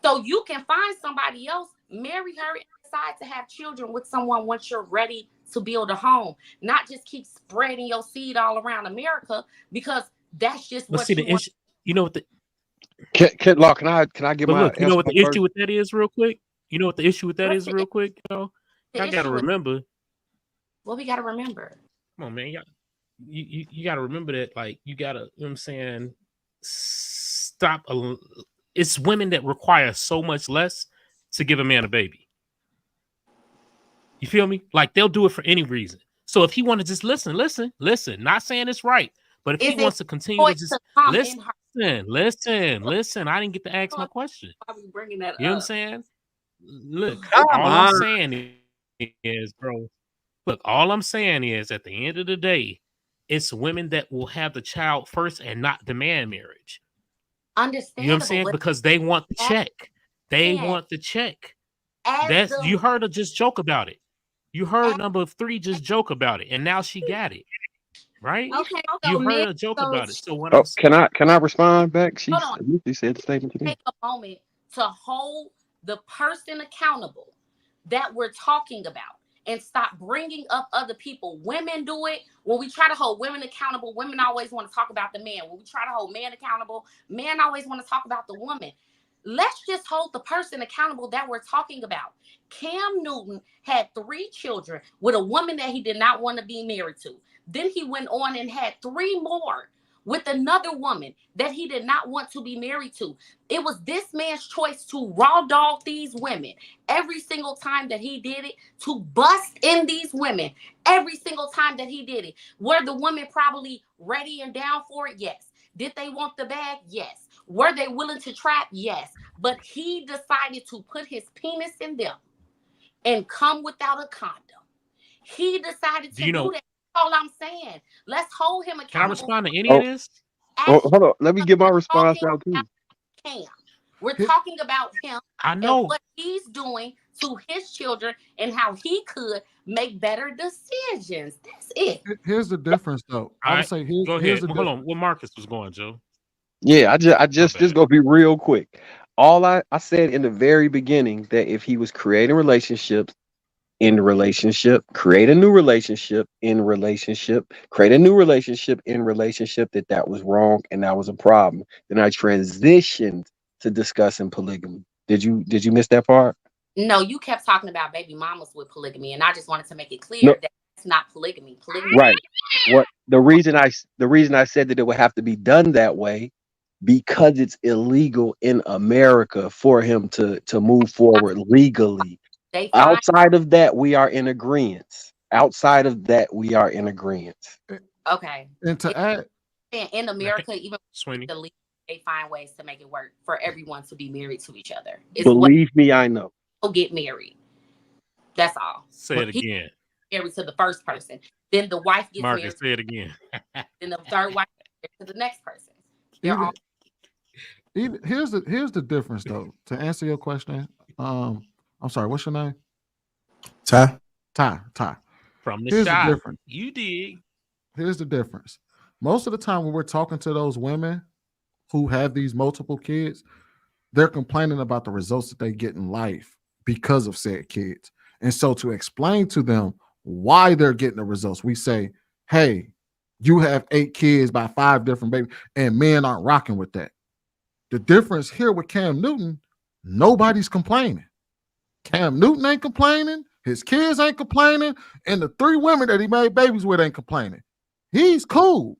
So you can find somebody else, marry her, and decide to have children with someone once you're ready to build a home, not just keep spreading your seed all around America because that's just what the issue. You know what the Law, can I get my look, you know what the issue with that is real quick? You know what the issue with that is real quick? I gotta remember. Well, we gotta remember. Come on, man. You gotta remember that, like, you gotta, you know what I'm saying, stop. It's women that require so much less to give a man a baby. You feel me? Like, they'll do it for any reason. So if he want to just listen, not saying it's right, but if he wants to continue to just listen, I didn't get to ask my question. Why are we bringing that up? You know what I'm saying? Look, I'm saying is, bro, look, all I'm saying is at the end of the day, it's women that will have the child first and not demand marriage. Understandable. You know what I'm saying? Because they want the check. They want the check. You heard her just joke about it. You heard number 3 just joke about it, and now she got it. Right? Okay. You heard her joke about it. So what can I respond back? She said the statement to me. Take a moment to hold the person accountable that we're talking about. And stop bringing up other people. Women do it. When we try to hold women accountable, women always want to talk about the man. When we try to hold men accountable, men always want to talk about the woman. Let's just hold the person accountable that we're talking about. Cam Newton had 3 children with a woman that he did not want to be married to. Then he went on and had 3 more with another woman that he did not want to be married to. It was this man's choice to raw dog these women every single time that he did it, to bust in these women every single time that he did it. Were the women probably ready and down for it? Yes. Did they want the bag? Yes. Were they willing to trap? Yes. But he decided to put his penis in them and come without a condom. He decided to do that. All I'm saying. Let's hold him accountable. Can I respond to any of this? Hold on. Let me get my response out too. We're talking about him. I know and what he's doing to his children and how he could make better decisions. That's it. Here's the difference, though. I would say go ahead. Hold on. What Marcus was going, Joe? Yeah, I just gonna be real quick. All I said in the very beginning that if he was creating relationships in relationship, create a new relationship in relationship, create a new relationship in relationship that was wrong and that was a problem. Then I transitioned to discussing polygamy. Did you miss that part? No, you kept talking about baby mamas with polygamy, and I just wanted to make it clear No, that it's not polygamy. Polygamy. right. What the reason I said that it would have to be done that way because it's illegal in America for him to move forward legally. They find Outside of that, we are in agreement. Outside of that, we are in agreement. okay. And to add, In America, even Sweeney. the league, they find ways to make it work for everyone to be married to each other. It's what Believe me, I know. people get married. That's all. Say it again. Married to the first person, then the wife gets Marcus, married. say it again. Then the third wife gets married to the next person. They're all. Here's the difference though. To answer your question, I'm sorry. What's your name? Ty. From the Here's shop. the difference. You did. Here's the difference. Most of the time when we're talking to those women who have these multiple kids, they're complaining about the results that they get in life because of said kids. And so to explain to them why they're getting the results, we say, hey, you have 8 kids by 5 different babies, and men aren't rocking with that. The difference here with Cam Newton, nobody's complaining. Cam Newton ain't complaining, his kids ain't complaining, and the 3 women that he made babies with ain't complaining. He's cool.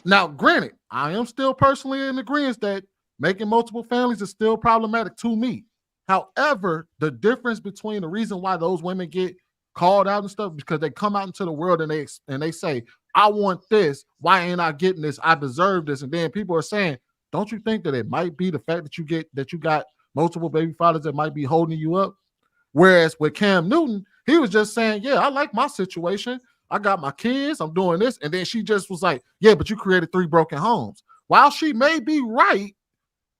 Now, granted, I am still personally in agreement that making multiple families is still problematic to me. However, the difference between the reason why those women get called out and stuff because they come out into the world and they say, I want this. Why ain't I getting this? I deserve this. And then people are saying, don't you think that it might be the fact that you got multiple baby fathers that might be holding you up? Whereas with Cam Newton, he was just saying, yeah, I like my situation. I got my kids. I'm doing this. And then she just was like, yeah, but you created 3 broken homes. While she may be right,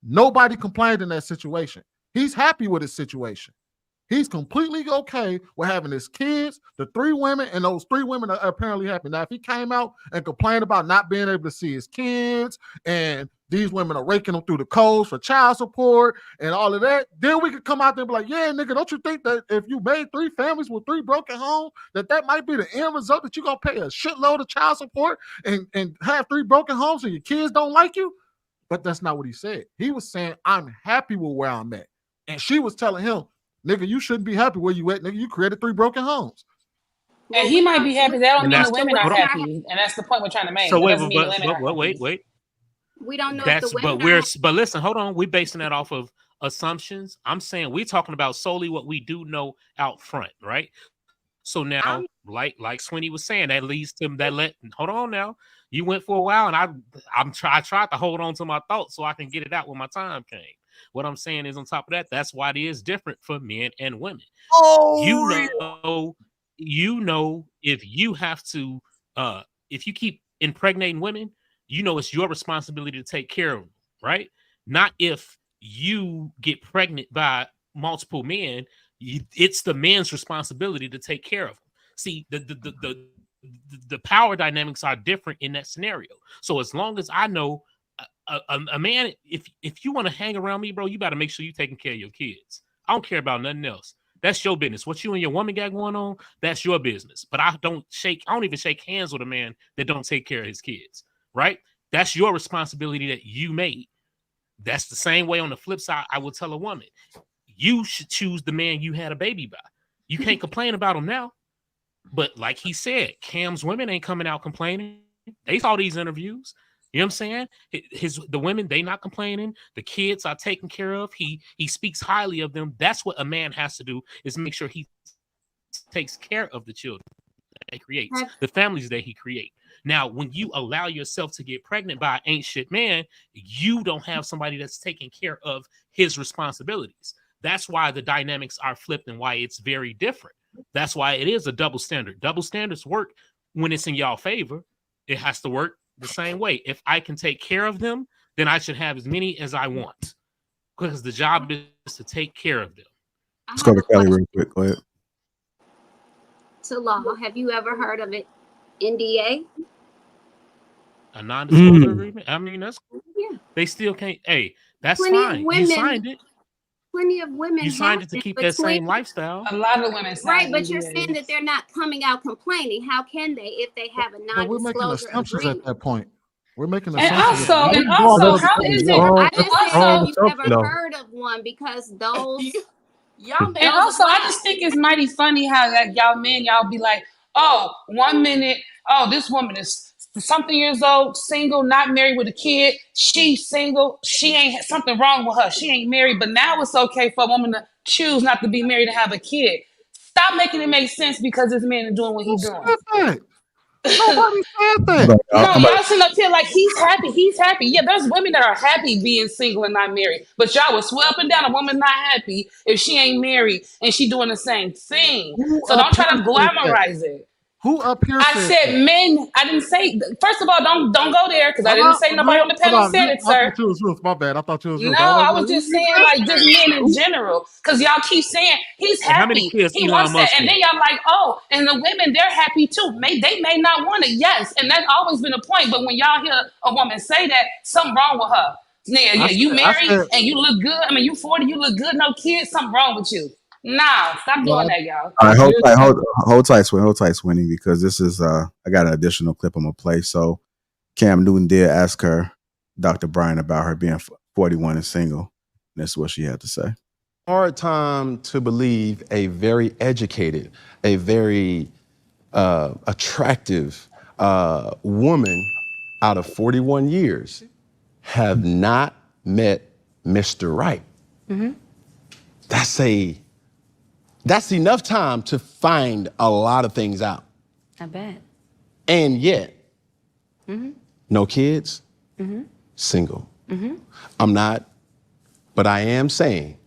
nobody complained in that situation. He's happy with his situation. He's completely okay with having his kids, the 3 women, and those 3 women are apparently happy. Now, if he came out and complained about not being able to see his kids and these women are raking them through the coals for child support and all of that, then we could come out there and be like, yeah, nigga, don't you think that if you made 3 families with 3 broken homes, that might be the end result, that you're going to pay a shitload of child support and have 3 broken homes and your kids don't like you? But that's not what he said. He was saying, I'm happy with where I'm at. And she was telling him, nigga, you shouldn't be happy where you at, nigga. You created 3 broken homes. And he might be happy. That don't mean the women are hold on. happy. And that's the point we're trying to make. So That doesn't mean the women are happy. wait. We don't know That's if the women but listen, hold on. We're basing that off of assumptions. I'm saying we're talking about solely what we do know out front, right? So now, like Sweeney was saying, that leads to hold on now. You went for a while, and I tried to hold on to my thoughts so I can get it out when my time came. What I'm saying is, on top of that, that's why it is different for men and women. Oh, you know, if you have to, if you keep impregnating women, you know it's your responsibility to take care of them, right? Not if you get pregnant by multiple men, it's the man's responsibility to take care of them. See, the power dynamics are different in that scenario. So as long as I know a man, if you want to hang around me, bro, you got to make sure you're taking care of your kids. I don't care about nothing else. That's your business. What you and your woman got going on, that's your business. But I don't even shake hands with a man that don't take care of his kids, right? That's your responsibility that you made. That's the same way on the flip side, I will tell a woman, you should choose the man you had a baby by. You can't complain about him now. But like he said, Cam's women ain't coming out complaining. They saw these interviews. You know what I'm saying? The women, they not complaining. The kids are taken care of. He speaks highly of them. That's what a man has to do, is make sure he takes care of the children that he creates, the families that he creates. Now, when you allow yourself to get pregnant by an ain't shit man, you don't have somebody that's taking care of his responsibilities. That's why the dynamics are flipped and why it's very different. That's why it is a double standard. Double standards work when it's in y'all favor. It has to work the same way. If I can take care of them, then I should have as many as I want, because the job is to take care of them. Let's go to Kelly real quick. Go ahead. to law. Have you ever heard of it? NDA? A non-disclosure agreement? I mean, that's cool. Yeah. They still can't. Hey, that's Plenty of fine. You women- signed it. plenty of women You signed it to happen keep that same between lifestyle. A lot of women sign right, but you're saying NDAs. that they're not coming out complaining. How can they if they have a But we're making non-disclosure assumptions agreement? at that point. We're making And assumptions. also, how is it? I just said, strong have you assumption, ever though. heard of one? Because those Y'all And also, I just think it's mighty funny how that y'all be like, oh, 1 minute, oh, this woman is something years old, single, not married with a kid. She's single. She ain't something wrong with her. She ain't married. But now it's okay for a woman to choose not to be married and have a kid. Stop making it make sense because this man is doing what he's doing. Nobody said that. No, y'all sitting up here like he's happy. He's happy. Yeah, there's women that are happy being single and not married. But y'all will swear up and down a woman not happy if she ain't married and she doing the same thing. Who So up don't try here to said that? glamorize it. Who up here I said said that? men. I didn't say. First of all, don't go there because I didn't say nobody on the Hold panel on. said it, I sir. thought you was Ruth. My bad. I thought you was No, Ruth. I was just saying like just men in general. Cause y'all keep saying he's And how many happy. kids He Elon wants that. Musk And then got? y'all like, oh, and the women, they're happy too. They may not want it, yes. And that's always been a point. But when y'all hear a woman say that, something wrong with her. Yeah, you I married said, and you look good. I mean, you 40, you look good, no kids, something wrong with you. Nah, stop well, doing that, y'all. All right, hold tight, Swinny, because this is I got an additional clip I'm gonna play. So Cam Newton did ask her, Dr. Bryant, about her being 41 and single. And this is what she had to say. Hard time to believe a very educated, a very attractive woman out of 41 years have not met Mr. Right. Mm-hmm. That's enough time to find a lot of things out. I bet. And yet, Mm-hmm. no kids, Mm-hmm. single. Mm-hmm. I'm not, but I am saying,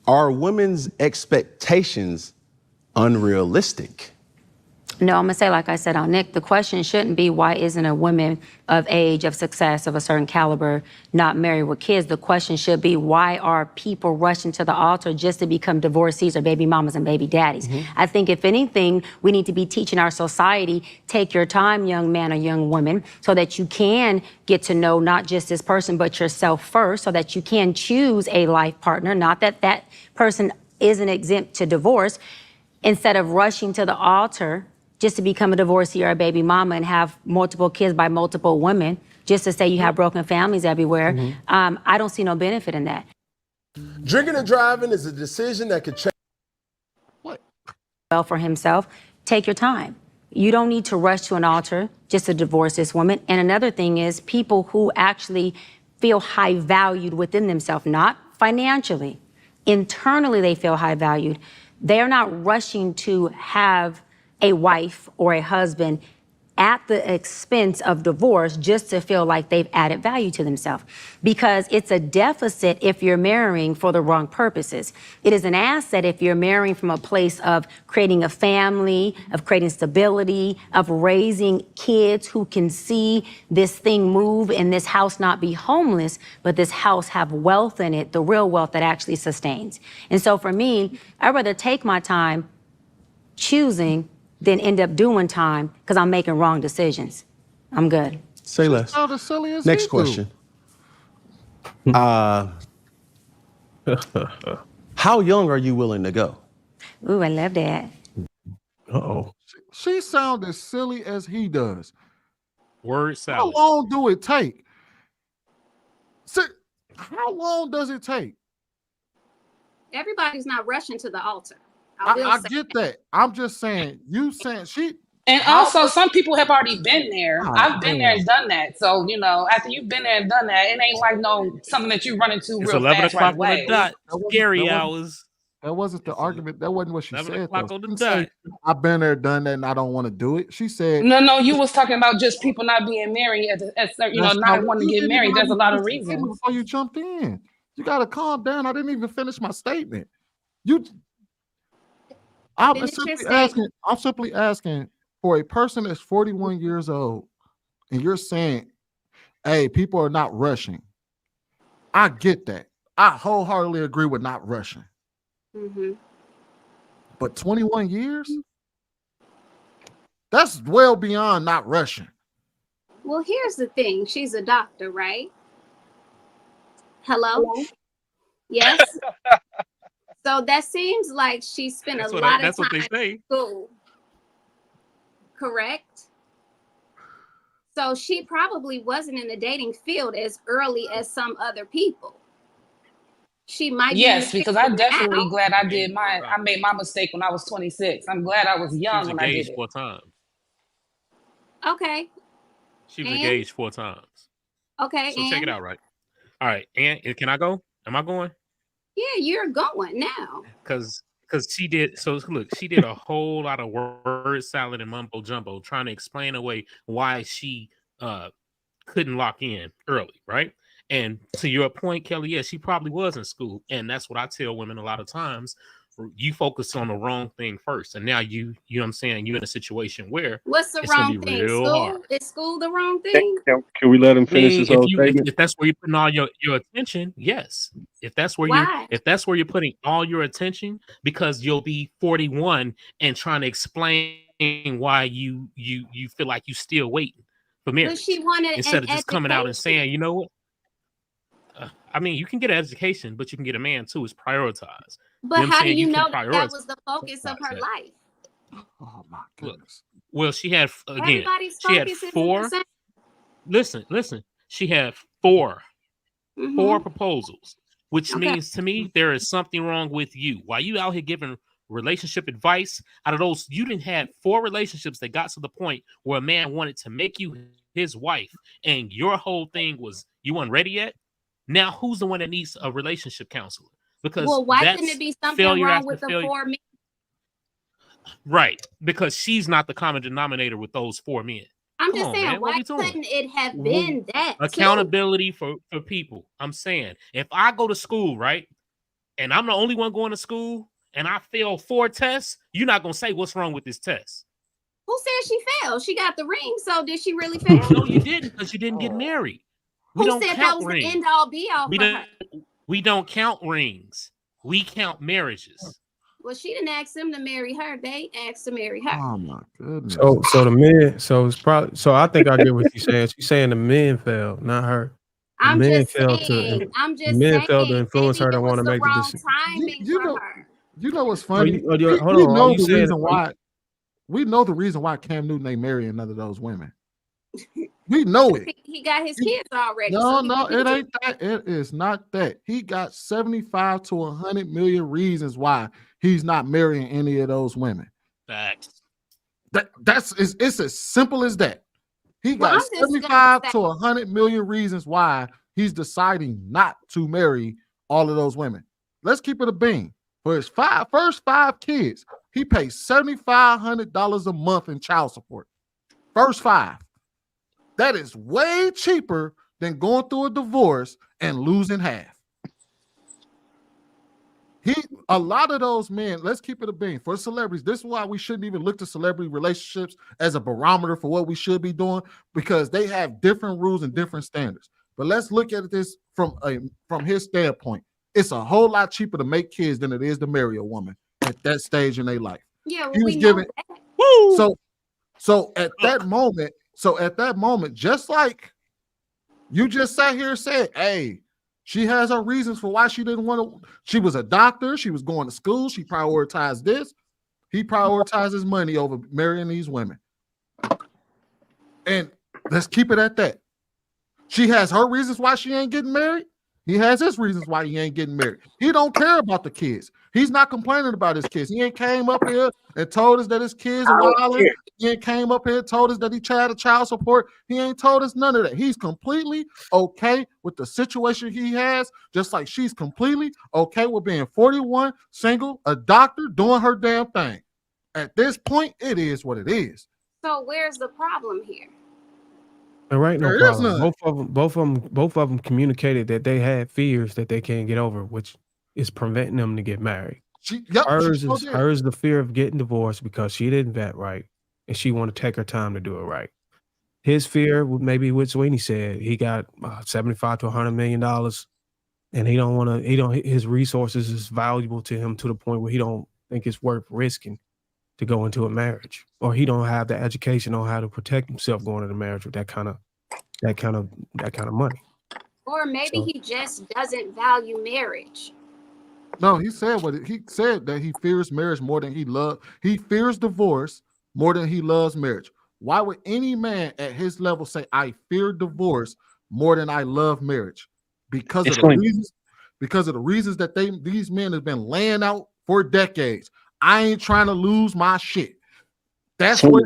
are women's expectations unrealistic? No, I'm gonna say, like I said on Nick, the question shouldn't be why isn't a woman of age, of success, of a certain caliber not married with kids? The question should be why are people rushing to the altar just to become divorcees or baby mamas and baby daddies? I think if anything, we need to be teaching our society, take your time, young man or young woman, so that you can get to know not just this person, but yourself first, so that you can choose a life partner, not that that person isn't exempt to divorce, instead of rushing to the altar just to become a divorcee or a baby mama and have multiple kids by multiple women, just to say you have broken families everywhere. I don't see no benefit in that. Drinking and driving is a decision that could change. Well, for himself, take your time. You don't need to rush to an altar just to divorce this woman. And another thing is people who actually feel high valued within themselves, not financially, internally they feel high valued. They're not rushing to have a wife or a husband at the expense of divorce just to feel like they've added value to themselves. Because it's a deficit if you're marrying for the wrong purposes. It is an asset if you're marrying from a place of creating a family, of creating stability, of raising kids who can see this thing move and this house not be homeless, but this house have wealth in it, the real wealth that actually sustains. And so for me, I'd rather take my time choosing than end up doing time because I'm making wrong decisions. I'm good. Say less. Next question. How young are you willing to go? Ooh, I love that. Uh-oh. She sounds as silly as he does. Word How salad. long do it take? How long does it take? Everybody's not rushing to the altar. I get that. I'm just saying, you saying she. And also, some people have already been there. God I've been there damn. and done that. So, you know, after you've been there and done that, it ain't like something that you run into It's real 11 fast right o'clock on the away. dot. Scary hours. That wasn't the argument. That wasn't what she 11 said. o'clock Though. on the She didn't say, I've been there, done that, and I don't want to do it. She said, No, you was talking about just people not being married, That's not wanting to you get didn't even married. let There's a me lot finish of my statement reasons. before you jumped in. You got to calm down. I didn't even finish my statement. I'm simply asking for a person that's 41 years old, and you're saying, hey, people are not rushing. I get that. I wholeheartedly agree with not rushing. But 21 years? That's well beyond not rushing. Well, here's the thing. She's a doctor, right? Hello? Yes. So that seems like she spent a lot of time in school. Correct? So she probably wasn't in the dating field as early as some other people. She might be in the Yes, because I'm field definitely now. glad I made my mistake when I was 26. I'm glad I was She young was when I did engaged it. 4 times. Okay. She was And engaged 4 times. okay, So check it out, right? All right, and can I go? Am I going? Yeah, you're going now. Because she did. So look, she did a whole lot of word salad and mumbo jumbo trying to explain away why she couldn't lock in early, right? And to your point, Kelly, yes, she probably was in school, and that's what I tell women a lot of times. You focus on the wrong thing first, and now you know what I'm saying, you're in a situation where What's the it's gonna wrong be thing? real hard. School? Is school the wrong thing? Can we let him I finish mean, his whole statement? if that's where you're putting all your attention, yes. If that's where Why? you're putting all your attention, because you'll be 41 and trying to explain why you feel like you still waiting for But marriage she wanted instead an of just coming out and education. saying, you know what? I mean, you can get an education, but you can get a man too. It's prioritized. But You know what I'm how do saying? you You can know that prioritize was the focus of her that. life? Oh my Look, goodness. well, she had again. Everybody's She had focus isn't the 4. same. Listen. She had 4 Mhm. proposals, which Okay. means to me there is something wrong with you. While you out here giving relationship advice, out of those, you didn't have 4 relationships that got to the point where a man wanted to make you his wife, and your whole thing was you weren't ready yet. Now, who's the one that needs a relationship counselor? Because Well, why couldn't that's it be something failure wrong after with the failure. 4 men? Right, because she's not the common denominator with those 4 men. I'm Come just on, saying, man. What why we doing? couldn't it have been that too? Accountability for people. I'm saying, if I go to school, right, and I'm the only one going to school, and I fail 4 tests, you're not gonna say what's wrong with this test. Who said she failed? She got the ring, so did she really fail? No, you didn't, because you didn't get married. We Who don't said that count was the rings. end all be all for her? We don't count rings. We count marriages. Well, she didn't ask them to marry her. They asked to marry her. Oh my goodness. So the men, so it's probably, so I think I get what she's saying. She's saying the men failed, not her. The I'm men just failed saying. to I'm the just men saying. failed to influence Maybe her to it want was to the make the wrong decision. timing You for know, her. you know what's funny? hold We on. know Are you the saying reason why. We know the reason why Cam Newton ain't marrying none of those women. We know it. He got his kids already. No, so no, it ain't that. It is not that. He got 75 to 100 million reasons why he's not marrying any of those women. Facts. It's as simple as that. He got I'm just gonna 75 say- to 100 million reasons why he's deciding not to marry all of those women. Let's keep it a bean. For his first five kids, he pays $7,500 a month in child support. First 5. That is way cheaper than going through a divorce and losing half. A lot of those men, let's keep it a bean. For celebrities, this is why we shouldn't even look to celebrity relationships as a barometer for what we should be doing, because they have different rules and different standards. But let's look at this from his standpoint. It's a whole lot cheaper to make kids than it is to marry a woman at that stage in their life. Yeah, well, He was we know giving that. Woo! So at that moment, just like you just sat here and said, hey, she has her reasons for why she didn't want to. She was a doctor. She was going to school. She prioritized this. He prioritizes money over marrying these women. And let's keep it at that. She has her reasons why she ain't getting married. He has his reasons why he ain't getting married. He don't care about the kids. He's not complaining about his kids. He ain't came up here and told us that his kids are wilding. He ain't came up here and told us that he tried to child support. He ain't told us none of that. He's completely okay with the situation he has, just like she's completely okay with being 41, single, a doctor, doing her damn thing. At this point, it is what it is. So where's the problem here? There ain't no There is problem. none. Both of them communicated that they had fears that they can't get over, which is preventing them to get married. Hers is the fear of getting divorced because she didn't vet right, and she want to take her time to do it right. His fear, maybe what Sweeney said, he got $75 to $100 million, and he don't want to. His resources is valuable to him to the point where he don't think it's worth risking to go into a marriage, or he don't have the education on how to protect himself going into marriage with that kind of money. Or maybe So he just doesn't value marriage. No, he said he said that he fears marriage more than he fears divorce more than he loves marriage. Why would any man at his level say I fear divorce more than I love marriage? Because of the Explain. reasons that these men have been laying out for decades. I ain't trying to lose my shit. That's what.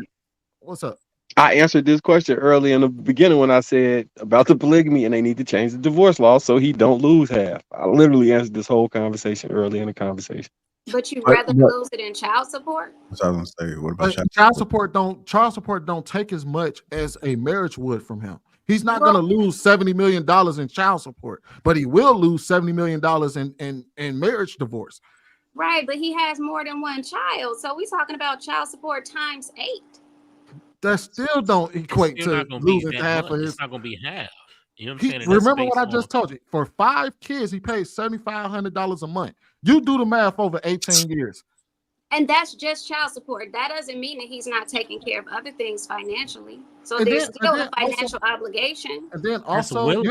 What's up? I answered this question early in the beginning when I said about the polygamy and they need to change the divorce law so he don't lose half. I literally answered this whole conversation early in the conversation. But you'd rather lose it in child support? That's what I was gonna say. What about Child support don't take as much as a marriage would from him. He's not going to lose $70 million in child support, but he will lose $70 million in marriage divorce. Right, but he has more than one child. So we're talking about child support times 8. That still don't equate to losing half of his. It's not going to be half. You know what I'm saying? Remember what I just told you. For 5 kids, he pays $7,500 a month. You do the math over 18 years. And that's just child support. That doesn't mean that he's not taking care of other things financially. So And there's then- still and a then financial obligation. And then That's also, willing.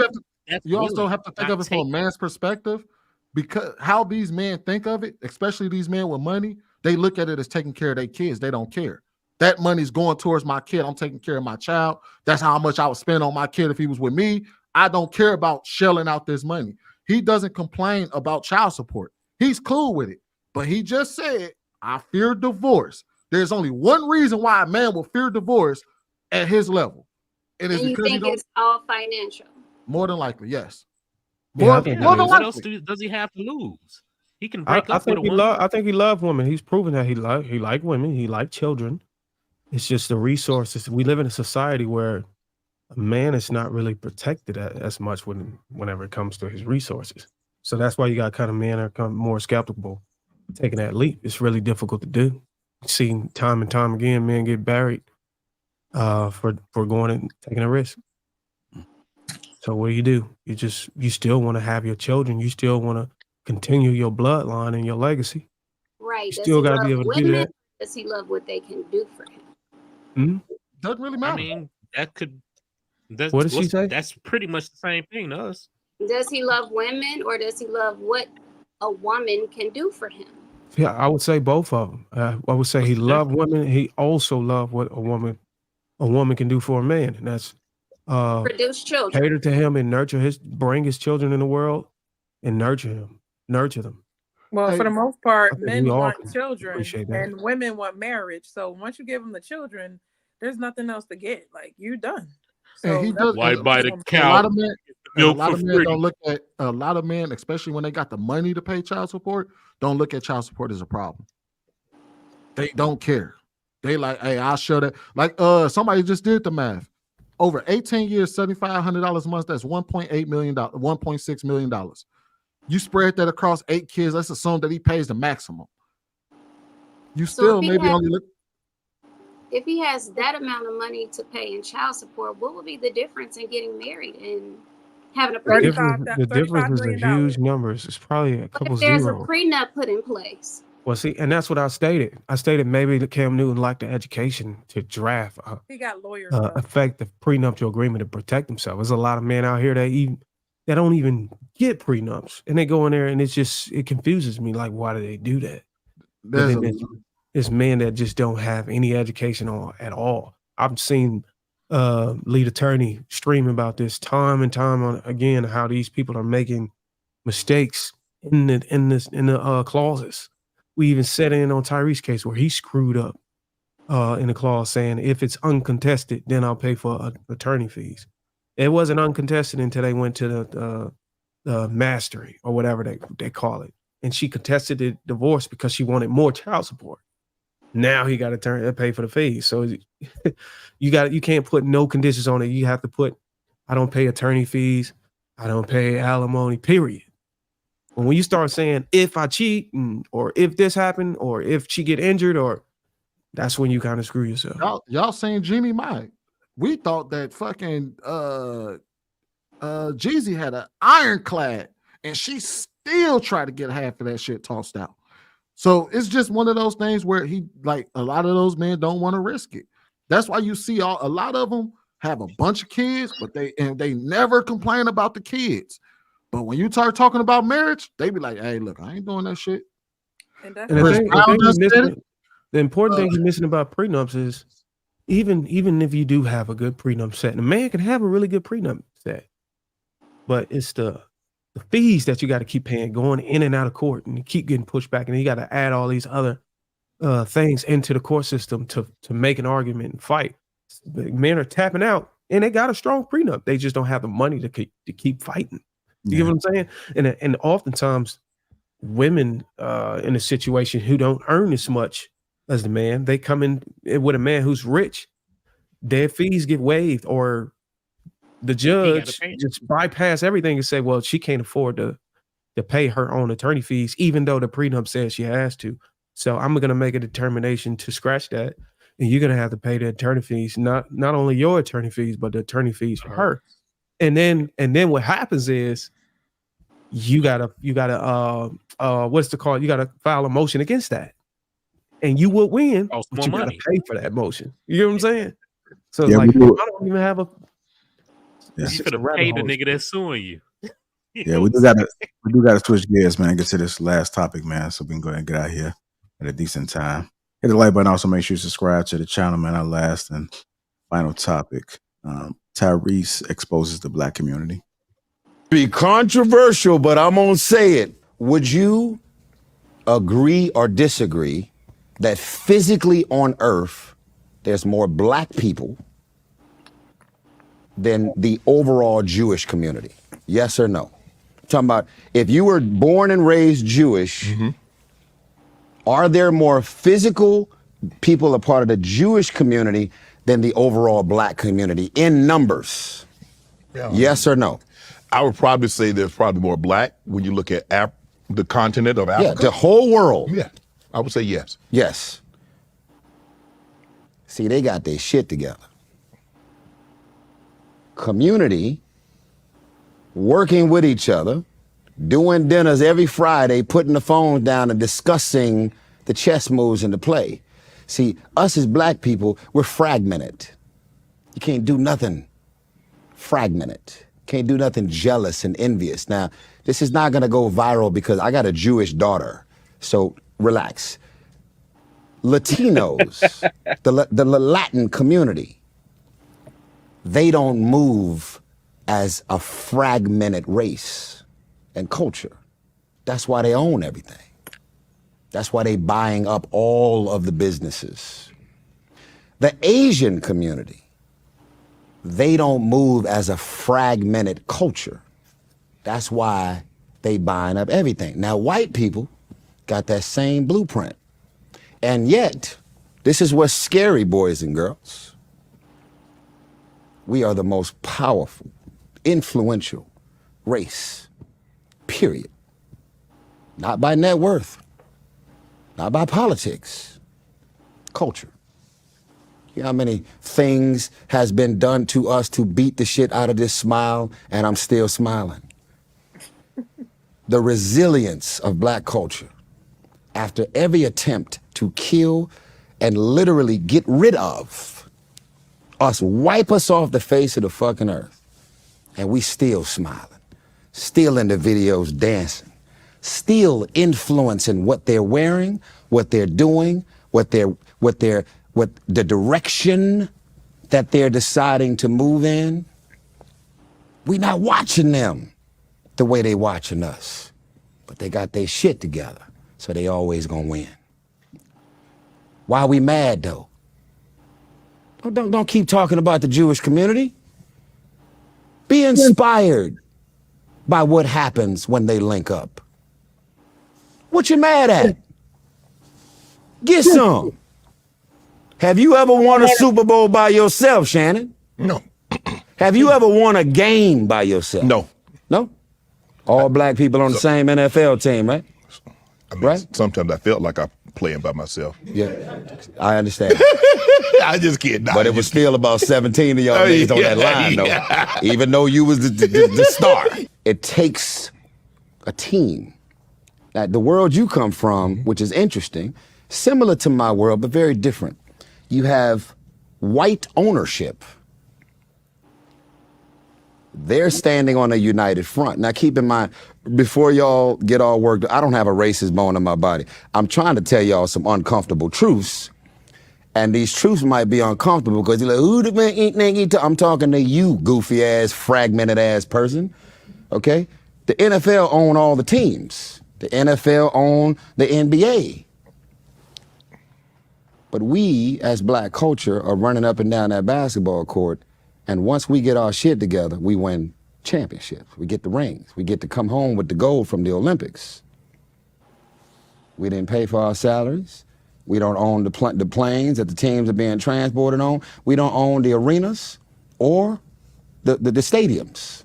you also have to think of it from a man's perspective, because how these men think of it, especially these men with money, they look at it as taking care of their kids. They don't care. That money's going towards my kid. I'm taking care of my child. That's how much I would spend on my kid if he was with me. I don't care about shelling out this money. He doesn't complain about child support. He's cool with it. But he just said, I fear divorce. There's only one reason why a man will fear divorce at his level. And it's And you because think it's all financial? more than likely, yes. Yeah, What else does he have to lose? He can break up with a woman. I think he loved women. He's proven that he liked women. He liked children. It's just the resources. We live in a society where a man is not really protected as much whenever it comes to his resources. So that's why you got kind of men that are more skeptical taking that leap. It's really difficult to do. Seeing time and time again, men get buried for going and taking a risk. So what do? You still want to have your children. You still want to continue your bloodline and your legacy. Right. You Does still he got to love be able to do women? that. Does he love what they can do for him? Doesn't really matter. I mean, that could. What did she say? That's pretty much the same thing to us. Does he love women, or does he love what a woman can do for him? Yeah, I would say both of them. I would say he loved women. He also loved what a woman can do for a man, and that's Produce children. cater to him and bring his children in the world, and nurture them. Well, for the most part, I think men we all want can children appreciate that. and women want marriage. So once you give them the children, there's nothing else to get. Like, you're done. So And he does. Why buy the A cow? lot of men, milk a lot for of men free? don't look at a lot of men, especially when they got the money to pay child support, don't look at child support as a problem. They don't care. They like, hey, I'll show that. Like, somebody just did the math. Over 18 years, $7,500 a month. That's $1.8 million, $1.6 million. You spread that across 8 kids. Let's assume that he pays the maximum. You still maybe only look. If he has that amount of money to pay in child support, what would be the difference in getting married and having a prenup? The difference is the huge numbers. It's probably a couple If there's zeros. a prenup put in place, Well, see, and that's what I stated. I stated maybe Cam Newton lacked the education to draft he got lawyers. effective prenuptial agreement to protect himself. There's a lot of men out here that don't even get prenups, and they go in there, and it confuses me. Like, why do they do that? There's men that just don't have any education at all. I've seen lead attorney stream about this time and time again, how these people are making mistakes in the clauses. We even set in on Tyrese case where he screwed up in the clause saying if it's uncontested, then I'll pay for attorney fees. It wasn't uncontested until they went to the mastery or whatever they call it, and she contested the divorce because she wanted more child support. Now he got to pay for the fees. So you can't put no conditions on it. You have to put, I don't pay attorney fees, I don't pay alimony, period. When you start saying if I cheat or if this happened or if she get injured, or that's when you kind of screw yourself. Y'all saying Jeannie Mai. We thought that fucking Jeezy had an ironclad and she still tried to get half of that shit tossed out. So it's just one of those things where a lot of those men don't want to risk it. That's why you see a lot of them have a bunch of kids, but they never complain about the kids. But when you start talking about marriage, they be like, "Hey, look, I ain't doing that shit." And that's And the important thing you're missing about prenups is even if you do have a good prenup set, and a man can have a really good prenup set, but it's the fees that you got to keep paying going in and out of court, and you keep getting pushed back, and you got to add all these other things into the court system to make an argument and fight. Men are tapping out, and they got a strong prenup. They just don't have the money to keep fighting. You get what I'm saying? And oftentimes women in a situation who don't earn as much as the man, they come in with a man who's rich, their fees get waived, or the judge just bypass everything and say, well, she can't afford to pay her own attorney fees, even though the prenup says she has to. So I'm going to make a determination to scratch that, and you're going to have to pay the attorney fees, not only your attorney fees, but the attorney fees for her. And then what happens is you gotta what's the call? You gotta file a motion against that, and you will win, but you gotta pay for that motion. You know what I'm saying? So it's like, I don't even have a. You could have paid the nigga that's suing you. Yeah, we do gotta switch gears, man. Get to this last topic, man, so we can go ahead and get out here at a decent time. Hit the like button. Also, make sure you subscribe to the channel, man. Our last and final topic: Tyrese exposes the Black community. Be controversial, but I'm gonna say it. Would you agree or disagree that physically on Earth there's more Black people than the overall Jewish community? Yes or no? I'm talking about if you were born and raised Jewish, are there more physical people a part of the Jewish community than the overall Black community in numbers? Yes or no? I would probably say there's probably more Black when you look at the continent of Africa. Yeah, the whole world. Yeah, I would say yes. Yes. See, they got their shit together. Community, working with each other, doing dinners every Friday, putting the phone down and discussing the chess moves in the play. See, us as Black people, we're fragmented. You can't do nothing fragmented. Can't do nothing jealous and envious. Now, this is not gonna go viral because I got a Jewish daughter, so relax. Latinos, the Latin community, they don't move as a fragmented race and culture. That's why they own everything. That's why they buying up all of the businesses. The Asian community, they don't move as a fragmented culture. That's why they buying up everything. Now, white people got that same blueprint. And yet, this is what's scary, boys and girls. We are the most powerful, influential race, period. Not by net worth, not by politics, culture. You know how many things has been done to us to beat the shit out of this smile, and I'm still smiling. The resilience of Black culture after every attempt to kill and literally get rid of us, wipe us off the face of the fucking earth, and we still smiling, still in the videos dancing, still influencing what they're wearing, what they're doing, what the direction that they're deciding to move in. We not watching them the way they watching us, but they got their shit together, so they always gonna win. Why we mad though? Don't keep talking about the Jewish community. Be inspired by what happens when they link up. What you mad at? Get some. Have you ever won a Super Bowl by yourself, Shannon? No. Have you ever won a game by yourself? No. No? All Black people on the same NFL team, right? I mean, sometimes I felt like I'm playing by myself. Yeah, I understand. I just kidding. But it was still about 17 of y'all niggas on that line, though. Even though you was the star. It takes a team. Now, the world you come from, which is interesting, similar to my world, but very different. You have white ownership They're standing on a united front. Now, keep in mind, before y'all get all worked, I don't have a racist bone in my body. I'm trying to tell y'all some uncomfortable truths. And these truths might be uncomfortable because you're like, who the man eat? I'm talking to you, goofy ass, fragmented ass person. Okay? The NFL own all the teams. The NFL own the NBA. But we, as black culture, are running up and down that basketball court. And once we get our shit together, we win championships. We get the rings. We get to come home with the gold from the Olympics. We didn't pay for our salaries. We don't own the planes that the teams are being transported on. We don't own the arenas or the stadiums.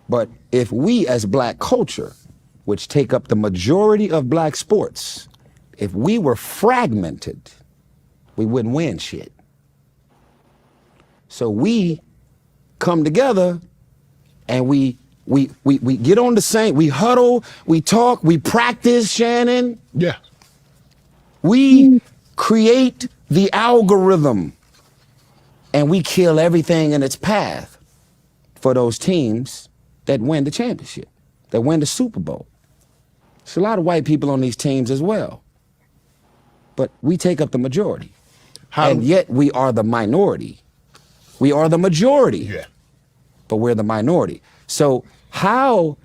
But if we as black culture, which take up the majority of black sports, if we were fragmented, we wouldn't win shit. So we come together and we get on the same, we huddle, we talk, we practice, Shannon. Yeah. We create the algorithm and we kill everything in its path for those teams that win the championship, that win the Super Bowl. There's a lot of white people on these teams as well. But we take up the majority. And yet we are the minority. We are the majority. Yeah. But we're the minority. So how,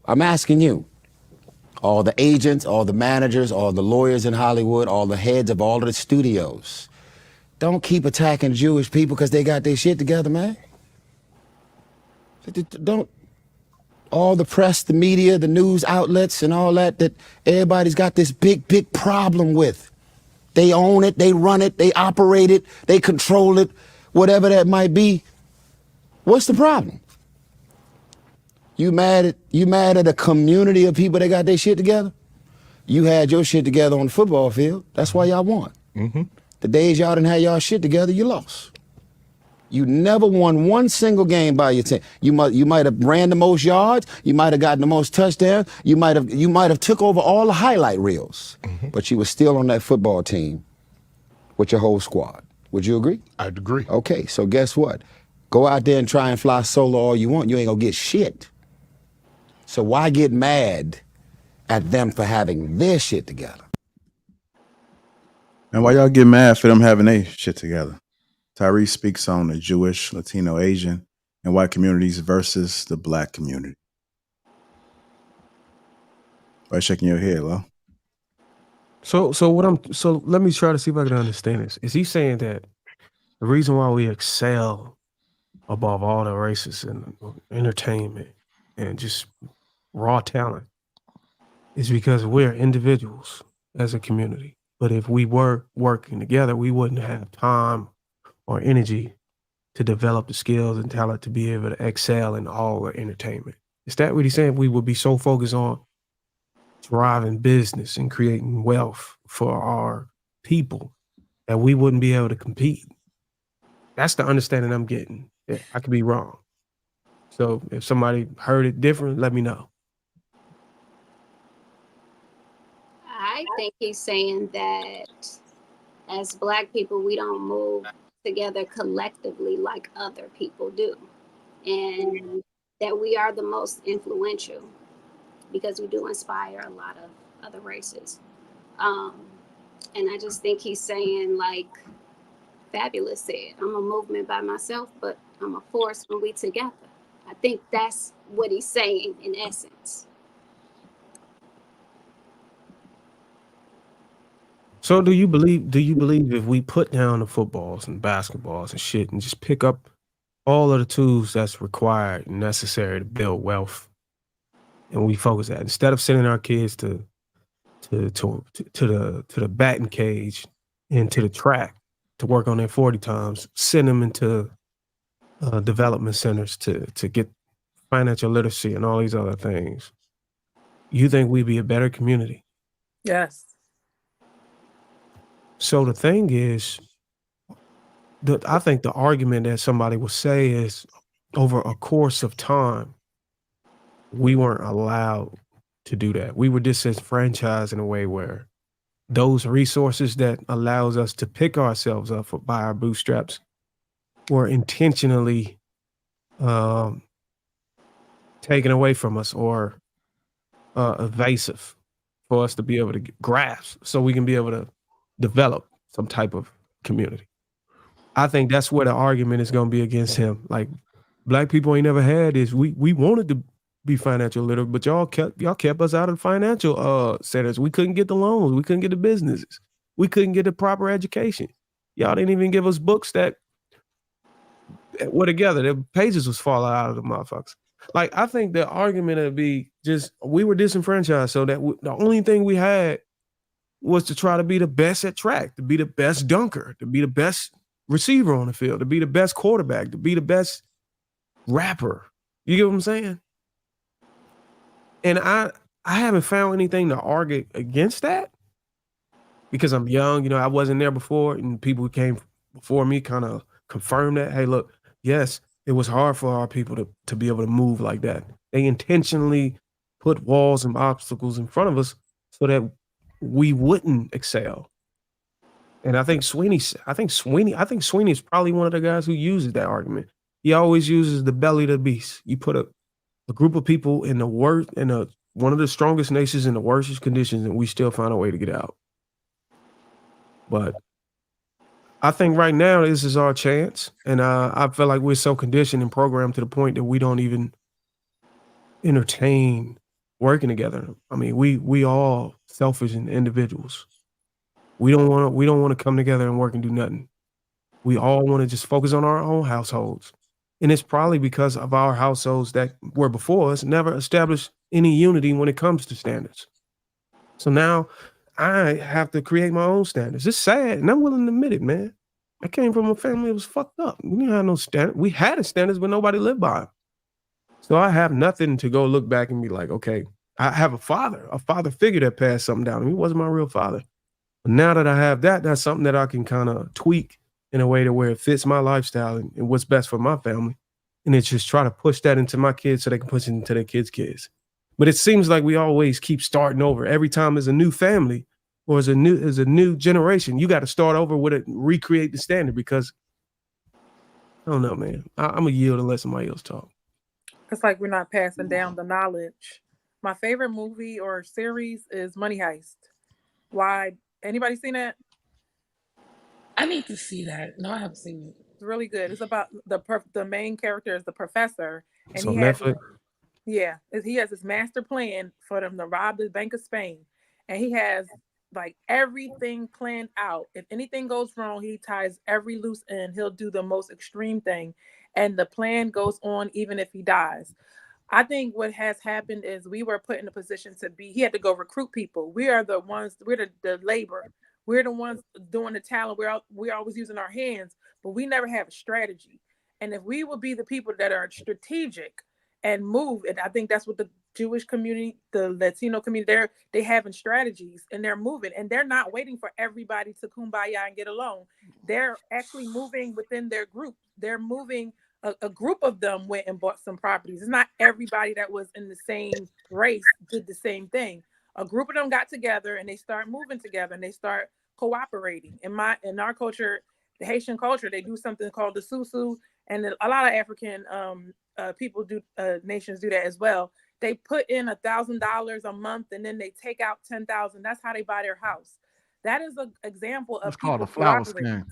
I'm asking you, all the agents, all the managers, all the lawyers in Hollywood, all the heads of all of the studios, don't keep attacking Jewish people because they got their shit together, man. Don't, all the press, the media, the news outlets and all that everybody's got this big problem with. They own it, they run it, they operate it, they control it, whatever that might be. What's the problem? You mad at a community of people that got their shit together? You had your shit together on the football field. That's why y'all won. Mm-hmm. The days y'all didn't have y'all shit together, you lost. You never won one single game by your team. You might have ran the most yards. You might have gotten the most touchdowns. You might have took over all the highlight reels. Mm-hmm. But you were still on that football team with your whole squad. Would you agree? I'd agree. Okay, so guess what? Go out there and try and fly solo all you want. You ain't gonna get shit. So why get mad at them for having their shit together? And why y'all get mad for them having their shit together? Tyrese speaks on the Jewish, Latino, Asian, and white communities versus the black community. Why shaking your head, Lo? So let me try to see if I can understand this. Is he saying that the reason why we excel above all the races and entertainment and just raw talent is because we're individuals as a community? But if we were working together, we wouldn't have time or energy to develop the skills and talent to be able to excel in all the entertainment. Is that what he's saying? We would be so focused on driving business and creating wealth for our people that we wouldn't be able to compete. That's the understanding I'm getting. Yeah, I could be wrong. So if somebody heard it different, let me know. I think he's saying that as Black people, we don't move together collectively like other people do. And that we are the most influential because we do inspire a lot of other races. And I just think he's saying, like Fabulous said, I'm a movement by myself, but I'm a force when we together. I think that's what he's saying in essence. So do you believe if we put down the footballs and basketballs and shit and just pick up all of the tools that's required and necessary to build wealth, and we focus that instead of sending our kids to the batting cage and to the track to work on their 40 times, send them into development centers to get financial literacy and all these other things, you think we'd be a better community? Yes. So the thing is, I think the argument that somebody will say is over a course of time, we weren't allowed to do that. We were disenfranchised in a way where those resources that allows us to pick ourselves up by our bootstraps were intentionally um, taken away from us or evasive for us to be able to grasp so we can be able to develop some type of community. I think that's where the argument is going to be against him. Like, black people ain't never had this. We wanted to be financial literate, but y'all kept us out of the financial centers. We couldn't get the loans. We couldn't get the businesses. We couldn't get the proper education. Y'all didn't even give us books that were together. The pages was falling out of the motherfuckers. Like, I think the argument would be just we were disenfranchised, so that the only thing we had was to try to be the best at track, to be the best dunker, to be the best receiver on the field, to be the best quarterback, to be the best rapper. You get what I'm saying? And I haven't found anything to argue against that because I'm young. You know, I wasn't there before, and people who came before me kind of confirmed that. Hey, look, yes, it was hard for our people to be able to move like that. They intentionally put walls and obstacles in front of us so that we wouldn't excel. And I think Sweeney is probably one of the guys who uses that argument. He always uses the belly of the beast. You put a group of people in the worst, one of the strongest nations in the worst conditions, and we still find a way to get out. But I think right now this is our chance, and I feel like we're so conditioned and programmed to the point that we don't even entertain working together. I mean, we all selfish individuals. We don't want to come together and work and do nothing. We all want to just focus on our own households. And it's probably because of our households that were before us never established any unity when it comes to standards. So now I have to create my own standards. It's sad, and I'm willing to admit it, man. I came from a family that was fucked up. We didn't have no standard. We had standards, but nobody lived by them. So I have nothing to go look back and be like, okay, I have a father figure that passed something down to me. He wasn't my real father. But now that I have that, that's something that I can kind of tweak in a way to where it fits my lifestyle and what's best for my family. And it's just try to push that into my kids so they can push it into their kids. But it seems like we always keep starting over. Every time there's a new family or there's a new generation, you got to start over with it, recreate the standard because I don't know, man. I'm going to yield and let somebody else talk. It's like we're not passing down the knowledge. My favorite movie or series is Money Heist. Why? Anybody seen that? I need to see that. No, I haven't seen it. It's really good. It's about the main character is the professor, and It's on Netflix. He has this master plan for them to rob the Bank of Spain, and he has like everything planned out. If anything goes wrong, he ties every loose end. He'll do the most extreme thing, and the plan goes on even if he dies. I think what has happened is we were put in a position he had to go recruit people. We are the ones, we're the labor. We're the ones doing the talent. We're always using our hands, but we never have a strategy. And if we would be the people that are strategic and move, and I think that's what the Jewish community, the Latino community, they having strategies and they're moving and they're not waiting for everybody to kumbaya and get along. They're actually moving within their group. They're moving. A group of them went and bought some properties. It's not everybody that was in the same race did the same thing. A group of them got together and they start moving together and they start cooperating. In our culture, the Haitian culture, they do something called the susu, and a lot of African people nations do that as well. They put in $1,000 a month and then they take out 10,000. That's how they buy their house. That is an example of it's called a people flower cooperating. scam.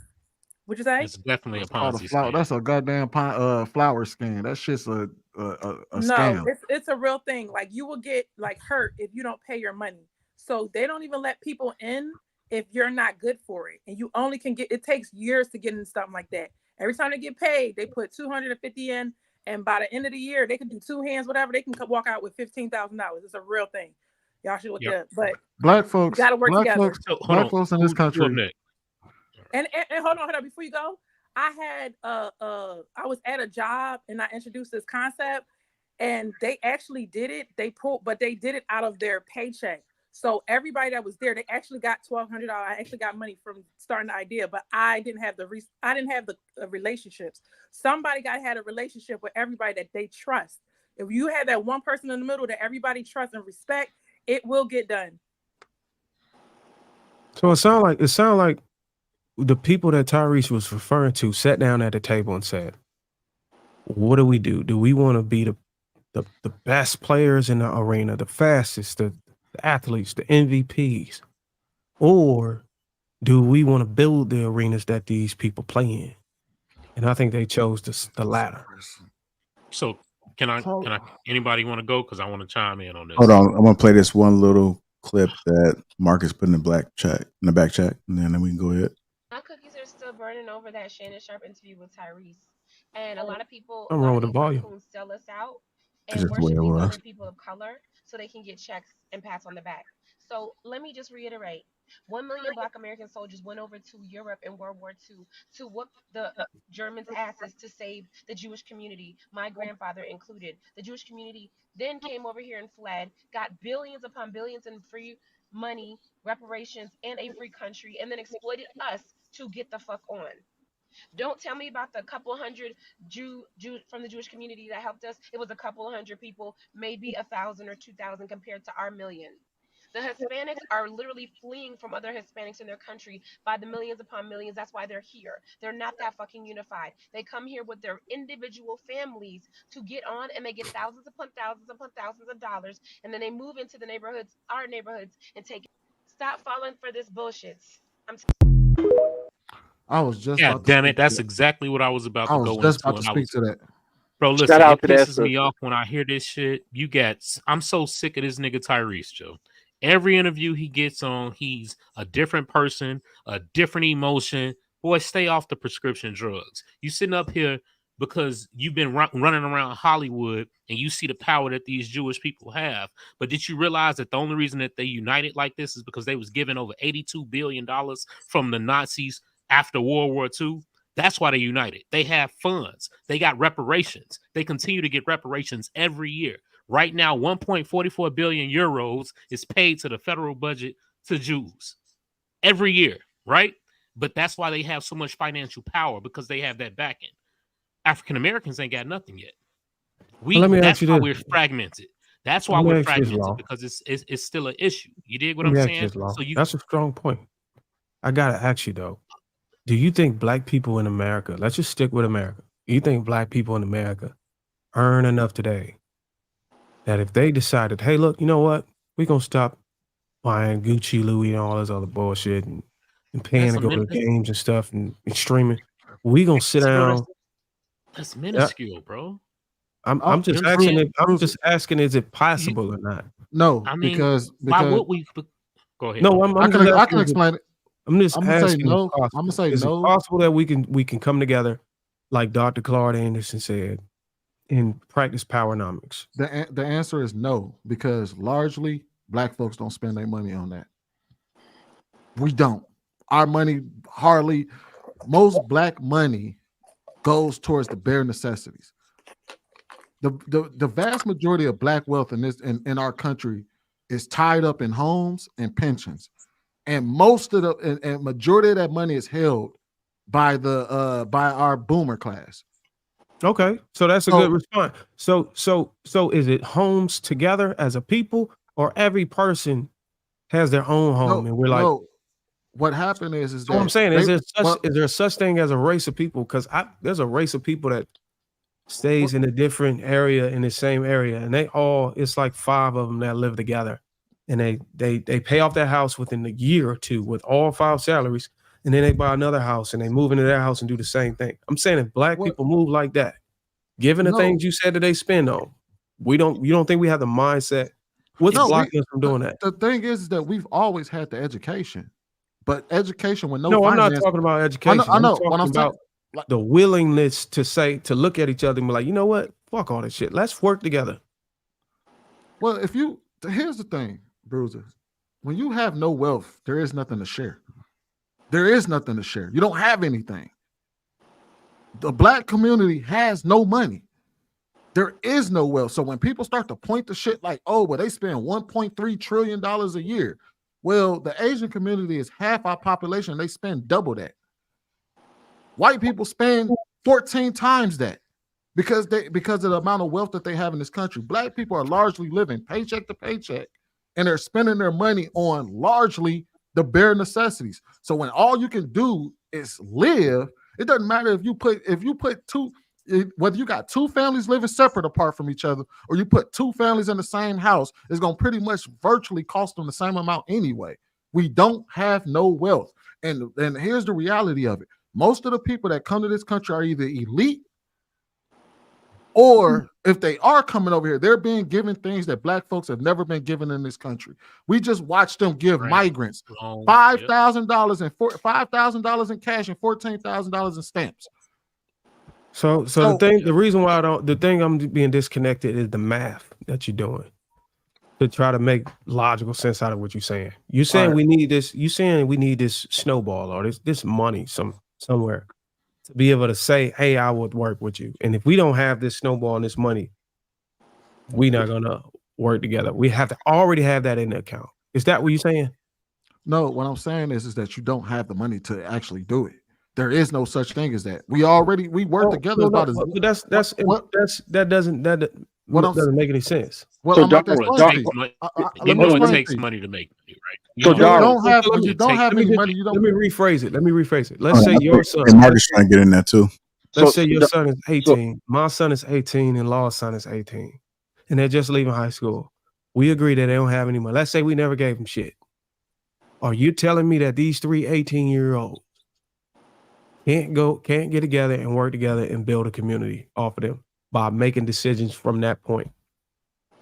What'd you say? It's definitely a Called Ponzi scheme. That's a goddamn flower scam. That shit's a scam. It's a real thing. Like you will get like hurt if you don't pay your money. So they don't even let people in if you're not good for it. And you only can it takes years to get into something like that. Every time they get paid, they put $250 in, and by the end of the year, they can do two hands, whatever. They can walk out with $15,000. It's a real thing. Y'all should look it up. But black folks got to work together. Black folks in this country. And hold on, before you go, I had I was at a job and I introduced this concept, and they actually did it. But they did it out of their paycheck. So everybody that was there, they actually got $1,200. I actually got money from starting the idea, but I didn't have the relationships. Somebody had a relationship with everybody that they trust. If you have that one person in the middle that everybody trusts and respect, it will get done. So it sound like the people that Tyrese was referring to sat down at the table and said, what do we do? Do we want to be the best players in the arena, the fastest, the athletes, the MVPs, or do we want to build the arenas that these people play in? And I think they chose the latter. So can I anybody want to go? Because I want to chime in on this. Hold on, I'm gonna play this one little clip that Marcus put in the back chat, and then we can go ahead. My cookies are still burning over that Shannon Sharp interview with Tyrese. And a lot of people, I'm a lot wrong of with the these volume. raccoons sell us out That's and just the way worship it these was. other people of color so they can get checks and pats on the back. So let me just reiterate. 1 million Black American soldiers went over to Europe in World War II to whoop the Germans' asses to save the Jewish community, my grandfather included. The Jewish community then came over here and fled, got billions upon billions in free money, reparations, and a free country, and then exploited us to get the fuck on. Don't tell me about the couple hundred Jew from the Jewish community that helped us. It was a couple hundred people, maybe 1,000 or 2,000 compared to our million. The Hispanics are literally fleeing from other Hispanics in their country by the millions upon millions. That's why they're here. They're not that fucking unified. They come here with their individual families to get on, and they get thousands upon thousands of dollars, and then they move into the neighborhoods, our neighborhoods, and take it. Stop falling for this bullshit. I was just God about to damn speak it. That's to that. exactly what I was about I to was go just into. about to And I speak was, to that. bro, Shout listen, out it to that pisses me sister. off when I hear this shit. I'm so sick of this nigga Tyrese, Joe. Every interview he gets on, he's a different person, a different emotion. Boy, stay off the prescription drugs. You sitting up here because you've been running around Hollywood and you see the power that these Jewish people have. But did you realize that the only reason that they united like this is because they was given over $82 billion from the Nazis after World War II? That's why they united. They have funds. They got reparations. They continue to get reparations every year. Right now, 1.44 billion euros is paid to the federal budget to Jews every year, right? But that's why they have so much financial power, because they have that backing. African Americans ain't got nothing yet. That's why we're fragmented. That's why we're fragmented, because it's still an issue. You dig what I'm saying? That's a strong point. I gotta ask you though. Do you think black people in America, let's just stick with America. Do you think black people in America earn enough today that if they decided, hey, look, you know what? We're going to stop buying Gucci, Louis, and all this other bullshit and paying to go to games and stuff and streaming. We're going to sit down. That's minuscule, bro. I'm just asking, is it possible or not? No, I mean, because why would we? Go ahead. No, I can explain it. I'm just asking. Say no. I'm gonna say is no. It possible that we can come together, like Dr. Claude Anderson said, and practice powernomics? The answer is no, because largely black folks don't spend their money on that. We don't. Our money hardly. Most black money goes towards the bare necessities. The vast majority of black wealth in our country is tied up in homes and pensions. And most of the majority of that money is held by our boomer class. Okay, so that's a good response. So is it homes together as a people, or every person has their own home? And we're like, no. What happened is that what I'm saying is there such thing as a race of people? Because there's a race of people that stays in a different area in the same area, and it's like 5 of them that live together. And they pay off their house within a year or two with all 5 salaries, and then they buy another house and they move into their house and do the same thing. I'm saying if black people move like that, given the things you said that they spend on, you don't think we have the mindset? What's blocking us from doing that? The thing is that we've always had the education, but education with no, I'm not talking about education. I know. I'm talking about the willingness to look at each other and be like, you know what? Fuck all this shit. Let's work together. Well, here's the thing, Bruiser. When you have no wealth, there is nothing to share. There is nothing to share. You don't have anything. The black community has no money. There is no wealth. So when people start to point to shit like, oh, well, they spend $1.3 trillion a year. Well, the Asian community is half our population. They spend double that. White people spend 14 times that because of the amount of wealth that they have in this country. Black people are largely living paycheck to paycheck, and they're spending their money on largely the bare necessities. So when all you can do is live, it doesn't matter if you put whether you got two families living separate apart from each other, or you put two families in the same house, it's gonna pretty much virtually cost them the same amount anyway. We don't have no wealth, and here's the reality of it: most of the people that come to this country are either elite, or if they are coming over here, they're being given things that black folks have never been given in this country. We just watched them give migrants $5,000 and $5,000 in cash and $14,000 in stamps. So the reason why I'm being disconnected is the math that you're doing to try to make logical sense out of what you're saying. You're saying we need this. You're saying we need this snowball or this money somewhere to be able to say, "Hey, I would work with you." And if we don't have this snowball and this money, we're not gonna work together. We have to already have that in the account. Is that what you're saying? No, what I'm saying is that you don't have the money to actually do it. There is no such thing as that. We work together about it. That doesn't make any sense. Well, So I'm about to explain to you. It takes money to make money, right? So you don't have any money. You don't. Let me rephrase it. Let's say your son. Marcus trying to get in there too. Let's say your son is 18. My son is 18, and Law's son is 18, and they're just leaving high school. We agree that they don't have any money. Let's say we never gave them shit. Are you telling me that these three 18-year-olds can't get together and work together and build a community off of them by making decisions from that point?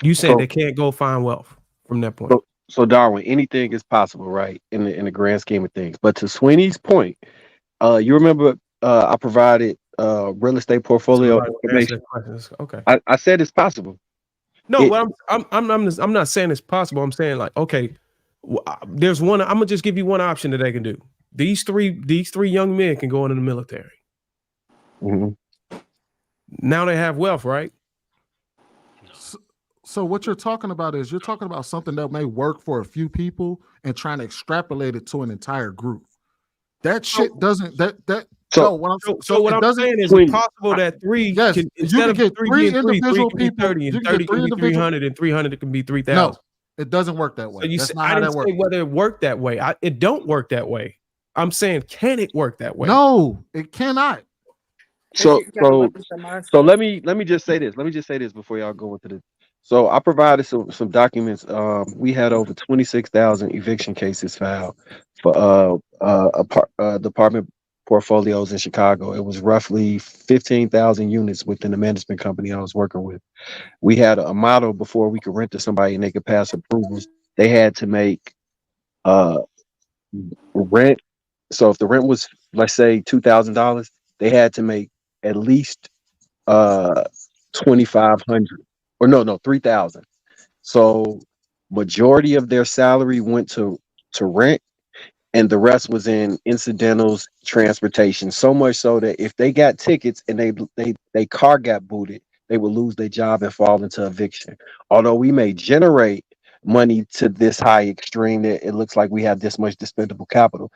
You said they can't go find wealth from that point. So Darwin, anything is possible, right? In the grand scheme of things. But to Sweeney's point, you remember I provided real estate portfolio information. Okay. I said it's possible. No, I'm not saying it's possible. I'm saying like, okay, there's one. I'm gonna just give you one option that they can do. These three young men can go into the military. Mm-hmm. Now they have wealth, right? So what you're talking about is you're talking about something that may work for a few people and trying to extrapolate it to an entire group. That shit doesn't. So what I'm saying is it's possible that three can, instead of three individual people, 30 and 30 can be 300 and 300 can be 3,000. No, it doesn't work that way. So I didn't say whether it worked that way. It don't work that way. I'm saying, can it work that way? No, it cannot. So let me just say this. Let me just say this before y'all go into this. So I provided some documents. We had over 26,000 eviction cases filed for apartment portfolios in Chicago. It was roughly 15,000 units within the management company I was working with. We had a model before we could rent to somebody and they could pass approvals. They had to make rent. So if the rent was, let's say, $2,000, they had to make at least $2,500 or no, $3,000. So majority of their salary went to rent, and the rest was in incidentals, transportation. So much so that if they got tickets and they car got booted, they would lose their job and fall into eviction. Although we may generate money to this high extreme that it looks like we have this much disposable capital,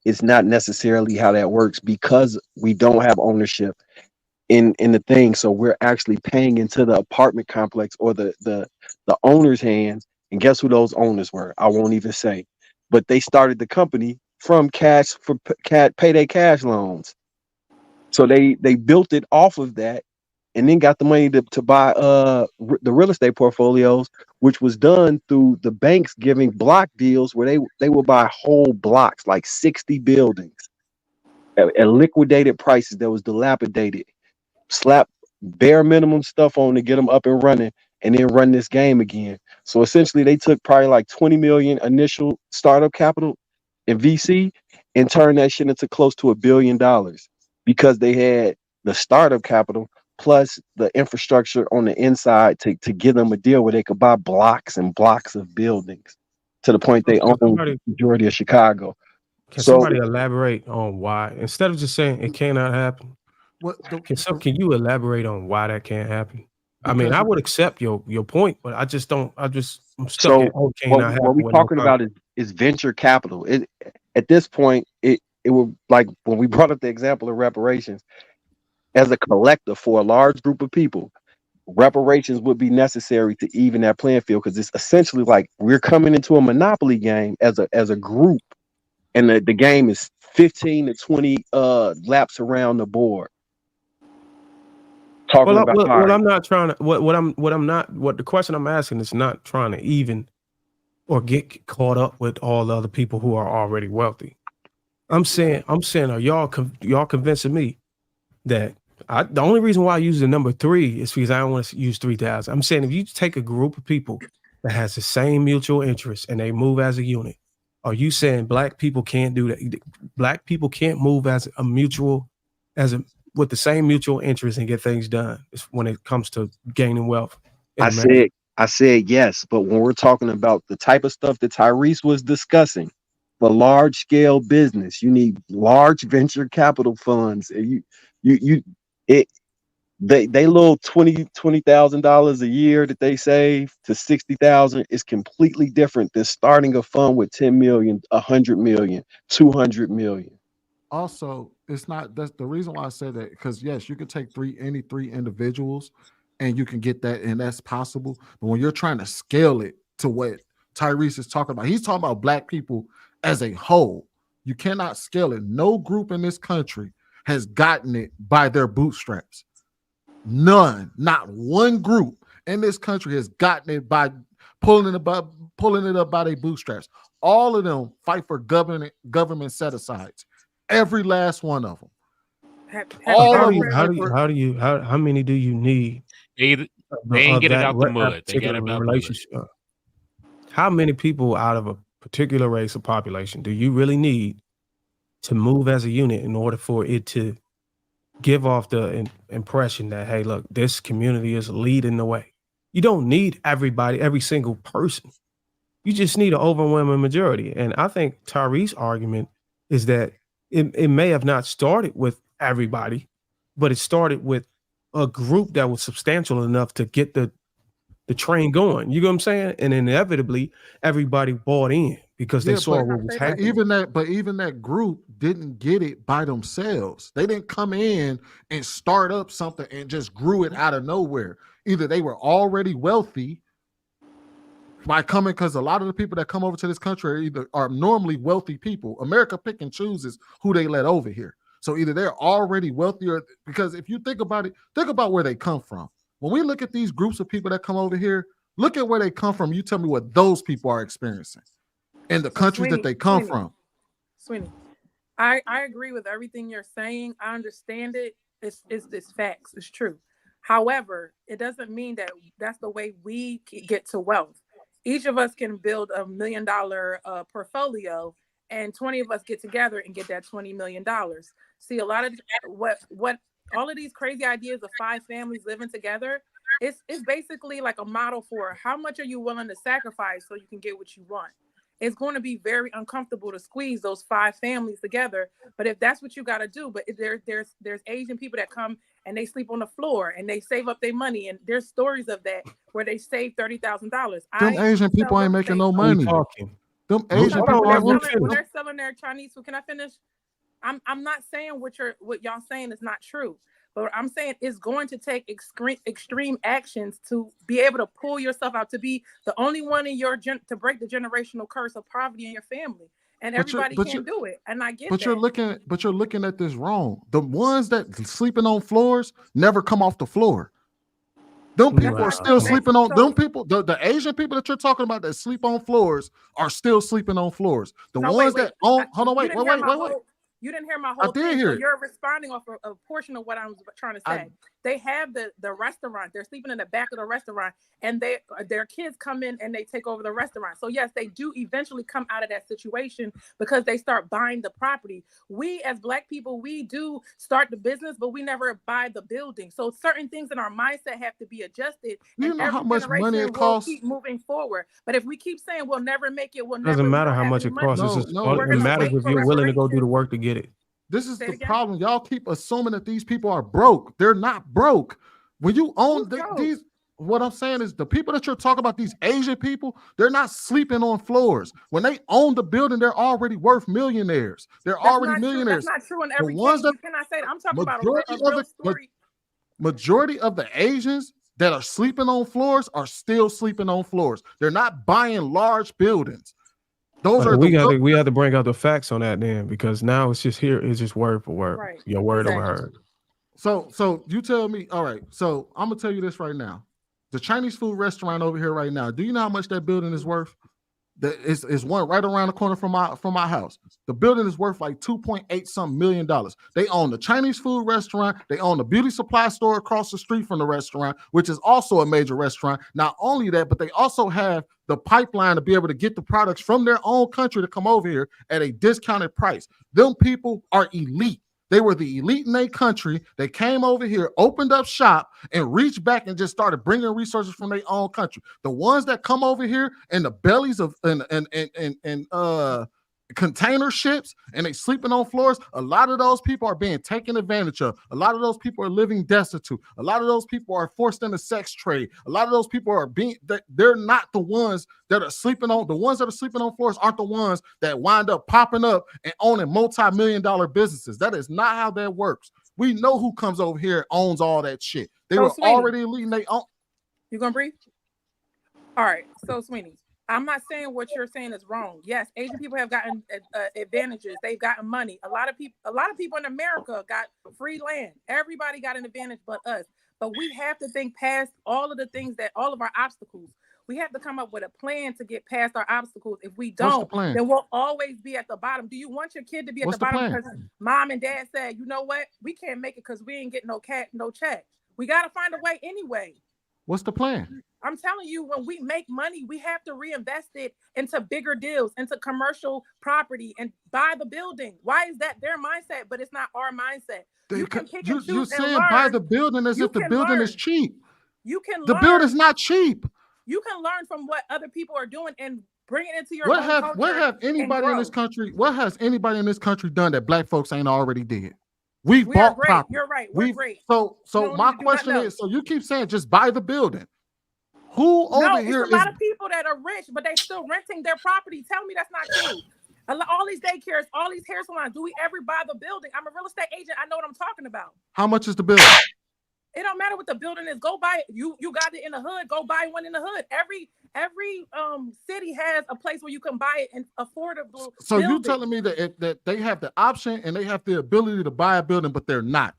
it's not necessarily how that works because we don't have ownership in the thing. So we're actually paying into the apartment complex or the owner's hands. And guess who those owners were? I won't even say. But they started the company from cash for payday cash loans. So they built it off of that and then got the money to buy the real estate portfolios, which was done through the banks giving block deals where they will buy whole blocks, like 60 buildings at liquidated prices that was dilapidated, slap bare minimum stuff on to get them up and running, and then run this game again. So essentially they took probably like 20 million initial startup capital in VC and turned that shit into close to $1 billion because they had the startup capital plus the infrastructure on the inside to give them a deal where they could buy blocks and blocks of buildings to the point they own the majority of Chicago. Can somebody elaborate on why, instead of just saying it cannot happen? Can you elaborate on why that can't happen? I mean, I would accept your point, but I'm stuck at what we're talking about is venture capital. At this point, it would, like when we brought up the example of reparations, as a collective for a large group of people, reparations would be necessary to even that playing field, because it's essentially like we're coming into a monopoly game as a group, and the game is 15 to 20 laps around the board. talking Well, about all right. I'm not trying to. What the question I'm asking is not trying to even or get caught up with all the other people who are already wealthy. I'm saying, are y'all convincing me that the only reason why I use the number 3 is because I don't want to use 3,000. I'm saying if you take a group of people that has the same mutual interests and they move as a unit, are you saying black people can't do that? Black people can't move with the same mutual interest and get things done when it comes to gaining wealth in America? I said yes, but when we're talking about the type of stuff that Tyrese was discussing, for large scale business, you need large venture capital funds. They little $20,000 a year that they save to 60,000 is completely different than starting a fund with 10 million, 100 million, 200 million. Also, it's not, that's the reason why I said that, because yes, you can take any three individuals and you can get that, and that's possible. But when you're trying to scale it to what Tyrese is talking about, he's talking about black people as a whole. You cannot scale it. No group in this country has gotten it by their bootstraps. None, not one group in this country has gotten it by pulling it up by their bootstraps. All of them fight for government set asides. Every last one of them. How many do you need? They ain't get it out the mud. They got it out relationship. How many people out of a particular race or population do you really need to move as a unit in order for it to give off the impression that, hey, look, this community is leading the way? You don't need everybody, every single person. You just need an overwhelming majority. And I think Tyrese's argument is that it may have not started with everybody, but it started with a group that was substantial enough to get the train going. You know what I'm saying? And inevitably, everybody bought in because they saw what was happening. Even that group didn't get it by themselves. They didn't come in and start up something and just grew it out of nowhere. Either they were already wealthy by coming, because a lot of the people that come over to this country are normally wealthy people. America pick and chooses who they let over here. So either they're already wealthy, or because if you think about it, think about where they come from. When we look at these groups of people that come over here, look at where they come from. You tell me what those people are experiencing in the countries that they come from. Sweeney, I agree with everything you're saying. I understand it. It's facts. It's true. However, it doesn't mean that that's the way we get to wealth. Each of us can build $1 million portfolio, and 20 of us get together and get that $20 million. See, a lot of what all of these crazy ideas of 5 families living together, it's basically like a model for how much are you willing to sacrifice so you can get what you want. It's going to be very uncomfortable to squeeze those 5 families together, but if that's what you got to do. But there's Asian people that come and they sleep on the floor and they save up their money, and there's stories of that where they save $30,000. Them Asian people ain't making no money. Them Asian people when they're selling their Chinese food. Can I finish? I'm not saying what y'all saying is not true, but I'm saying it's going to take extreme actions to be able to pull yourself out, to be the only one in your to break the generational curse of poverty in your family. And everybody can't do it. And I get that. You're looking at this wrong. The ones that sleeping on floors never come off the floor. Them people are still sleeping on them people. The Asian people that you're talking about that sleep on floors are still sleeping on floors. The ones that own, hold on, wait. You didn't hear my whole thing. So you're responding off a portion of what I was trying to say. They have the restaurant. They're sleeping in the back of the restaurant, and their kids come in and they take over the restaurant. So yes, they do eventually come out of that situation because they start buying the property. We as Black people, we do start the business, but we never buy the building. So certain things in our mindset have to be adjusted. You know how much money it costs? Keep moving forward. But if we keep saying we'll never make it, doesn't matter how much it costs. It matters if you're willing to go do the work to get it. This is the problem. Y'all keep assuming that these people are broke. They're not broke. When you own these, what I'm saying is the people that you're talking about, these Asian people, they're not sleeping on floors. When they own the building, they're already worth millionaires. They're already millionaires. That's not true in every case. You cannot say that. I'm talking about a real story. Majority of the Asians that are sleeping on floors are still sleeping on floors. They're not buying large buildings. We have to bring out the facts on that then, because now it's just word for word. Right. Your word over heard. So you tell me, all right. So I'm gonna tell you this right now. The Chinese food restaurant over here right now. Do you know how much that building is worth? It's one right around the corner from my house. The building is worth like $2.8 million. They own the Chinese food restaurant. They own the beauty supply store across the street from the restaurant, which is also a major restaurant. Not only that, but they also have the pipeline to be able to get the products from their own country to come over here at a discounted price. Them people are elite. They were the elite in their country. They came over here, opened up shop, and reached back and just started bringing resources from their own country. The ones that come over here in the bellies of container ships and they sleeping on floors, a lot of those people are being taken advantage of. A lot of those people are living destitute. A lot of those people are forced into sex trade. A lot of those people are they're not the ones that are sleeping on. The ones that are sleeping on floors aren't the ones that wind up popping up and owning multi-million-dollar businesses. That is not how that works. We know who comes over here and owns all that shit. They were Sweeney, already leading they own. You gonna breathe? All right. So Sweeney, I'm not saying what you're saying is wrong. Yes, Asian people have gotten advantages. They've gotten money. A lot of people in America got free land. Everybody got an advantage but us. But we have to think past all of the things all of our obstacles. We have to come up with a plan to get past our obstacles. If we don't, then we'll always be at the bottom. Do you want your kid to be at the bottom because mom and dad said, you know what, we can't make it because we ain't getting no check. We got to find a way anyway. What's the plan? I'm telling you, when we make money, we have to reinvest it into bigger deals, into commercial property, and buy the building. Why is that their mindset, but it's not our mindset? You can pick and choose. You're saying buy the building as if the building is cheap. You can the building's not cheap. You can learn from what other people are doing and bring it into your What has anybody in this country done that black folks ain't already did? We bought property. You're right. We're great. So my question is, so you keep saying just buy the building. Who over here is a lot of people that are rich, but they still renting their property. Tell me that's not true. All these daycares, all these hair salons, do we ever buy the building? I'm a real estate agent. I know what I'm talking about. How much is the building? It don't matter what the building is. Go buy it. You got it in the hood. Go buy one in the hood. Every city has a place where you can buy it and affordable. So you telling me that they have the option and they have the ability to buy a building, but they're not.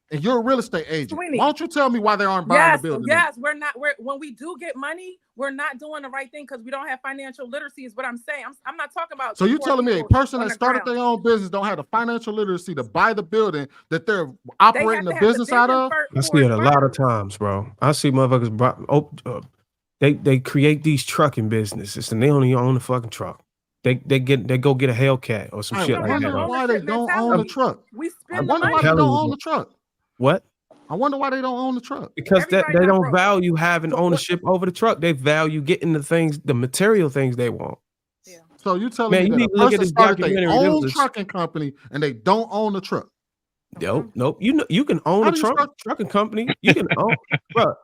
And you're a real estate agent. Sweeney, why don't you tell me why they aren't buying the building? Yes, we're not. When we do get money, we're not doing the right thing because we don't have financial literacy. Is what I'm saying. I'm not talking about. So you telling me a person that started their own business don't have the financial literacy to buy the building that they're operating the business out of? I see it a lot of times, bro. I see motherfuckers. They create these trucking businesses and they only own the fucking truck. They go get a Hellcat or some shit like that. I wonder why they don't own the truck. I wonder why they don't own the truck. What? I wonder why they don't own the truck. Because they don't value having ownership over the truck. They value getting the material things they want. Yeah. So you telling me that a person started their own trucking company and they don't own the truck? Nope. You can own a trucking company. You can own, bro.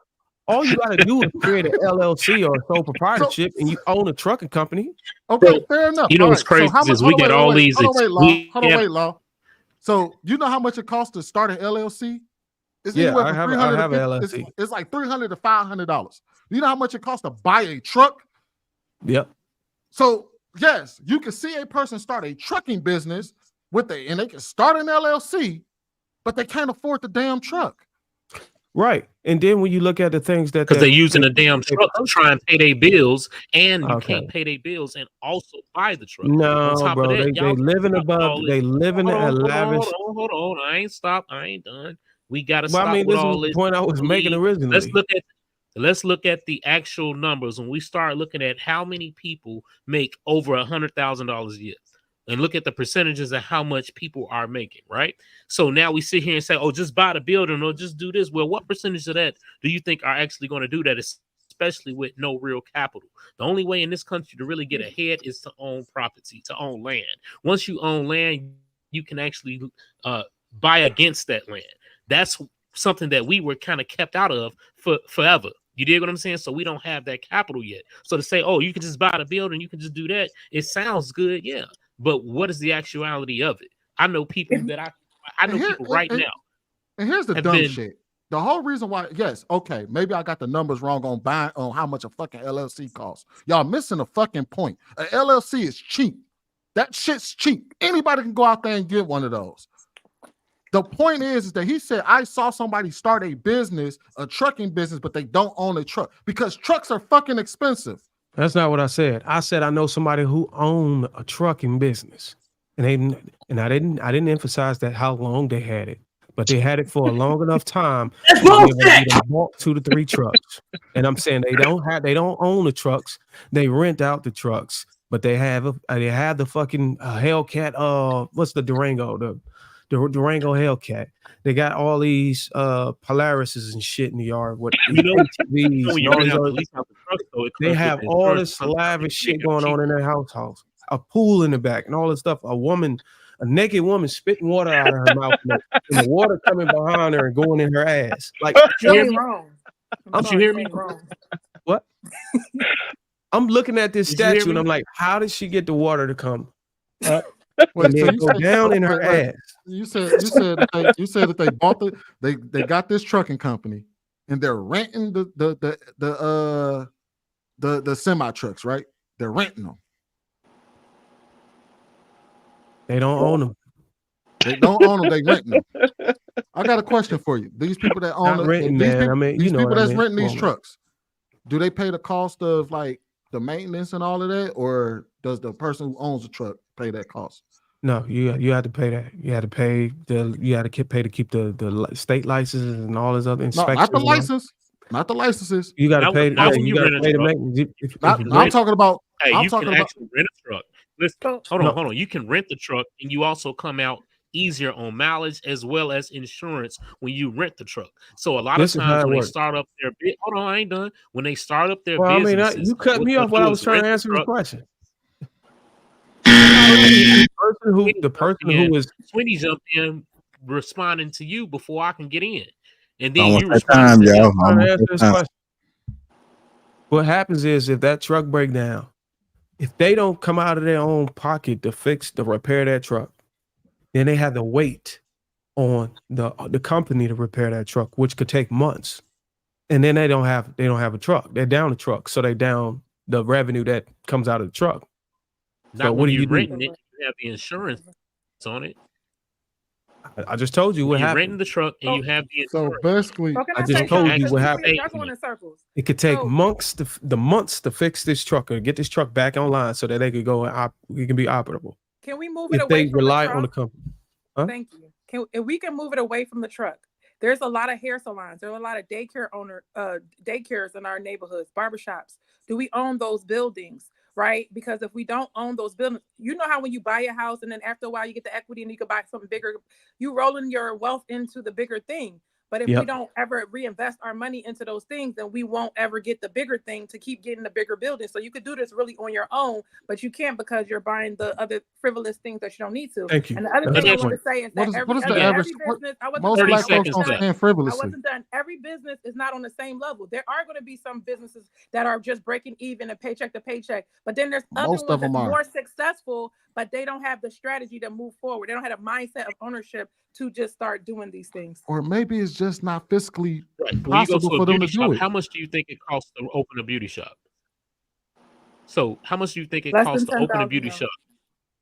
All you gotta do is create an LLC or a sole proprietorship, and you own a trucking company. Okay, fair enough. You know what's crazy is we get all these. Hold on, wait, Law. So you know how much it costs to start an LLC? It's I have an LLC. It's like $300 to $500. You know how much it costs to buy a truck? Yep. So yes, you can see a person start a trucking business and they can start an LLC, but they can't afford the damn truck. Right. And then when you look at the things that because they're using a damn truck to try and pay their bills, and you can't pay their bills and also buy the truck. No, bro, they living above. They live in a lavish. Hold on. I ain't stopped. I ain't done. We got to Well, stop I mean, with this all is this. the point I was making originally. Let's look at the actual numbers when we start looking at how many people make over $100,000 a year. And look at the percentages of how much people are making, right? So now we sit here and say, oh, just buy the building or just do this. Well, what percentage of that do you think are actually going to do that, especially with no real capital? The only way in this country to really get ahead is to own property, to own land. Once you own land, you can actually buy against that land. That's something that we were kind of kept out of forever. You dig what I'm saying? So we don't have that capital yet. So to say, oh, you can just buy the building, you can just do that. It sounds good, yeah. But what is the actuality of it? I know people that I know people right now. And here's the dumb shit. The whole reason why, yes, okay, maybe I got the numbers wrong on how much a fucking LLC costs. Y'all missing a fucking point. An LLC is cheap. That shit's cheap. Anybody can go out there and get one of those. The point is that he said, I saw somebody start a business, a trucking business, but they don't own a truck because trucks are fucking expensive. That's not what I said. I said I know somebody who owned a trucking business, and I didn't emphasize that how long they had it, but they had it for a long enough time to be able to get them bought 2 to 3 trucks. And I'm saying they don't own the trucks. They rent out the trucks, but they have the fucking Hellcat. What's the Durango? The Durango Hellcat. They got all these Polarises and shit in the yard. What ATVs and all these other. They have all this lavish shit going on in their household. A pool in the back and all this stuff. A naked woman spitting water out of her mouth and the water coming behind her and going in her ass. Like, You ain't wrong. Don't you hear me? What? I'm looking at this statue and I'm like, how did she get the water to come up and then go down in her ass? You said that they bought they got this trucking company and they're renting the semi trucks, right? They're renting them. They don't own them. They don't own them. They renting them. I got a question for you. These people that own renting these trucks, do they pay the cost of like the maintenance and all of that, or does the person who owns the truck pay that cost? No, you had to pay that. You had to pay to keep the state licenses and all this other inspections. No, not the license. Not the licenses. You got to pay. You got to pay the maintenance. I'm talking about. Hey, you can actually rent a truck. Listen, hold on. You can rent the truck, and you also come out easier on mileage as well as insurance when you rent the truck. So a lot of times when they start up their hold on, I ain't done. When they start up their business, you cut me off while I was trying to answer the question. The person who was Sweeney jumped in responding to you before I can get in, and then you respond to him. What happens is if that truck break down, if they don't come out of their own pocket to repair that truck, then they have to wait on the company to repair that truck, which could take months, and then they don't have a truck. They're down the truck, so they down the revenue that comes out of the truck. Not so what do you renting it? You have the insurance on it. I just told you what happened. You're renting the truck and you have the insurance. So basically, I just told you what happened. Y'all going in circles. It could take months to fix this truck or get this truck back online so that they could go and it can be operable. Can we move it away from rely the truck? on the company? Huh? Thank you. If we can move it away from the truck, there's a lot of hair salons. There are a lot of daycares in our neighborhoods, barbershops. Do we own those buildings? Right? Because if we don't own those buildings, you know how when you buy a house and then after a while you get the equity and you can buy something bigger, you rolling your wealth into the bigger thing. But if we don't ever reinvest our money into those things, then we won't ever get the bigger thing to keep getting the bigger building. So you could do this really on your own, but you can't because you're buying the other frivolous things that you don't need to. Thank you. And the other thing I want to say is that every business, most black folks don't spend frivolously. I wasn't done. Every business is not on the same level. There are going to be some businesses that are just breaking even and paycheck to paycheck, but then there's other ones that's more successful, but they don't have the strategy to move forward. They don't have a mindset of ownership to just start doing these things. Or maybe it's just not fiscally possible for them to do it. How much do you think it costs to open a beauty shop? So how much do you think it Less costs than to open a beauty shop?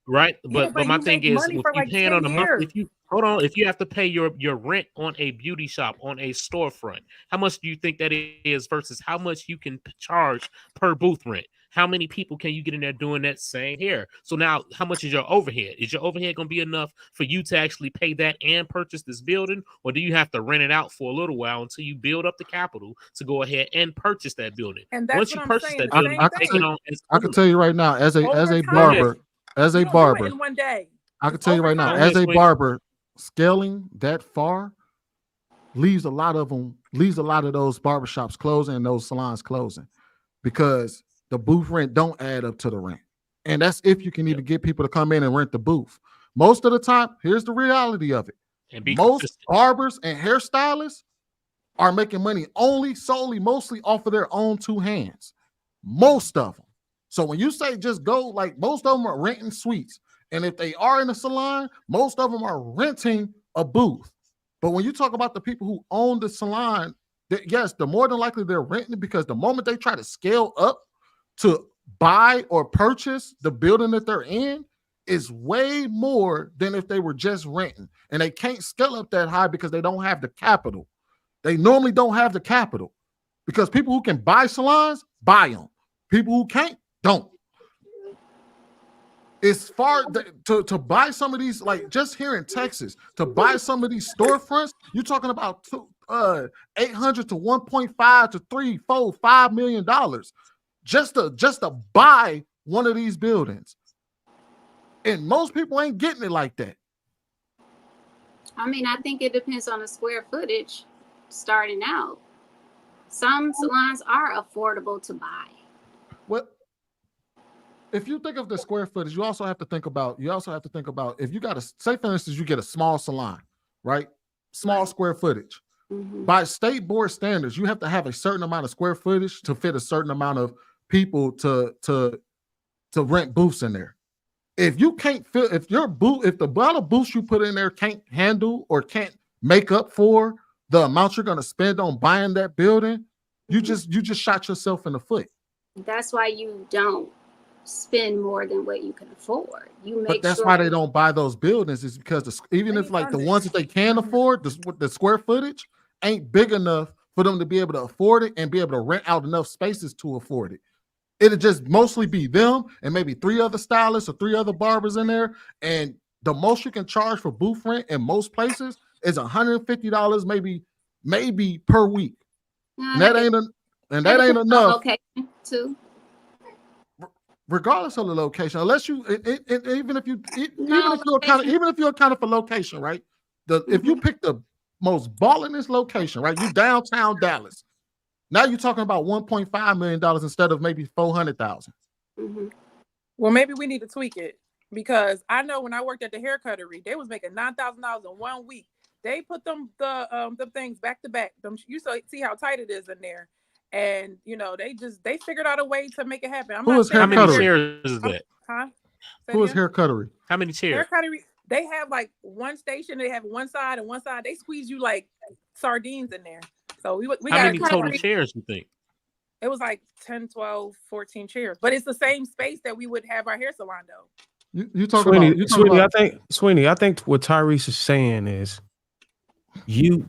Right? But my thing is, if you paying on a month, if you have to pay your rent on a beauty shop, on a storefront, how much do you think that is versus how much you can charge per booth rent? How many people can you get in there doing that same hair? So now, how much is your overhead? Is your overhead going to be enough for you to actually pay that and purchase this building? Or do you have to rent it out for a little while until you build up the capital to go ahead and purchase that building? And that's once you purchase that building, I can tell you right now, as a barber, in one day. I can tell you right now, as a barber, scaling that far leaves a lot of those barbershops closing and those salons closing because the booth rent don't add up to the rent. And that's if you can even get people to come in and rent the booth. Most of the time, here's the reality of it. Most barbers and hairstylists are making money mostly off of their own two hands. Most of them. So when you say just go, like most of them are renting suites. And if they are in a salon, most of them are renting a booth. But when you talk about the people who own the salon, yes, the more than likely they're renting it because the moment they try to scale up to buy or purchase the building that they're in, is way more than if they were just renting. And they can't scale up that high because they don't have the capital. They normally don't have the capital because people who can buy salons, buy them. People who can't, don't. It's far to buy some of these, like just here in Texas, to buy some of these storefronts, you're talking about $800 to 1.5 to 3, 4, $5 million just to buy one of these buildings. And most people ain't getting it like that. I mean, I think it depends on the square footage starting out. Some salons are affordable to buy. Well, if you think of the square footage, you also have to think about if you got a, say for instance, you get a small salon, right? Small square footage. Mm-hmm. By state board standards, you have to have a certain amount of square footage to fit a certain amount of people to rent booths in there. If you can't fill, if the amount of booths you put in there can't handle or can't make up for the amount you're going to spend on buying that building, you just shot yourself in the foot. That's why you don't spend more than what you can afford. You make But that's why they don't buy those buildings, is because even if like the ones that they can afford, the square footage ain't big enough for them to be able to afford it and be able to rent out enough spaces to afford it. It'll just mostly be them and maybe 3 other stylists or 3 other barbers in there. And the most you can charge for booth rent in most places is $150 maybe per week. And that ain't enough. Okay, too. Regardless of the location, unless you even if you're accounting for location, right? If you pick the most ballingest location, right? You downtown Dallas. Now you're talking about $1.5 million instead of maybe $400,000. Mm-hmm. Well, maybe we need to tweak it, because I know when I worked at the hair cuttery, they was making $9,000 in 1 week. They put the things back to back. You see how tight it is in there, and they figured out a way to make it happen. How many chairs is that? Huh? Who is hair cuttery? How many chairs? Hair cuttery. They have like one station. They have one side and one side. They squeeze you like sardines in there. So we how many total chairs you think? It was like 10, 12, 14 chairs. But it's the same space that we would have our hair salon though. You talking Sweeney, about I think what Tyrese is saying is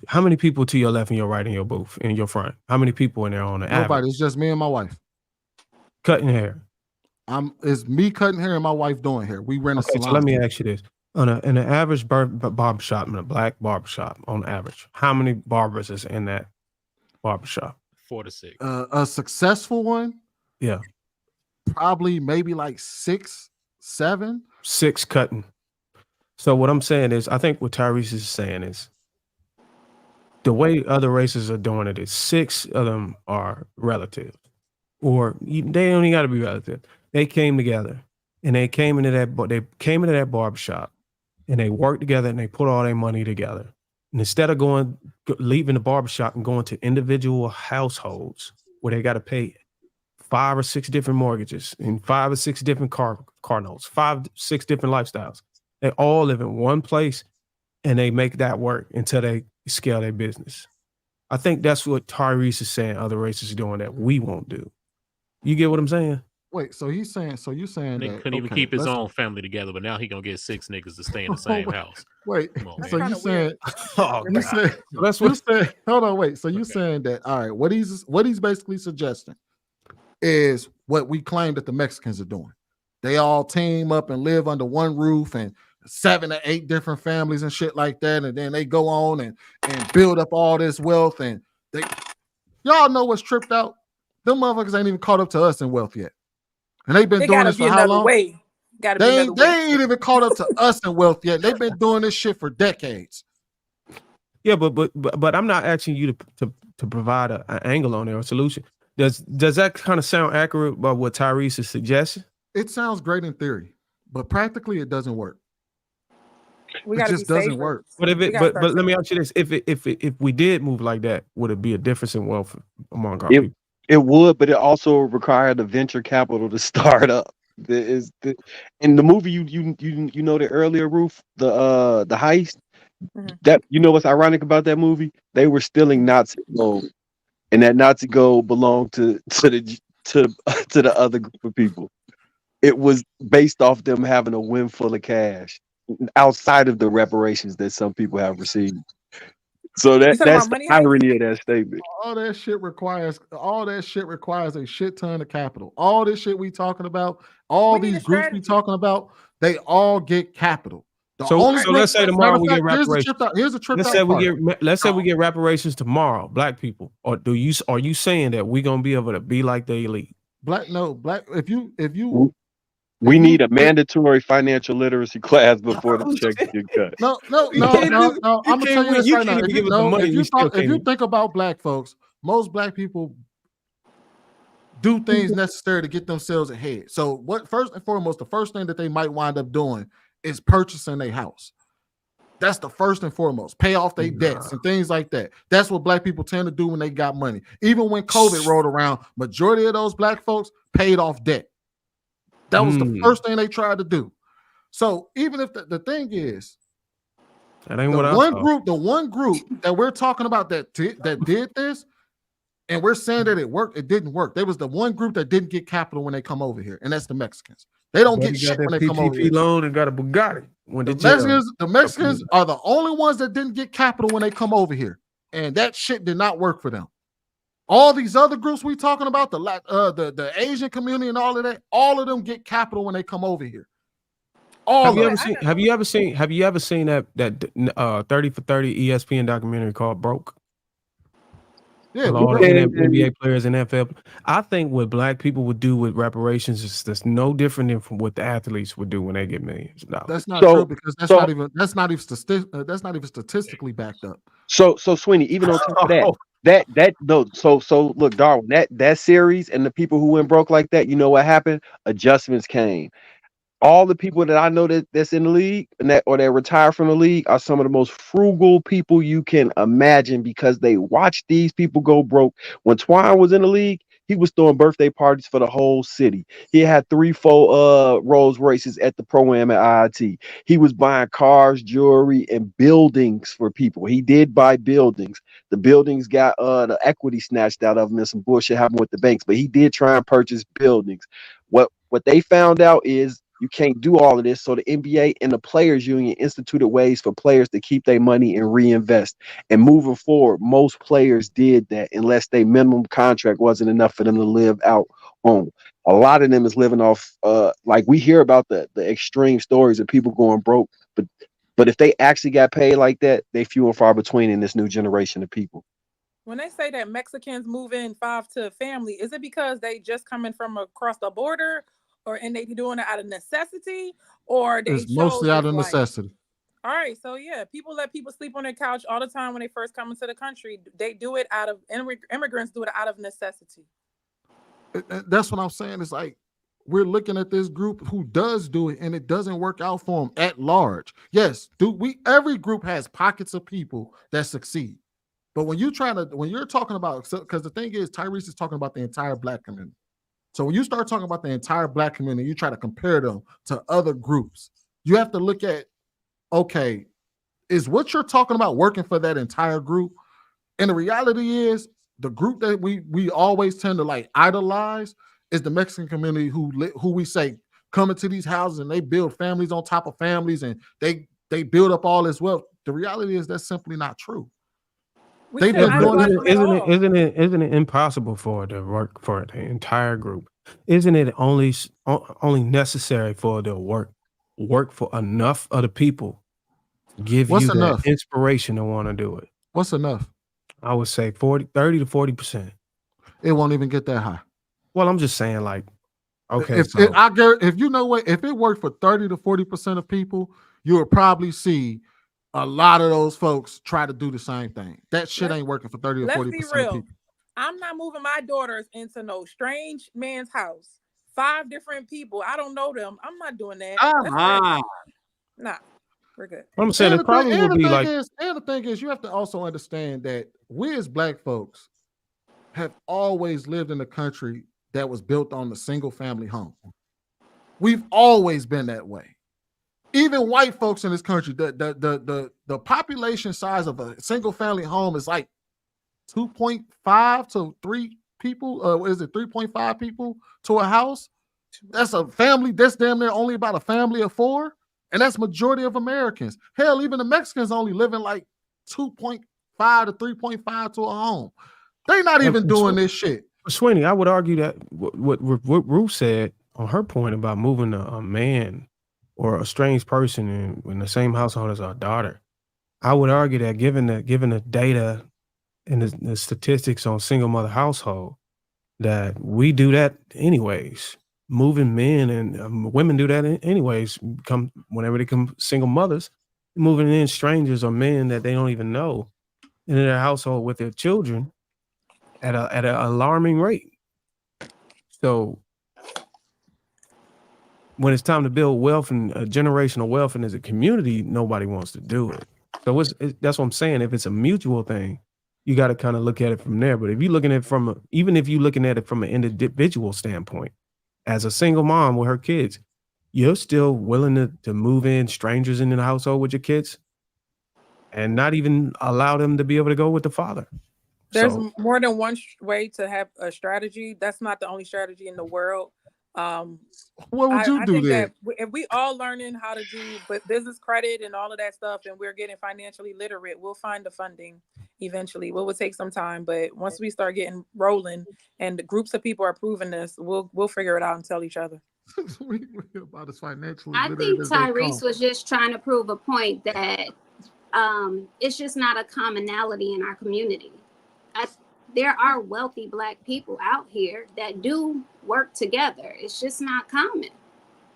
how many people to your left and your right in your booth, in your front? How many people in there on the average? Nobody. It's just me and my wife. Cutting hair. It's me cutting hair and my wife doing hair. We rent a salon. So let me ask you this. In an average barbershop, in a black barbershop, on average, how many barbers is in that barbershop? 4 to 6. A successful one? Yeah. Probably maybe like 6, 7. 6 cutting. So what I'm saying is, I think what Tyrese is saying is, the way other races are doing it is 6 of them are relative. Or they don't even got to be relative. They came together and they came into that barbershop and they worked together and they put all their money together. And instead of leaving the barbershop and going to individual households where they got to pay 5 or 6 different mortgages and 5 or 6 different car notes, 5, 6 different lifestyles, they all live in one place and they make that work until they scale their business. I think that's what Tyrese is saying other races are doing that we won't do. You get what I'm saying? Wait, so you're saying They couldn't even keep his own family together, but now he gonna get 6 niggas to stay in the same house. Wait, so you saying? That's hold on, wait. So you saying that? All right, what he's basically suggesting is what we claim that the Mexicans are doing. They all team up and live under one roof, and 7 or 8 different families and shit like that, and then they go on and build up all this wealth, and y'all know what's tripped out? Them motherfuckers ain't even caught up to us in wealth yet. And they've been doing this for how long? They ain't even caught up to us in wealth yet. They've been doing this shit for decades. Yeah, but I'm not asking you to provide an angle on it or a solution. Does that kind of sound accurate about what Tyrese is suggesting? It sounds great in theory, but practically it doesn't work. It just doesn't work. But let me ask you this: if we did move like that, would it be a difference in wealth among our people? It would, but it also required the venture capital to start up. In the movie, you know the earlier Roof, the heist. Mm-hmm. That what's ironic about that movie? They were stealing Nazi gold, and that Nazi gold belonged to the other group of people. it was based off them having a windful of cash outside of the reparations that some people have received. So You talking that's about the money heist? irony of that statement. All that shit requires a shit ton of capital. All this shit we talking about, all We need these a groups we strategy. talking about, they all get capital. The So only group, let's say matter tomorrow of we fact, get reparations. here's the tripped Let's say out we part. get reparations tomorrow, black people. Or are you saying that we're gonna be able to be like the elite? Black. If you We need a it- mandatory financial literacy class before the checks get cut. no. You I'm can't gonna tell you this you right can't now. even give us the money. We still If you can't. think about black folks, most black people do things necessary to get themselves ahead. So what first and foremost, the first thing that they might wind up doing is purchasing a house. That's the first and foremost. Pay off their debts and things like that. That's what black people tend to do when they got money. Even when COVID rolled around, majority of those black folks paid off debt. That was the first thing they tried to do. So even if the thing is, that ain't the what I one saw. group, the one group that we're talking about that did this, and we're saying that it worked, it didn't work. There was the one group that didn't get capital when they come over here, and that's the Mexicans. They don't get shit when they come over here. loan and got a Bugatti. The Mexicans are the only ones that didn't get capital when they come over here, and that shit did not work for them. All these other groups we talking about, the Asian community and all of that, all of them get capital when they come over here. Have you ever seen that 30 for 30 ESPN documentary called Broke? Yeah, all the NBA players and NFL. I think what black people would do with reparations is that's no different than from what the athletes would do when they get millions of dollars. That's not true because that's not even statistically backed up. So Sweeney, even on top of that no, so look, Darwin, that series and the people who went broke like that, you know what happened? Adjustments came. All the people that I know that's in the league and that retired from the league are some of the most frugal people you can imagine because they watched these people go broke. When Twine was in the league, he was throwing birthday parties for the whole city. He had 3-4 Rolls Royces at the Pro-Am at IIT. He was buying cars, jewelry, and buildings for people. He did buy buildings. The buildings got the equity snatched out of him and some bullshit happened with the banks, but he did try and purchase buildings. What they found out is you can't do all of this. So the NBA and the Players Union instituted ways for players to keep their money and reinvest. And moving forward, most players did that unless their minimum contract wasn't enough for them to live out on. A lot of them is living off, like we hear about the extreme stories of people going broke, but if they actually got paid like that, they few and far between in this new generation of people. When they say that Mexicans move in 5 to family, is it because they just coming from across the border? And they doing it out of necessity, or they it's mostly out of necessity. All right, so yeah, people let people sleep on their couch all the time when they first come into the country. They do it out of immigrants do it out of necessity. That's what I'm saying. It's like we're looking at this group who does do it, and it doesn't work out for them at large. Yes, every group has pockets of people that succeed, but when you're talking about, because the thing is, Tyrese is talking about the entire black community. So when you start talking about the entire black community, you try to compare them to other groups. You have to look at, okay, is what you're talking about working for that entire group? And the reality is, the group that we always tend to like idolize is the Mexican community who we say come into these houses and they build families on top of families and they build up all this wealth. The reality is that's simply not true. They've been doing isn't it impossible for it to work for the entire group? Isn't it only necessary for it to work for enough of the people? What's You enough? that inspiration to want to do it. What's enough? I would say 30 to 40%. It won't even get that high. Well, I'm just saying, like, okay, if it worked for 30 to 40% of people, you would probably see a lot of those folks try to do the same thing. That shit ain't working for 30 or 40% of people. I'm not moving my daughters into no strange man's house. 5 different people. I don't know them. I'm not doing that. Nah, we're good. I'm saying it probably would be like. And the thing is, you have to also understand that we as black folks have always lived in a country that was built on the single family home. We've always been that way. Even white folks in this country, the population size of a single family home is like 2.5 to 3 people. Is it 3.5 people to a house? That's a family. That's damn near only about a family of 4. And that's majority of Americans. Hell, even the Mexicans only living like 2.5 to 3.5 to a home. They not even doing this shit. Sweeney, I would argue that what Ruth said on her point about moving a man or a strange person in the same household as our daughter, I would argue that given the data and the statistics on single mother household, that we do that anyways. Moving men and women do that anyways. Whenever they become single mothers, moving in strangers or men that they don't even know into their household with their children at an alarming rate. So when it's time to build wealth and generational wealth, and as a community, nobody wants to do it. So that's what I'm saying. If it's a mutual thing, you got to kind of look at it from there. But if you're looking at it even if you're looking at it from an individual standpoint, as a single mom with her kids, you're still willing to move in strangers into the household with your kids and not even allow them to be able to go with the father. There's more than one way to have a strategy. That's not the only strategy in the world. What would you do think then? that if we all learning how to do business credit and all of that stuff, and we're getting financially literate, we'll find the funding eventually. It will take some time, but once we start getting rolling and the groups of people are proving this, we'll figure it out and tell each other. we about as financially I literate think as they Tyrese come. was just trying to prove a point that it's just not a commonality in our community. There are wealthy Black people out here that do work together. It's just not common.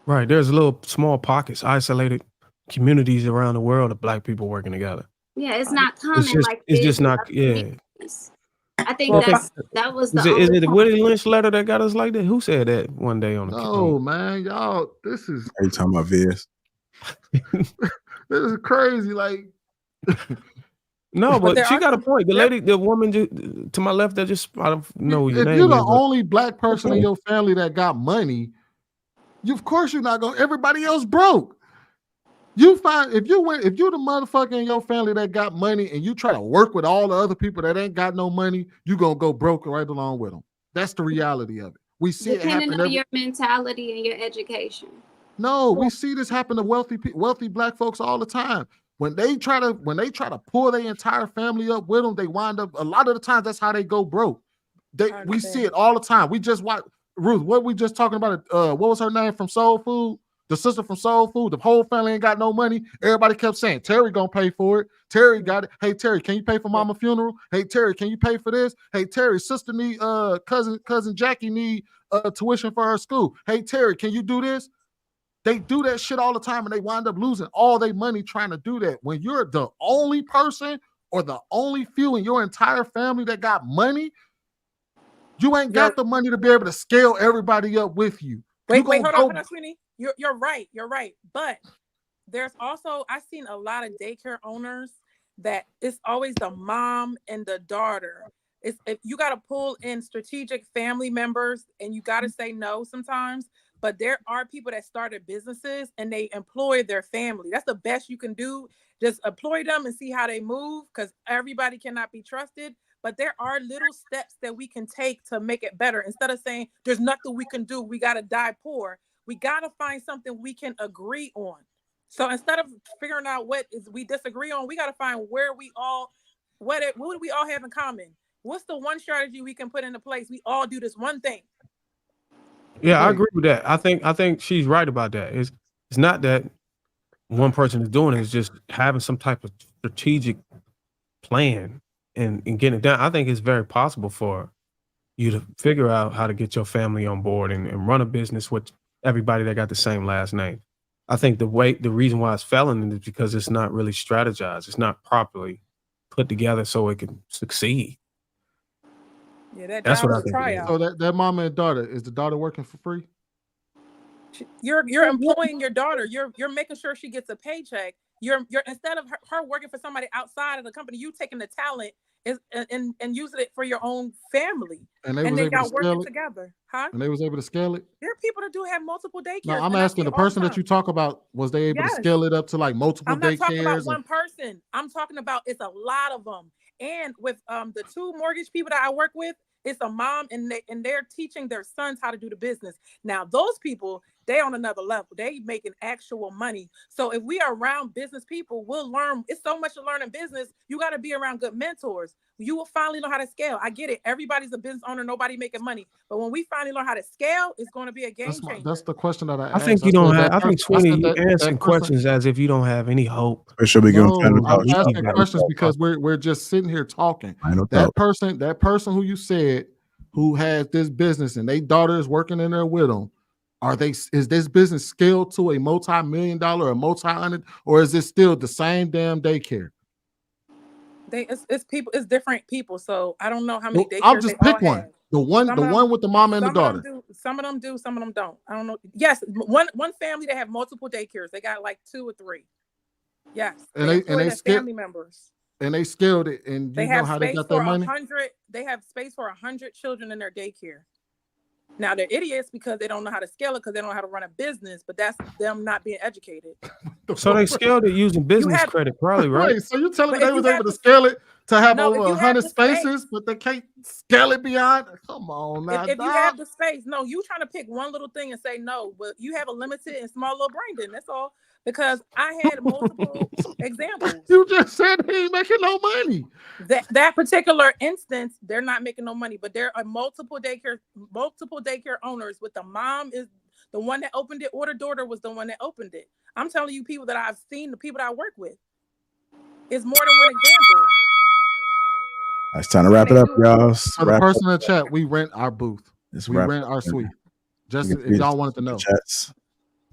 Right. There's little small pockets, isolated communities around the world of Black people working together. Yeah, it's not common It's just not. Yeah. I think that was the Is only it a point. Willie Lynch letter that got us like that? Who said that one day on the? No, man, y'all. This is. Are you talking about Viz? This is crazy. Like. No, but she got a point. The lady, the woman to my left, that just I don't know your If name. you're the only Black person in your family that got money, of course you're not going. Everybody else broke. You find if you're the motherfucker in your family that got money and you try to work with all the other people that ain't got no money, you gonna go broke right along with them. That's the reality of it. We see it happen. Depending on your mentality and your education. No, we see this happen to wealthy Black folks all the time. When they try to pull their entire family up with them, they wind up a lot of the times. That's how they go broke. We see it all the time. We just watch Ruth. What we just talking about? What was her name from Soul Food? The sister from Soul Food. The whole family ain't got no money. Everybody kept saying Terry gonna pay for it. Terry got it. Hey Terry, can you pay for Mama's funeral? Hey Terry, can you pay for this? Hey Terry, sister need cousin Jackie need tuition for her school. Hey Terry, can you do this? They do that shit all the time and they wind up losing all their money trying to do that. When you're the only person or the only few in your entire family that got money, you ain't got the money to be able to scale everybody up with you. Wait, hold on, Sweeney. You're right. You're right. But there's also, I've seen a lot of daycare owners that it's always the mom and the daughter. If you got to pull in strategic family members and you got to say no sometimes. But there are people that started businesses and they employ their family. That's the best you can do. Just employ them and see how they move, because everybody cannot be trusted. But there are little steps that we can take to make it better. Instead of saying there's nothing we can do, we got to die poor. We got to find something we can agree on. So instead of figuring out what is we disagree on, we got to find where we all, what do we all have in common? What's the one strategy we can put into place? We all do this one thing. Yeah, I agree with that. I think she's right about that. It's not that one person is doing it. It's just having some type of strategic plan and getting it done. I think it's very possible for you to figure out how to get your family on board and run a business with everybody that got the same last name. I think the reason why it's failing is because it's not really strategized. It's not properly put together so it can succeed. Yeah, that's what I think. So that mama and daughter, is the daughter working for free? You're employing your daughter. You're making sure she gets a paycheck. You're instead of her working for somebody outside of the company, you taking the talent and using it for your own family. And they got working together, huh? And they was able to scale it. There are people that do have multiple daycares. No, I'm asking the person that you talk about, was they able to scale it up to like multiple daycares? I'm not talking about one person. I'm talking about it's a lot of them. And with the two mortgage people that I work with, It's a mom and they're teaching their sons how to do the business. Now, those people, they on another level. They making actual money. So if we are around business people, we'll learn. It's so much to learn in business. You got to be around good mentors. You will finally know how to scale. I get it. Everybody's a business owner. Nobody making money. But when we finally learn how to scale, it's going to be a game changer. That's the question that I I think asked. you don't said have. I think Sweeney, you answering questions as if you don't have any hope. Or should we give him time to No, I'm talk? asking questions because we're just sitting here talking. Final That thought. person who you said who has this business and their daughter is working in there with them, is this business scaled to a multi-million-dollar or multi-hundred, or is it still the same damn daycare? It's people, it's different people. So I don't know how many daycares I'll just they all pick one. have. The one with the mom and the daughter. Some of them do, some of them don't. I don't know. Yes, one family, they have multiple daycares. They got like 2 or 3. Yes, And they they family members. And they scaled it, and They you know have how they space got for their money. 100. They have space for 100 children in their daycare. Now they're idiots because they don't know how to scale it because they don't know how to run a business. But that's them not being educated. So they scaled it using business credit, probably, right? Right. So you're telling me But they if was you able have to the- scale it to have No, over if you have 100 the spaces, space. but they can't scale it beyond. Come on now, If you dog. have the space, no, you trying to pick one little thing and say no, but you have a limited and small little brain. Then that's all. Because I had multiple examples. You just said he ain't making no money. That particular instance, they're not making no money, but there are multiple daycare owners. With the mom is the one that opened it, or the daughter was the one that opened it. I'm telling you, people that I've seen, the people that I work with, it's more than one example. It's time to wrap it up, y'all. For the person in the chat, we rent our booth. We wrap rent it our up. suite. Just We can if read y'all the wanted to know. chats,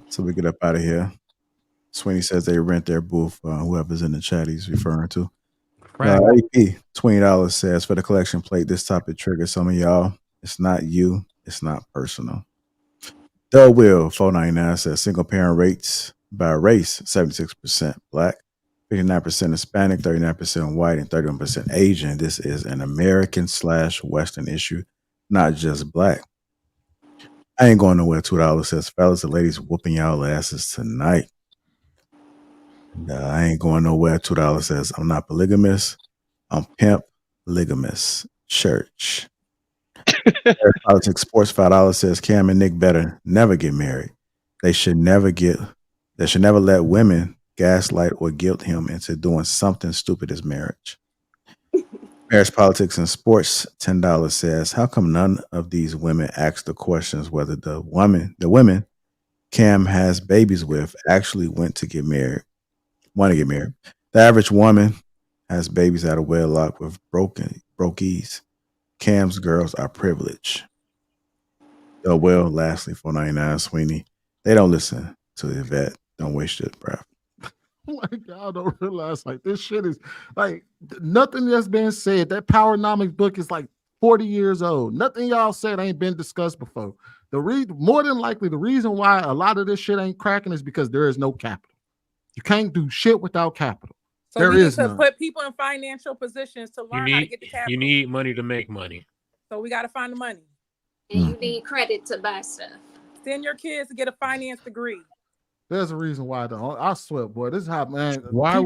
so we get up out of here. Sweeney says they rent their booth. Whoever's in the chat he's referring to. AP, $20 says for the collection plate. This topic triggers some of y'all. It's not you. It's not personal. Doug Will, $4.99 says single parent rates by race: 76% Black, 59% Hispanic, 39% white, and 31% Asian. This is an American/Western issue, not just Black. I ain't going nowhere. $2 says fellas, the ladies whooping y'all asses tonight. I ain't going nowhere. $2 says I'm not polygamous. I'm pimp ligamous. Church. Politics Sports $5 says Cam and Nick better never get married. They should never let women gaslight or guilt him into doing something stupid as marriage. Marriage Politics and Sports $10 says, how come none of these women ask the questions whether the women Cam has babies with actually want to get married? The average woman has babies out of wedlock with brokies. Cam's girls are privileged. Oh, well, lastly, $4.99 Sweeney. They don't listen to the vet. Don't waste your breath. Like, y'all don't realize, like, this shit is like nothing that's been said. That Powernomics book is like 40 years old. Nothing y'all said ain't been discussed before. More than likely, the reason why a lot of this shit ain't cracking is because there is no capital. You can't do shit without capital. So there we need is to none. put people in financial positions to learn how to get the capital. You need money to make money. So we got to find the money. And you need credit to buy stuff. Send your kids to get a finance degree. There's a reason why I don't. I swear, boy, this is how, man. Why are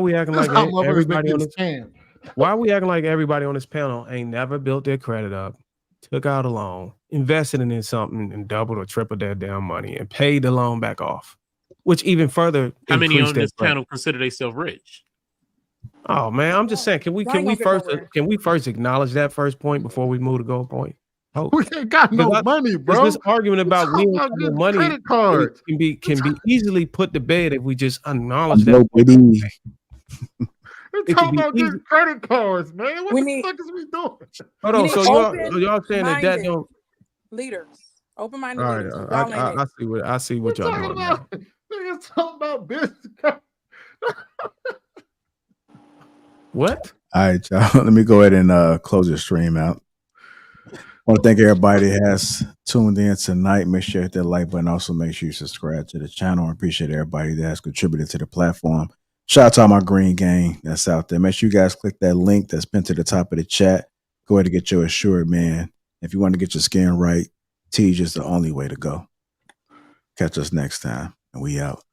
we acting like everybody on this panel? Why are we acting like everybody on this panel ain't never built their credit up, took out a loan, invested in something, and doubled or tripled their damn money and paid the loan back off, which even further How many increased on their this credit. panel consider themselves rich? Oh man, I'm just saying, can we first acknowledge that first point before we move to goal point? Oh, we ain't got no money, bro. This argument about we ain't got no money credit cards can be easily put to bed if we just acknowledge that. We're talking about getting credit cards, man. What the fuck is we doing? Hold on, so y'all saying that don't leaders, open-minded all leaders. right, I see what y'all doing. Niggas talking about business. What? All right, y'all. Let me go ahead and close the stream out. I want to thank everybody that has tuned in tonight. Make sure you hit that like button. Also, make sure you subscribe to the channel. I appreciate everybody that has contributed to the platform. Shout out to all my green gang that's out there. Make sure you guys click that link that's pinned to the top of the chat. Go ahead and get your assured, man. If you want to get your skin right, Teej is the only way to go. Catch us next time, and we out.